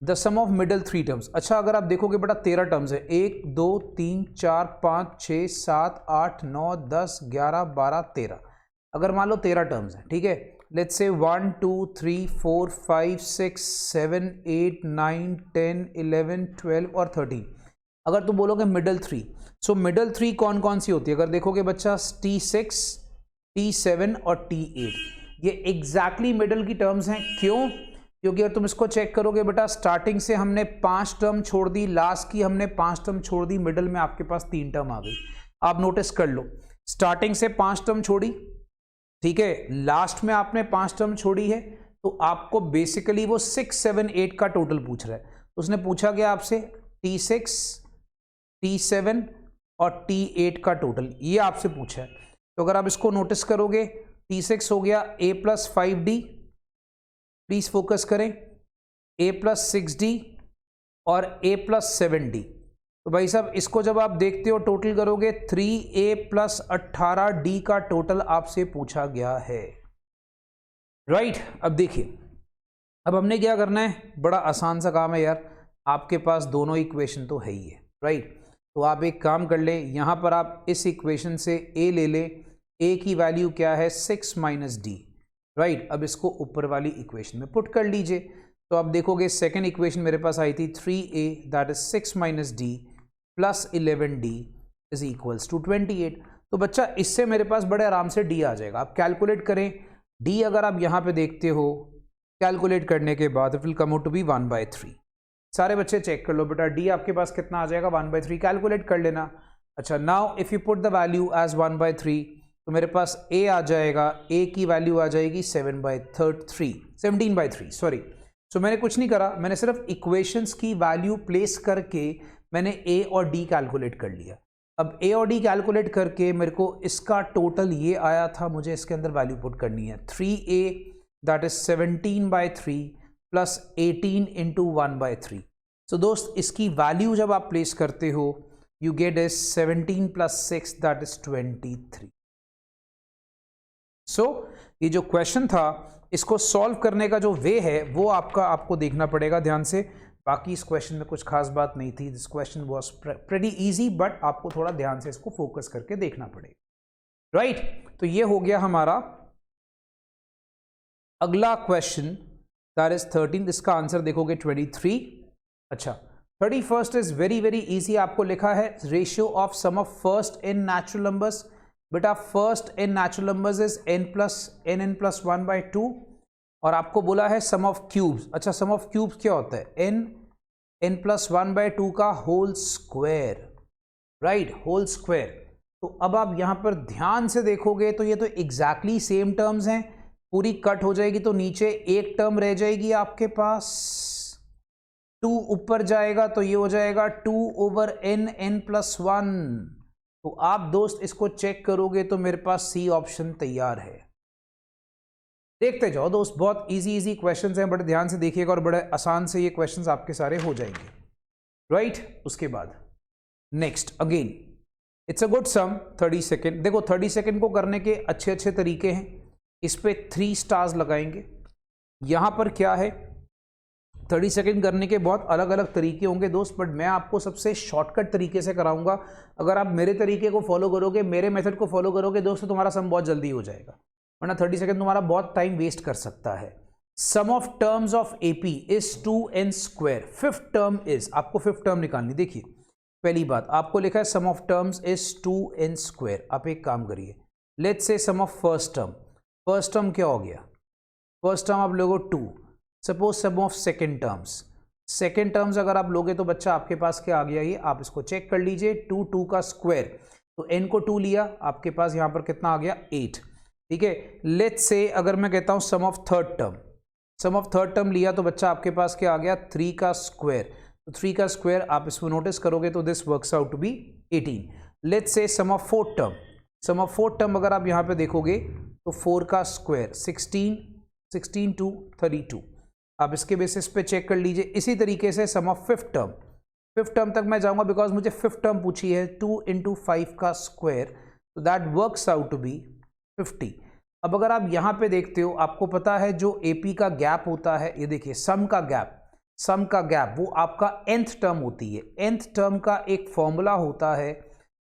the sum of middle 3 terms. अच्छा अगर आप देखोगे बेटा 13 टर्म्स है, 1 2 3 4 5 6 7 8 9 10 11 12 13, अगर मान लो 13 टर्म्स है, ठीक है। लेट्स से 1 2 3 4 5 6 7 8 9 10 11 12 और 13, अगर तुम बोलोगे मिडल 3, सो मिडल 3 कौन कौन सी होती है, अगर देखोगे बच्चा T6 T7 और T8, ये एग्जैक्टली मिडल की टर्म्स हैं। क्यों? क्योंकि अगर तुम इसको चेक करोगे बेटा, स्टार्टिंग से हमने 5 टर्म छोड़ दी, लास्ट की हमने 5 टर्म छोड़ दी, मिडल में आपके पास 3 टर्म आ गई। आप नोटिस कर लो, स्टार्टिंग से 5 टर्म छोड़ी, ठीक है, लास्ट में आपने 5 टर्म छोड़ी है, तो आपको बेसिकली वो 6 7 8 का टोटल पूछ रहा है। तो उसने पूछा गया आपसे T6 T7 और T8 का टोटल, ये आपसे पूछा है। तो अगर आप इसको नोटिस करोगे, T6 हो गया a plus 5d, please focus करें, a प्लस 6d और a प्लस 7d। तो भाई साहब इसको जब आप देखते हो टोटल करोगे, 3a प्लस 18d का टोटल आपसे पूछा गया है, राइट। अब देखिए, अब हमने क्या करना है, बड़ा आसान सा काम है यार, आपके पास दोनों इक्वेशन तो है ही है, राइट। तो आप एक काम कर लें, यहाँ पर आप इस इक्वेशन से a ले लें, a की वैल्यू क्या है 6 माइनस डी, राइट। अब इसको ऊपर वाली इक्वेशन में पुट कर लीजिए, तो आप देखोगे सेकेंड इक्वेशन मेरे पास आई थी 3a that is 6 minus D plus 11d is equals to 28। तो बच्चा इससे मेरे पास बड़े आराम से d आ जाएगा। आप कैलकुलेट करें, d अगर आप यहाँ पे देखते हो, कैलकुलेट करने के बाद it will come out to be 1/3। सारे बच्चे चेक कर लो बेटा, d आपके पास कितना आ जाएगा 1/3, कैलकुलेट कर लेना। अच्छा now if you put the value as 1/3, तो मेरे पास a आ जाएगा, a की वैल्यू आ जाएगी 17/3 सॉरी। सो मैंने कुछ नहीं करा, मैंने सिर्फ इक्वेशंस की वैल्यू प्लेस करके मैंने a और d कैलकुलेट कर लिया। अब a और d कैलकुलेट करके मेरे को इसका टोटल ये आया था, मुझे इसके अंदर वैल्यू पुट करनी है, 3a that is 17/3 plus 18 into 1/3। सो दोस्त इसकी वैल्यू जब आप प्लेस करते हो, you get is 17 plus 6 that is 23। सो ये जो क्वेश्चन था, इसको सॉल्व करने का जो वे है वो आपको देखना पड़ेगा ध्यान से। बाकी इस क्वेश्चन में कुछ खास बात नहीं थी, this question was pretty easy, but आपको थोड़ा ध्यान से इसको फोकस करके देखना पड़ेगा, राइट। तो ये हो गया हमारा अगला क्वेश्चन, दैट इज 13। इसका आंसर देखोगे 23। अच्छा 31st is very very easy, आपको लिखा है ratio of sum of first n natural numbers. बेटा first n natural numbers is n plus 1/2, और आपको बोला है सम ऑफ क्यूब्स। अच्छा सम ऑफ क्यूब्स क्या होता है, n प्लस 1/2 का whole square, right, whole square. तो अब आप यहां पर ध्यान से देखोगे तो ये तो एग्जैक्टली सेम टर्म्स हैं, पूरी कट हो जाएगी तो नीचे एक टर्म रह जाएगी आपके पास, 2 ऊपर जाएगा तो ये हो जाएगा 2/n प्लस 1। तो आप दोस्त इसको चेक करोगे तो मेरे पास सी ऑप्शन तैयार है। देखते जाओ दोस्त, बहुत इजी इजी क्वेश्चंस हैं, बड़े ध्यान से देखिएगा और बड़े आसान से ये क्वेश्चंस आपके सारे हो जाएंगे, राइट। उसके बाद next again it's a good sum 30 second. देखो 30 सेकेंड को करने के अच्छे अच्छे तरीके हैं, इस पे 3 स्टार्स लगाएंगे। यहां पर क्या है, 30 सेकेंड करने के बहुत अलग अलग तरीके होंगे दोस्त, बट मैं आपको सबसे शॉर्टकट तरीके से कराऊंगा। अगर आप मेरे तरीके को फॉलो करोगे, मेरे मेथड को फॉलो करोगे दोस्तों, तुम्हारा सम बहुत जल्दी हो जाएगा, वरना 30 सेकेंड तुम्हारा बहुत टाइम वेस्ट कर सकता है। Sum of terms of AP is 2n square. Fifth term is, आपको फिफ्थ टर्म निकालनी। देखिए पहली बात आपको लिखा है sum of terms is 2n square. आप एक काम करिए, let's say sum of first term. First term क्या हो गया, फर्स्ट टर्म आप लोगो 2। Suppose sum of second terms, second terms अगर आप लोगे तो बच्चा आपके पास क्या आ गया, ये आप इसको चेक कर लीजिए। 2 का स्क्वायर, तो n को 2 लिया, आपके पास यहां पर कितना आ गया 8। ठीक है, लेट्स से अगर मैं कहता हूं sum of third term, sum of third term लिया तो बच्चा आपके पास क्या आ गया 3 का स्क्वायर। तो 3 का स्क्वायर आप इसको नोटिस करोगे तो this works out to be 18। Let's say sum of fourth term, sum of fourth term अगर आप यहां पे देखोगे तो 4 का स्क्वायर 16 टू 32। आप इसके बेसिस पे चेक कर लीजिए। इसी तरीके से sum of fifth term, fifth term तक मैं जाऊंगा बिकॉज मुझे फिफ्थ टर्म पूछी है। 2 इंटू 5 का स्क्वायर, तो that works out to be 50। अब अगर आप यहां पे देखते हो, आपको पता है जो एपी का गैप होता है, ये देखिए सम का गैप, सम का गैप वो आपका nth टर्म होती है। nth टर्म का एक फॉर्मूला होता है,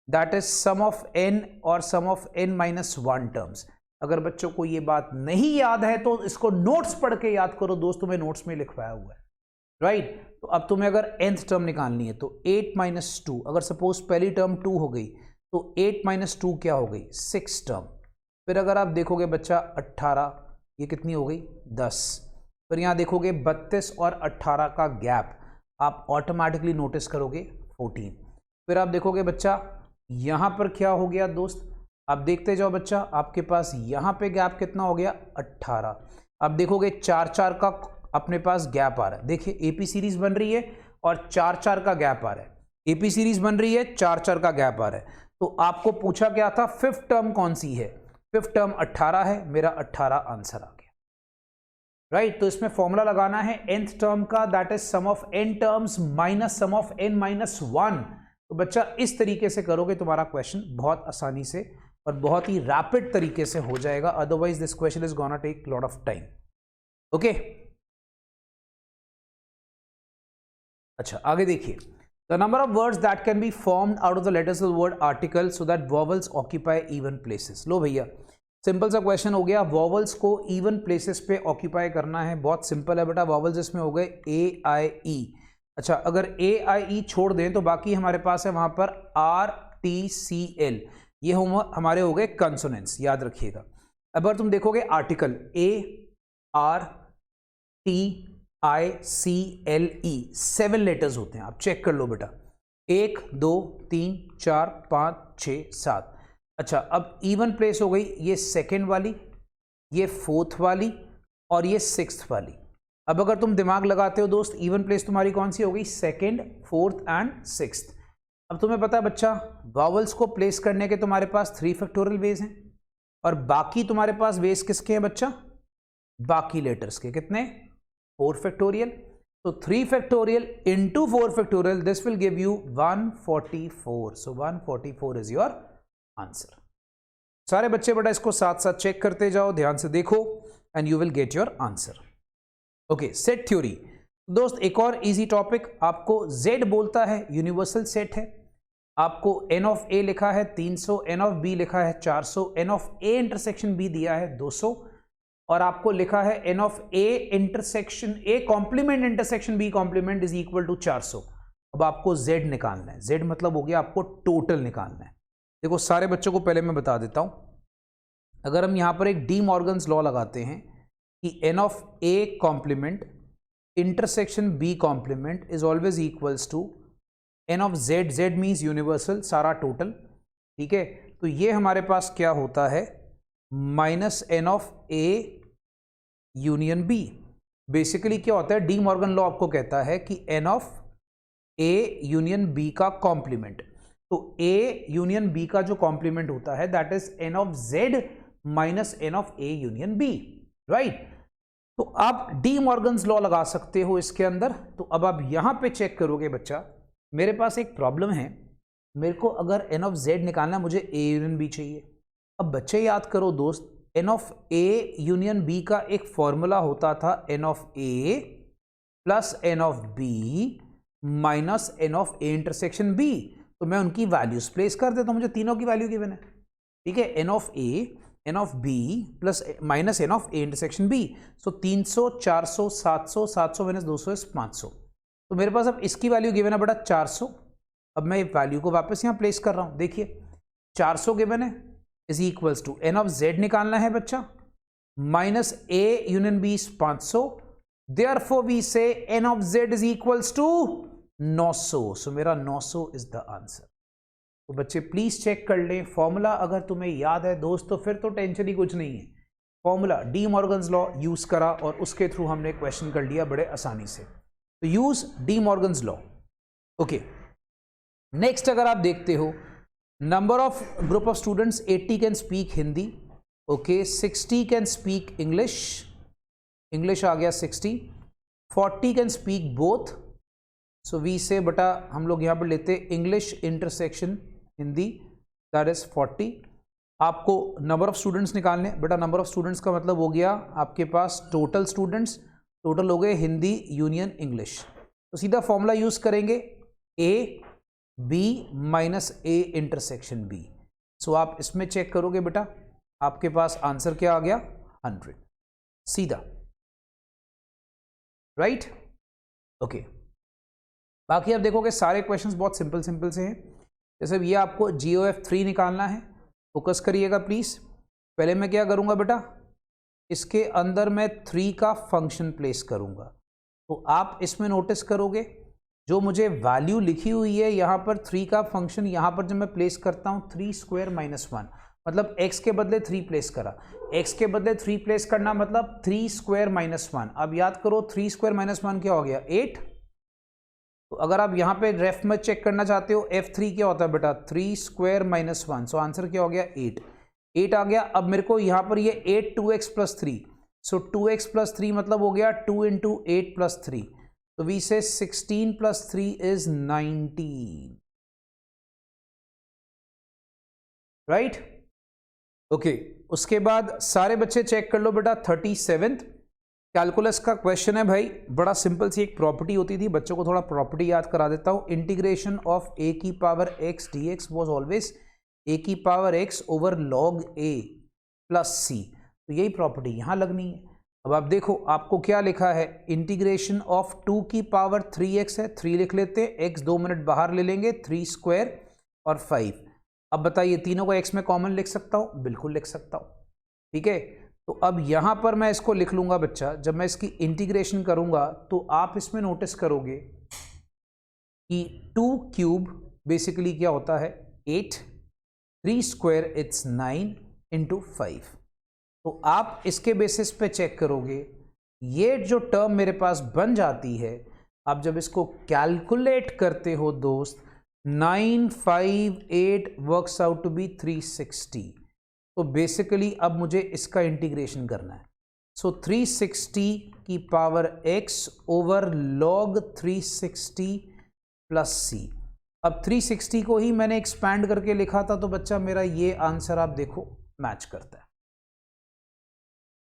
that is sum of n और sum of n minus 1 terms. अगर बच्चों को ये बात नहीं याद है तो इसको नोट्स पढ़ के याद करो दोस्तों, में नोट्स में लिखवाया हुआ है, राइट। तो अब तुम्हें अगर nth टर्म निकालनी है तो 8 माइनस 2, अगर सपोज पहली टर्म 2 हो गई तो 8 माइनस 2 क्या हो गई 6 टर्म। फिर अगर आप देखोगे बच्चा 18, ये कितनी हो गई 10। फिर यहाँ देखोगे 32 और 18 का गैप, आप ऑटोमेटिकली नोटिस करोगे 14। फिर आप देखोगे बच्चा यहाँ पर क्या हो गया दोस्त, आप देखते जाओ बच्चा, आपके पास यहाँ पे गैप कितना हो गया 18। आप देखोगे 4 का अपने पास गैप आ रहा है। देखिए एपी सीरीज बन रही है और 4 का गैप आ रहा है, एपी सीरीज बन रही है 4 का गैप आ रहा है। तो आपको पूछा क्या था, फिफ्थ टर्म कौन सी है, फिफ्थ टर्म 18 है, मेरा 18 आंसर आ गया, राइट। तो इसमें फॉर्मूला लगाना है nth टर्म का, that is sum of n terms minus sum of n minus 1। तो बच्चा इस तरीके से करोगे तुम्हारा क्वेश्चन बहुत आसानी से और बहुत ही रैपिड तरीके से हो जाएगा, otherwise this question is gonna take lot of time. Okay, अच्छा आगे देखिए, the number of words that can be formed out of the letters of the word article so that vowels occupy even places. लो भैया simple सा question हो गया, vowels को even places पे ऑक्यूपाई करना है। बहुत सिंपल है बेटा, वॉवल्स इसमें हो गए ए आई ई। अच्छा अगर ए आई ई छोड़ दें तो बाकी हमारे पास है वहां पर आर टी सी एल, ये हमारे हो गए कंसोनेंट्स, याद रखिएगा। अगर तुम देखोगे article A R T I C L E 7 letters होते हैं, आप चेक कर लो बेटा, 1 2 3 4 5 6 7। अच्छा अब इवन प्लेस हो गई ये सेकेंड वाली, ये फोर्थ वाली और ये सिक्स्थ वाली। अब अगर तुम दिमाग लगाते हो दोस्त, इवन प्लेस तुम्हारी कौन सी हो गई, सेकेंड फोर्थ एंड सिक्स्थ। अब तुम्हें पता है बच्चा, वॉवल्स को प्लेस करने के तुम्हारे पास 3 फैक्टोरियल वेज हैं और बाकी तुम्हारे पास वेज किसके हैं बच्चा, बाकी लेटर्स के, कितने 4 फैक्टोरियल। तो 3 factorial into 4 factorial, this will give you 144। So 144 is your answer. सारे बच्चे बेटा इसको साथ साथ चेक करते जाओ, ध्यान से देखो and you will get your answer. Okay, set theory दोस्त, एक और इजी टॉपिक। आपको Z बोलता है यूनिवर्सल सेट है, आपको n ऑफ A लिखा है 300, n ऑफ B लिखा है 400, n of A intersection B दिया है 200 और आपको लिखा है n of A intersection A complement intersection B complement is equal to 400। अब आपको Z निकालना है, Z मतलब हो गया आपको टोटल निकालना है। देखो सारे बच्चों को पहले मैं बता देता हूं, अगर हम यहां पर एक डी मॉर्गन्स लॉ लगाते हैं कि n of A complement intersection B complement is always equals to n of Z, Z means universal सारा टोटल, ठीक है। तो ये हमारे पास क्या होता है, minus n of A union B। Basically क्या होता है, डी मॉर्गन लॉ आपको कहता है कि n of A union B का कॉम्प्लीमेंट, तो A यूनियन B का जो कॉम्प्लीमेंट होता है that is n of Z minus n of A union B, right. तो आप डी मॉर्गन्स लॉ लगा सकते हो इसके अंदर। तो अब आप यहां पे चेक करोगे बच्चा, मेरे पास एक प्रॉब्लम है, मेरे को अगर एन ऑफ जेड निकालना, मुझे ए यूनियन बी चाहिए। अब बच्चे याद करो दोस्त, n of A union B का एक फॉर्मूला होता था n of A plus n of B minus n of A intersection B. तो मैं उनकी वैल्यूज प्लेस कर देता हूं, मुझे तीनों की वैल्यू गिवन है, ठीक है। N of A, n of B plus minus n of A intersection B. So 300, 400, 700, 700 minus 200 is 500। तो मेरे पास अब इसकी वैल्यू गिवन है बेटा 400। अब मैं वैल्यू को वापस यहाँ प्लेस कर रहा हूँ, देखिए 400 गिवन है is equals to N of Z निकालना है बच्चा, minus A union B is 500, therefore we say N of Z is equals to 900। सो मेरा 900 इज द आंसर। तो बच्चे प्लीज चेक कर लें फॉर्मूला, अगर तुम्हें याद है दोस्त तो फिर तो टेंशन ही कुछ नहीं है। Formula D Morgan's law use करा और उसके थ्रू हमने क्वेश्चन कर लिया बड़े आसानी से। तो use De Morgan's law. Okay, next अगर आप देखते हो, number of group of students 80 can speak Hindi, okay, 60 can speak English, English आ गया 60, 40 can speak both. So we say बेटा हम लोग यहाँ पर लेते English intersection Hindi, that is 40। आपको नंबर ऑफ स्टूडेंट्स निकालने, बेटा नंबर ऑफ स्टूडेंट्स का मतलब हो गया आपके पास टोटल स्टूडेंट्स, टोटल हो गए हिंदी यूनियन इंग्लिश। तो सीधा फॉर्मूला यूज करेंगे A B minus A intersection B. So आप इसमें चेक करोगे बेटा, आपके पास आंसर क्या आ गया 100, सीधा, राइट। ओके, बाकी आप देखोगे सारे क्वेश्चंस बहुत सिंपल सिंपल से हैं। जैसे ये आपको GOF3 निकालना है, फोकस करिएगा प्लीज। पहले मैं क्या करूंगा बेटा, इसके अंदर मैं 3 का फंक्शन प्लेस करूंगा। तो आप इसमें नोटिस करोगे जो मुझे वैल्यू लिखी हुई है यहाँ पर 3 का फंक्शन, यहाँ पर जब मैं प्लेस करता हूँ 3 स्क्वायर माइनस 1, मतलब x के बदले 3 प्लेस करा, x के बदले 3 प्लेस करना मतलब 3 स्क्वायर माइनस 1। अब याद करो 3 स्क्वायर माइनस 1 क्या हो गया 8। तो अगर आप यहाँ पे रेफ में चेक करना चाहते हो F3 क्या होता है बेटा 3 स्क्वायर माइनस 1। सो आंसर क्या हो गया 8, 8 आ गया। अब मेरे को यहाँ पर ये 8 2x प्लस 3, सो 2x प्लस 3 मतलब हो गया 2 इंटू 8 प्लस 3। तो वी से 16 प्लस 3 इज 19, राइट। ओके, उसके बाद सारे बच्चे चेक कर लो बेटा 37th कैलकुलस का क्वेश्चन है भाई। बड़ा सिंपल सी एक प्रॉपर्टी होती थी, बच्चों को थोड़ा प्रॉपर्टी याद करा देता हूं। इंटीग्रेशन ऑफ a की power x dx was always a की power x over log a plus c। तो यही प्रॉपर्टी यहां लगनी है। अब आप देखो आपको क्या लिखा है, इंटीग्रेशन ऑफ 2 की पावर 3x है, 3 लिख लेते हैं, x 2 मिनट बाहर ले लेंगे, 3 स्क्वायर और 5। अब बताइए तीनों को x में कॉमन लिख सकता हूं, बिल्कुल लिख सकता हूं, ठीक है। तो अब यहां पर मैं इसको लिख लूंगा बच्चा, जब मैं इसकी इंटीग्रेशन करूंगा तो आप इसमें नोटिस करोगे कि 2 क्यूब बेसिकली क्या होता है 8, 3 स्क्वायर इट्स 9 इंटू 5। तो आप इसके बेसिस पे चेक करोगे, ये जो टर्म मेरे पास बन जाती है, आप जब इसको कैलकुलेट करते हो दोस्त 958 वर्क्स आउट टू बी 360। तो बेसिकली अब मुझे इसका इंटीग्रेशन करना है। सो 360 की power x over log 360 plus c। अब 360 को ही मैंने एक्सपैंड करके लिखा था, तो बच्चा मेरा ये आंसर आप देखो मैच करता है।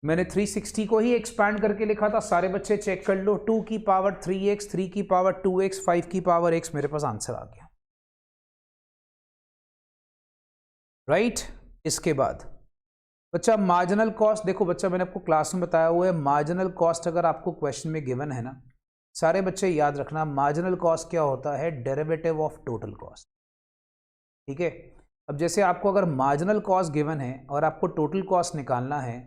मैंने 360 को ही एक्सपैंड करके लिखा था, सारे बच्चे चेक कर लो, 2 की पावर 3x, 3 की पावर 2x, 5 की पावर x, मेरे पास आंसर आ गया, राइट। इसके बाद बच्चा मार्जिनल कॉस्ट देखो, बच्चा मैंने आपको क्लास में बताया हुआ है, मार्जिनल कॉस्ट अगर आपको क्वेश्चन में गिवन है ना, सारे बच्चे याद रखना, मार्जिनल कॉस्ट क्या होता है, डेरिवेटिव ऑफ टोटल कॉस्ट, ठीक है। अब जैसे आपको अगर मार्जिनल कॉस्ट गिवन है और आपको टोटल कॉस्ट निकालना है,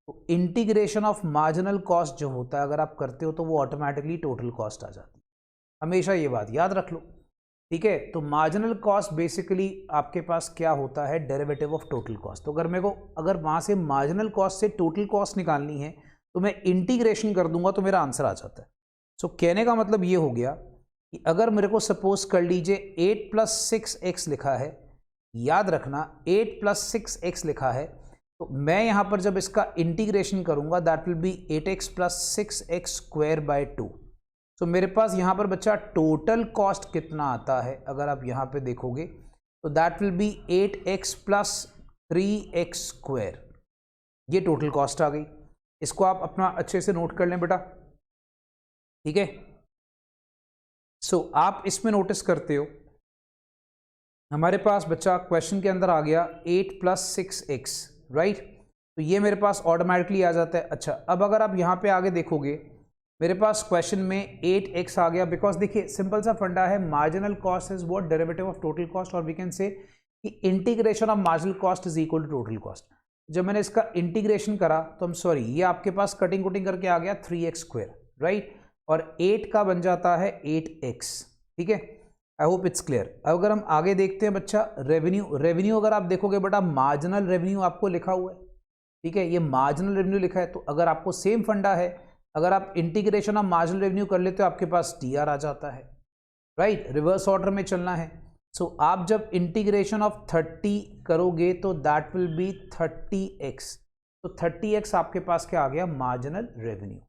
तो इंटीग्रेशन ऑफ मार्जिनल कॉस्ट जो होता है अगर आप करते हो तो वो ऑटोमेटिकली टोटल कॉस्ट आ जाती है। हमेशा ये बात याद रख लो, ठीक है। तो मार्जिनल कॉस्ट बेसिकली आपके पास क्या होता है, डेरिवेटिव ऑफ टोटल कॉस्ट। तो अगर मेरे को अगर वहाँ से मार्जिनल कॉस्ट से टोटल कॉस्ट निकालनी है तो मैं इंटीग्रेशन कर दूंगा तो मेरा आंसर आ जाता है। सो कहने का मतलब ये हो गया कि अगर मेरे को सपोज कर लीजिए 8 प्लस 6x लिखा है, याद रखना 8 प्लस 6x लिखा है, तो मैं यहाँ पर जब इसका इंटीग्रेशन करूँगा that will B 8x plus 6x square by 2। तो मेरे पास यहाँ पर बच्चा टोटल कॉस्ट कितना आता है, अगर आप यहाँ पे देखोगे तो that will B 8x plus 3x square. ये टोटल कॉस्ट आ गई। इसको आप अपना अच्छे से नोट कर लें बेटा, ठीक है। सो आप इसमें नोटिस करते हो हमारे पास बच्चा क्वेश्चन के अंदर आ गया 8 प्लस 6x, राइट। तो ये मेरे पास ऑटोमेटिकली आ जाता है। अच्छा, अब अगर आप यहाँ पे आगे देखोगे मेरे पास क्वेश्चन में 8x आ गया, बिकॉज देखिए सिंपल सा फंडा है, marginal cost is what, derivative of total cost, और वी कैन से कि integration of marginal cost is equal to total cost. जब मैंने इसका इंटीग्रेशन करा तो हम सॉरी ये आपके पास कटिंग कुटिंग करके आ गया 3x स्क्वायर, राइट, और 8 का बन जाता है 8x, ठीक है। I hope it's clear. अगर हम आगे देखते हैं बच्चा रेवेन्यू अगर आप देखोगे बेटा मार्जिनल रेवेन्यू आपको लिखा हुआ है, ठीक है, ये मार्जिनल रेवेन्यू लिखा है। तो अगर आपको सेम फंडा है, अगर आप इंटीग्रेशन ऑफ मार्जिनल रेवेन्यू कर लेते हो आपके पास टीआर आ जाता है, राइट, रिवर्स ऑर्डर में चलना है। सो आप जब इंटीग्रेशन ऑफ 30 करोगे तो दैट विल बी 30x, तो 30x आपके पास क्या आ गया, मार्जिनल रेवेन्यू,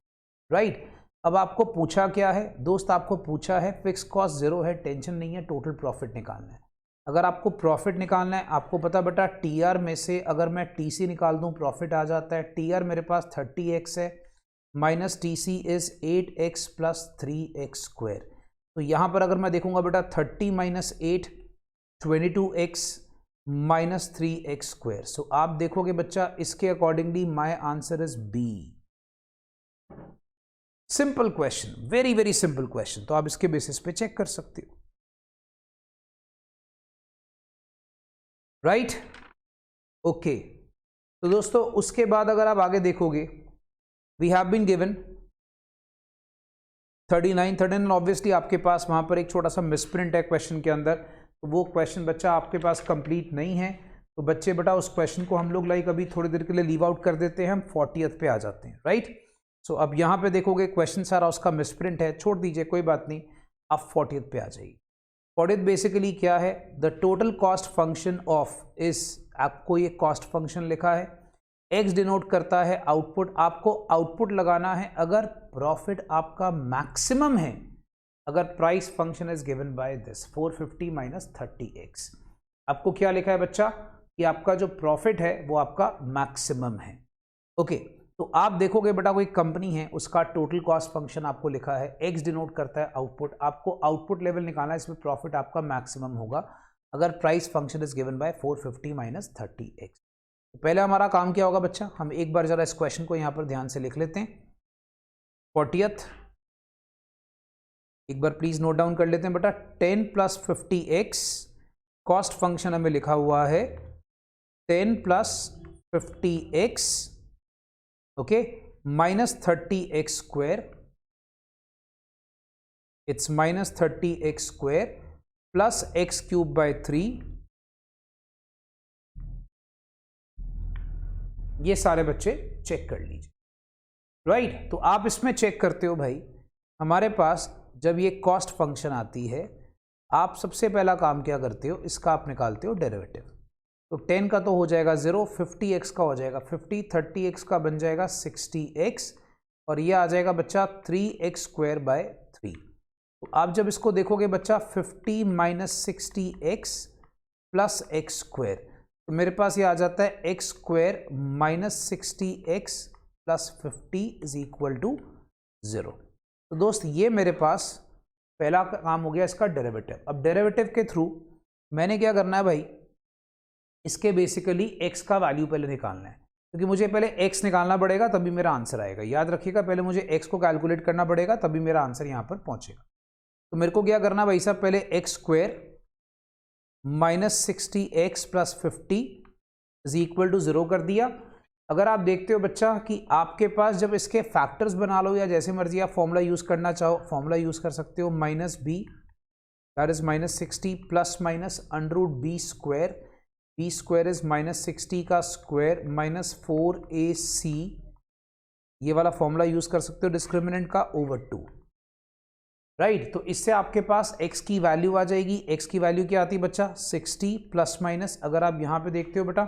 राइट। अब आपको पूछा क्या है दोस्त, आपको पूछा है फिक्स कॉस्ट जीरो है, टेंशन नहीं है, टोटल प्रॉफिट निकालना है। अगर आपको प्रॉफिट निकालना है, आपको पता बेटा टीआर में से अगर मैं टीसी निकाल दूं प्रॉफिट आ जाता है। टीआर मेरे पास 30x है, minus TC is 8x plus 3x square. तो यहाँ पर अगर मैं देखूंगा बेटा 30 minus 8 22x minus 3x square. सो आप देखोगे बच्चा इसके accordingly my answer is B. Simple question, very very simple question, तो आप इसके बेसिस पे चेक कर सकते हो, राइट, ओके। तो दोस्तों उसके बाद अगर आप आगे देखोगे we have been given 39 obviously आपके पास वहां पर एक छोटा सा मिसप्रिंट है क्वेश्चन के अंदर, तो वो क्वेश्चन बच्चा आपके पास कंप्लीट नहीं है। तो बच्चे बेटा उस क्वेश्चन को हम लोग लाइक अभी थोड़ी देर के लिए लीव आउट कर देते हैं, हम 40th पे आ जाते हैं, राइट। सो अब यहाँ पे देखोगे क्वेश्चन सारा उसका मिसप्रिंट है, छोड़ दीजिए कोई बात नहीं, आप 40th पे आ जाइए। 40th बेसिकली क्या है, the total cost function of इस, आपको ये कॉस्ट फंक्शन लिखा है, एक्स डिनोट करता है आउटपुट, आपको आउटपुट लगाना है अगर प्रॉफिट आपका मैक्सिमम है, अगर price function is given by this 450 minus 30x। आपको क्या लिखा है बच्चा कि आपका जो प्रॉफिट है वो आपका मैक्सिमम है, ओके। तो आप देखोगे बेटा कोई कंपनी है उसका टोटल कॉस्ट फंक्शन आपको लिखा है, एक्स डिनोट करता है आउटपुट, आपको आउटपुट लेवल निकालना है, इसमें प्रॉफिट आपका मैक्सिमम होगा अगर price function is given by 450 minus 30x। तो पहले हमारा काम क्या होगा बच्चा, हम एक बार जरा इस क्वेश्चन को यहां पर ध्यान से लिख लेते हैं। 40th एक बार प्लीज नोट डाउन कर लेते हैं बेटा, 10 प्लस 50x कॉस्ट फंक्शन हमें लिखा हुआ है 10 plus 50x, okay, minus 30x square, it's minus 30x square plus x cube by 3, ये सारे बच्चे चेक कर लीजिए, राइट। तो आप इसमें चेक करते हो भाई, हमारे पास जब ये कॉस्ट फंक्शन आती है आप सबसे पहला काम क्या करते हो, इसका आप निकालते हो डेरिवेटिव। तो 10 का तो हो जाएगा 0, 50x का हो जाएगा 50, 30x का बन जाएगा 60x, और ये आ जाएगा बच्चा 3x स्क्वायर बाय 3। तो आप जब इसको देखोगे बच्चा 50 minus 60x plus x square, तो मेरे पास ये आ जाता है x square minus 60x plus 50 is equal to 0। तो दोस्त ये मेरे पास पहला काम हो गया इसका डेरिवेटिव। अब डेरिवेटिव के थ्रू मैंने क्या करना है भाई, इसके बेसिकली x का वैल्यू पहले निकालना है, क्योंकि मुझे पहले x निकालना पड़ेगा तभी मेरा आंसर आएगा। याद रखिएगा पहले मुझे x को कैलकुलेट करना पड़ेगा तभी मेरा आंसर यहाँ पर पहुँचेगा। तो मेरे को क्या करना भाई साहब, पहले x square minus 60x plus 50 is equal to 0 कर दिया। अगर आप देखते हो बच्चा कि आपके पास जब इसके फैक्टर्स बना लो या जैसे मर्जी आप फॉर्मूला यूज करना चाहो फॉर्मूला यूज कर सकते हो, minus B that is minus 60 plus minus under root B square, B square is minus 60 का स्क्वायर माइनस 4ac, ये वाला फॉर्मूला यूज कर सकते हो डिस्क्रिमिनेंट का ओवर 2, राइट। तो इससे आपके पास x की वैल्यू आ जाएगी, x की वैल्यू क्या आती है बच्चा 60 प्लस माइनस, अगर आप यहां पे देखते हो बेटा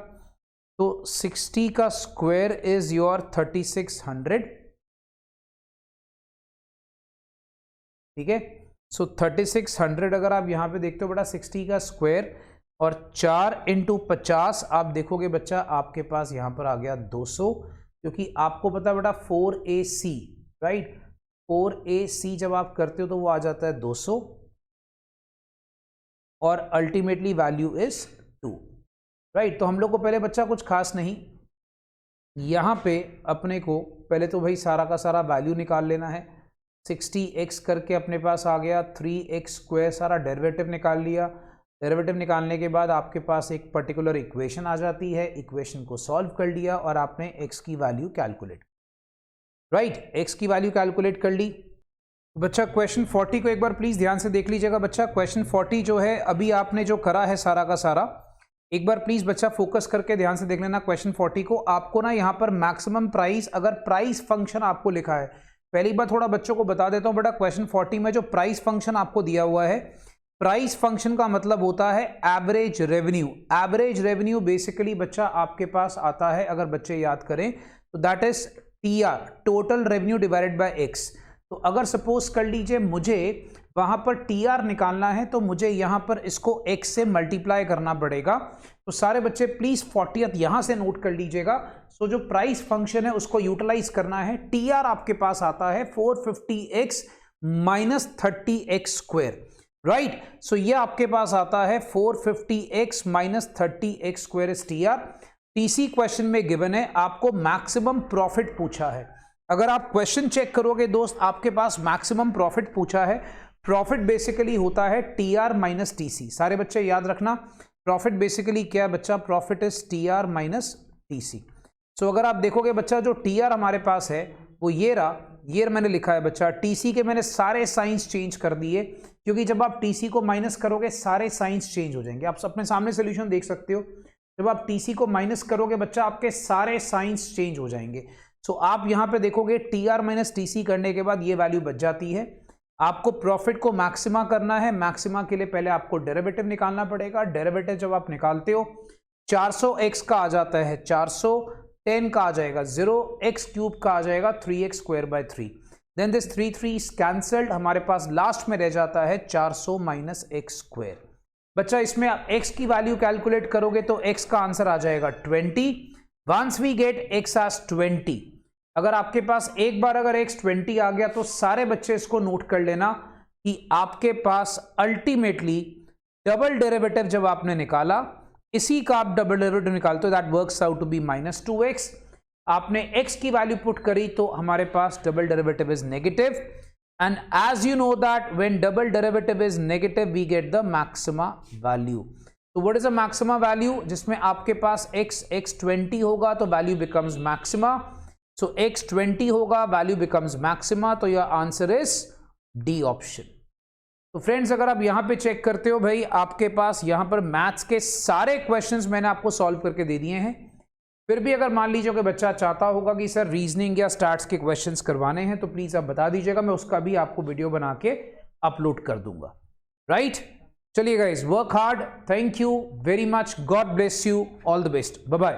तो 60 का स्क्वायर इज योर 3600, ठीक है। सो 3600 अगर आप यहां पे देखते हो बेटा 60 का स्क्वायर और 4 इंटू 50 आप देखोगे बच्चा आपके पास यहां पर आ गया 200, क्योंकि आपको पता है बेटा 4AC, राइट, 4AC जब आप करते हो तो वो आ जाता है 200 और अल्टीमेटली वैल्यू इज 2, राइट। तो हम लोग को पहले बच्चा कुछ खास नहीं, यहां पे अपने को पहले तो भाई सारा का सारा वैल्यू निकाल लेना है। 60x करके अपने पास आ गया 3x स्क्वायर, सारा डेरिवेटिव निकाल लिया। डेरिवेटिव निकालने के बाद आपके पास एक पर्टिकुलर इक्वेशन आ जाती है, इक्वेशन को सॉल्व कर लिया और आपने x की वैल्यू कैलकुलेट, राइट, x की वैल्यू कैलकुलेट कर ली। बच्चा क्वेश्चन 40 को एक बार प्लीज ध्यान से देख लीजिएगा बच्चा। क्वेश्चन 40 जो है अभी आपने जो करा है सारा का सारा, एक बार प्लीज बच्चा फोकस करके ध्यान से देख लेना। क्वेश्चन 40 को आपको ना यहाँ पर मैक्सिमम प्राइस, अगर प्राइस फंक्शन आपको लिखा है, पहली बार थोड़ा बच्चों को बता देता हूं बेटा, क्वेश्चन 40 में जो प्राइस फंक्शन आपको दिया हुआ है, प्राइस फंक्शन का मतलब होता है average revenue. Average revenue basically बच्चा आपके पास आता है, अगर बच्चे याद करें तो that is TR, total revenue divided by x. तो अगर सपोज कर लीजिए मुझे वहां पर TR निकालना है तो मुझे यहां पर इसको x से मल्टीप्लाई करना पड़ेगा। तो सारे बच्चे प्लीज 40th यहां से नोट कर लीजिएगा। सो जो प्राइस फंक्शन है उसको यूटिलाइज करना है। TR आपके पास आता है 450x minus 30x square, right. सो ये आपके पास आता है 450x minus 30x square is TR। TC question में गिवन है, आपको मैक्सिमम प्रॉफिट पूछा है। अगर आप क्वेश्चन चेक करोगे दोस्त, आपके पास मैक्सिमम प्रॉफिट पूछा है। प्रॉफिट बेसिकली होता है TR माइनस TC। सारे बच्चे याद रखना, प्रॉफिट बेसिकली क्या है बच्चा, profit is TR minus TC। सो अगर आप देखोगे बच्चा जो TR हमारे पास है वो ये रहा, ये मैंने लिखा है बच्चा। TC के मैंने सारे साइंस चेंज कर दिए, क्योंकि जब आप TC को माइनस करोगे सारे साइंस चेंज हो जाएंगे। आप अपने सामने सोल्यूशन देख सकते हो, जब आप TC को माइनस करोगे बच्चा आपके सारे साइंस चेंज हो जाएंगे। सो आप यहां पे देखोगे TR माइनस TC करने के बाद ये वैल्यू बच जाती है। आपको प्रॉफिट को मैक्सिमा करना है, मैक्सिमा के लिए पहले आपको डेरिवेटिव निकालना पड़ेगा। डेरिवेटिव जब आप निकालते हो 400x का आ जाता है 410 का आ जाएगा 0x क्यूब का आ जाएगा 3x square by 3। Then this 3 is cancelled, हमारे पास लास्ट में रह जाता है 400 माइनस x स्क्वायर। बच्चा इसमें आप x की वैल्यू कैलकुलेट करोगे तो x का आंसर आ जाएगा 20। Once we get x as 20, अगर आपके पास एक बार अगर x 20 आ गया तो सारे बच्चे इसको नोट कर लेना कि आपके पास अल्टीमेटली डबल डेरिवेटिव जब आपने निकाला, इसी का आप डबल डेरिवेटिव निकालते हो, that works out to be minus 2x। आपने x की वैल्यू पुट करी तो हमारे पास double derivative is negative, and as you know that when double derivative is negative we get the maxima value. तो what is a maxima value, जिसमें आपके पास x 20 होगा तो value becomes maxima. So x 20 होगा, वैल्यू बिकम्स मैक्सिमा, तो your answer is D option. तो friends अगर आप यहां पे चेक करते हो भाई, आपके पास यहां पर मैथ्स के सारे क्वेश्चंस मैंने आपको सॉल्व करके दे दिए हैं। फिर भी अगर मान लीजिए कि बच्चा चाहता होगा कि सर रीजनिंग या स्टैट्स के क्वेश्चंस करवाने हैं तो प्लीज आप बता दीजिएगा, मैं उसका भी आपको वीडियो बना के अपलोड कर दूंगा, राइट। चलिए guys, work hard, thank you very much, God bless you, all the best, bye bye.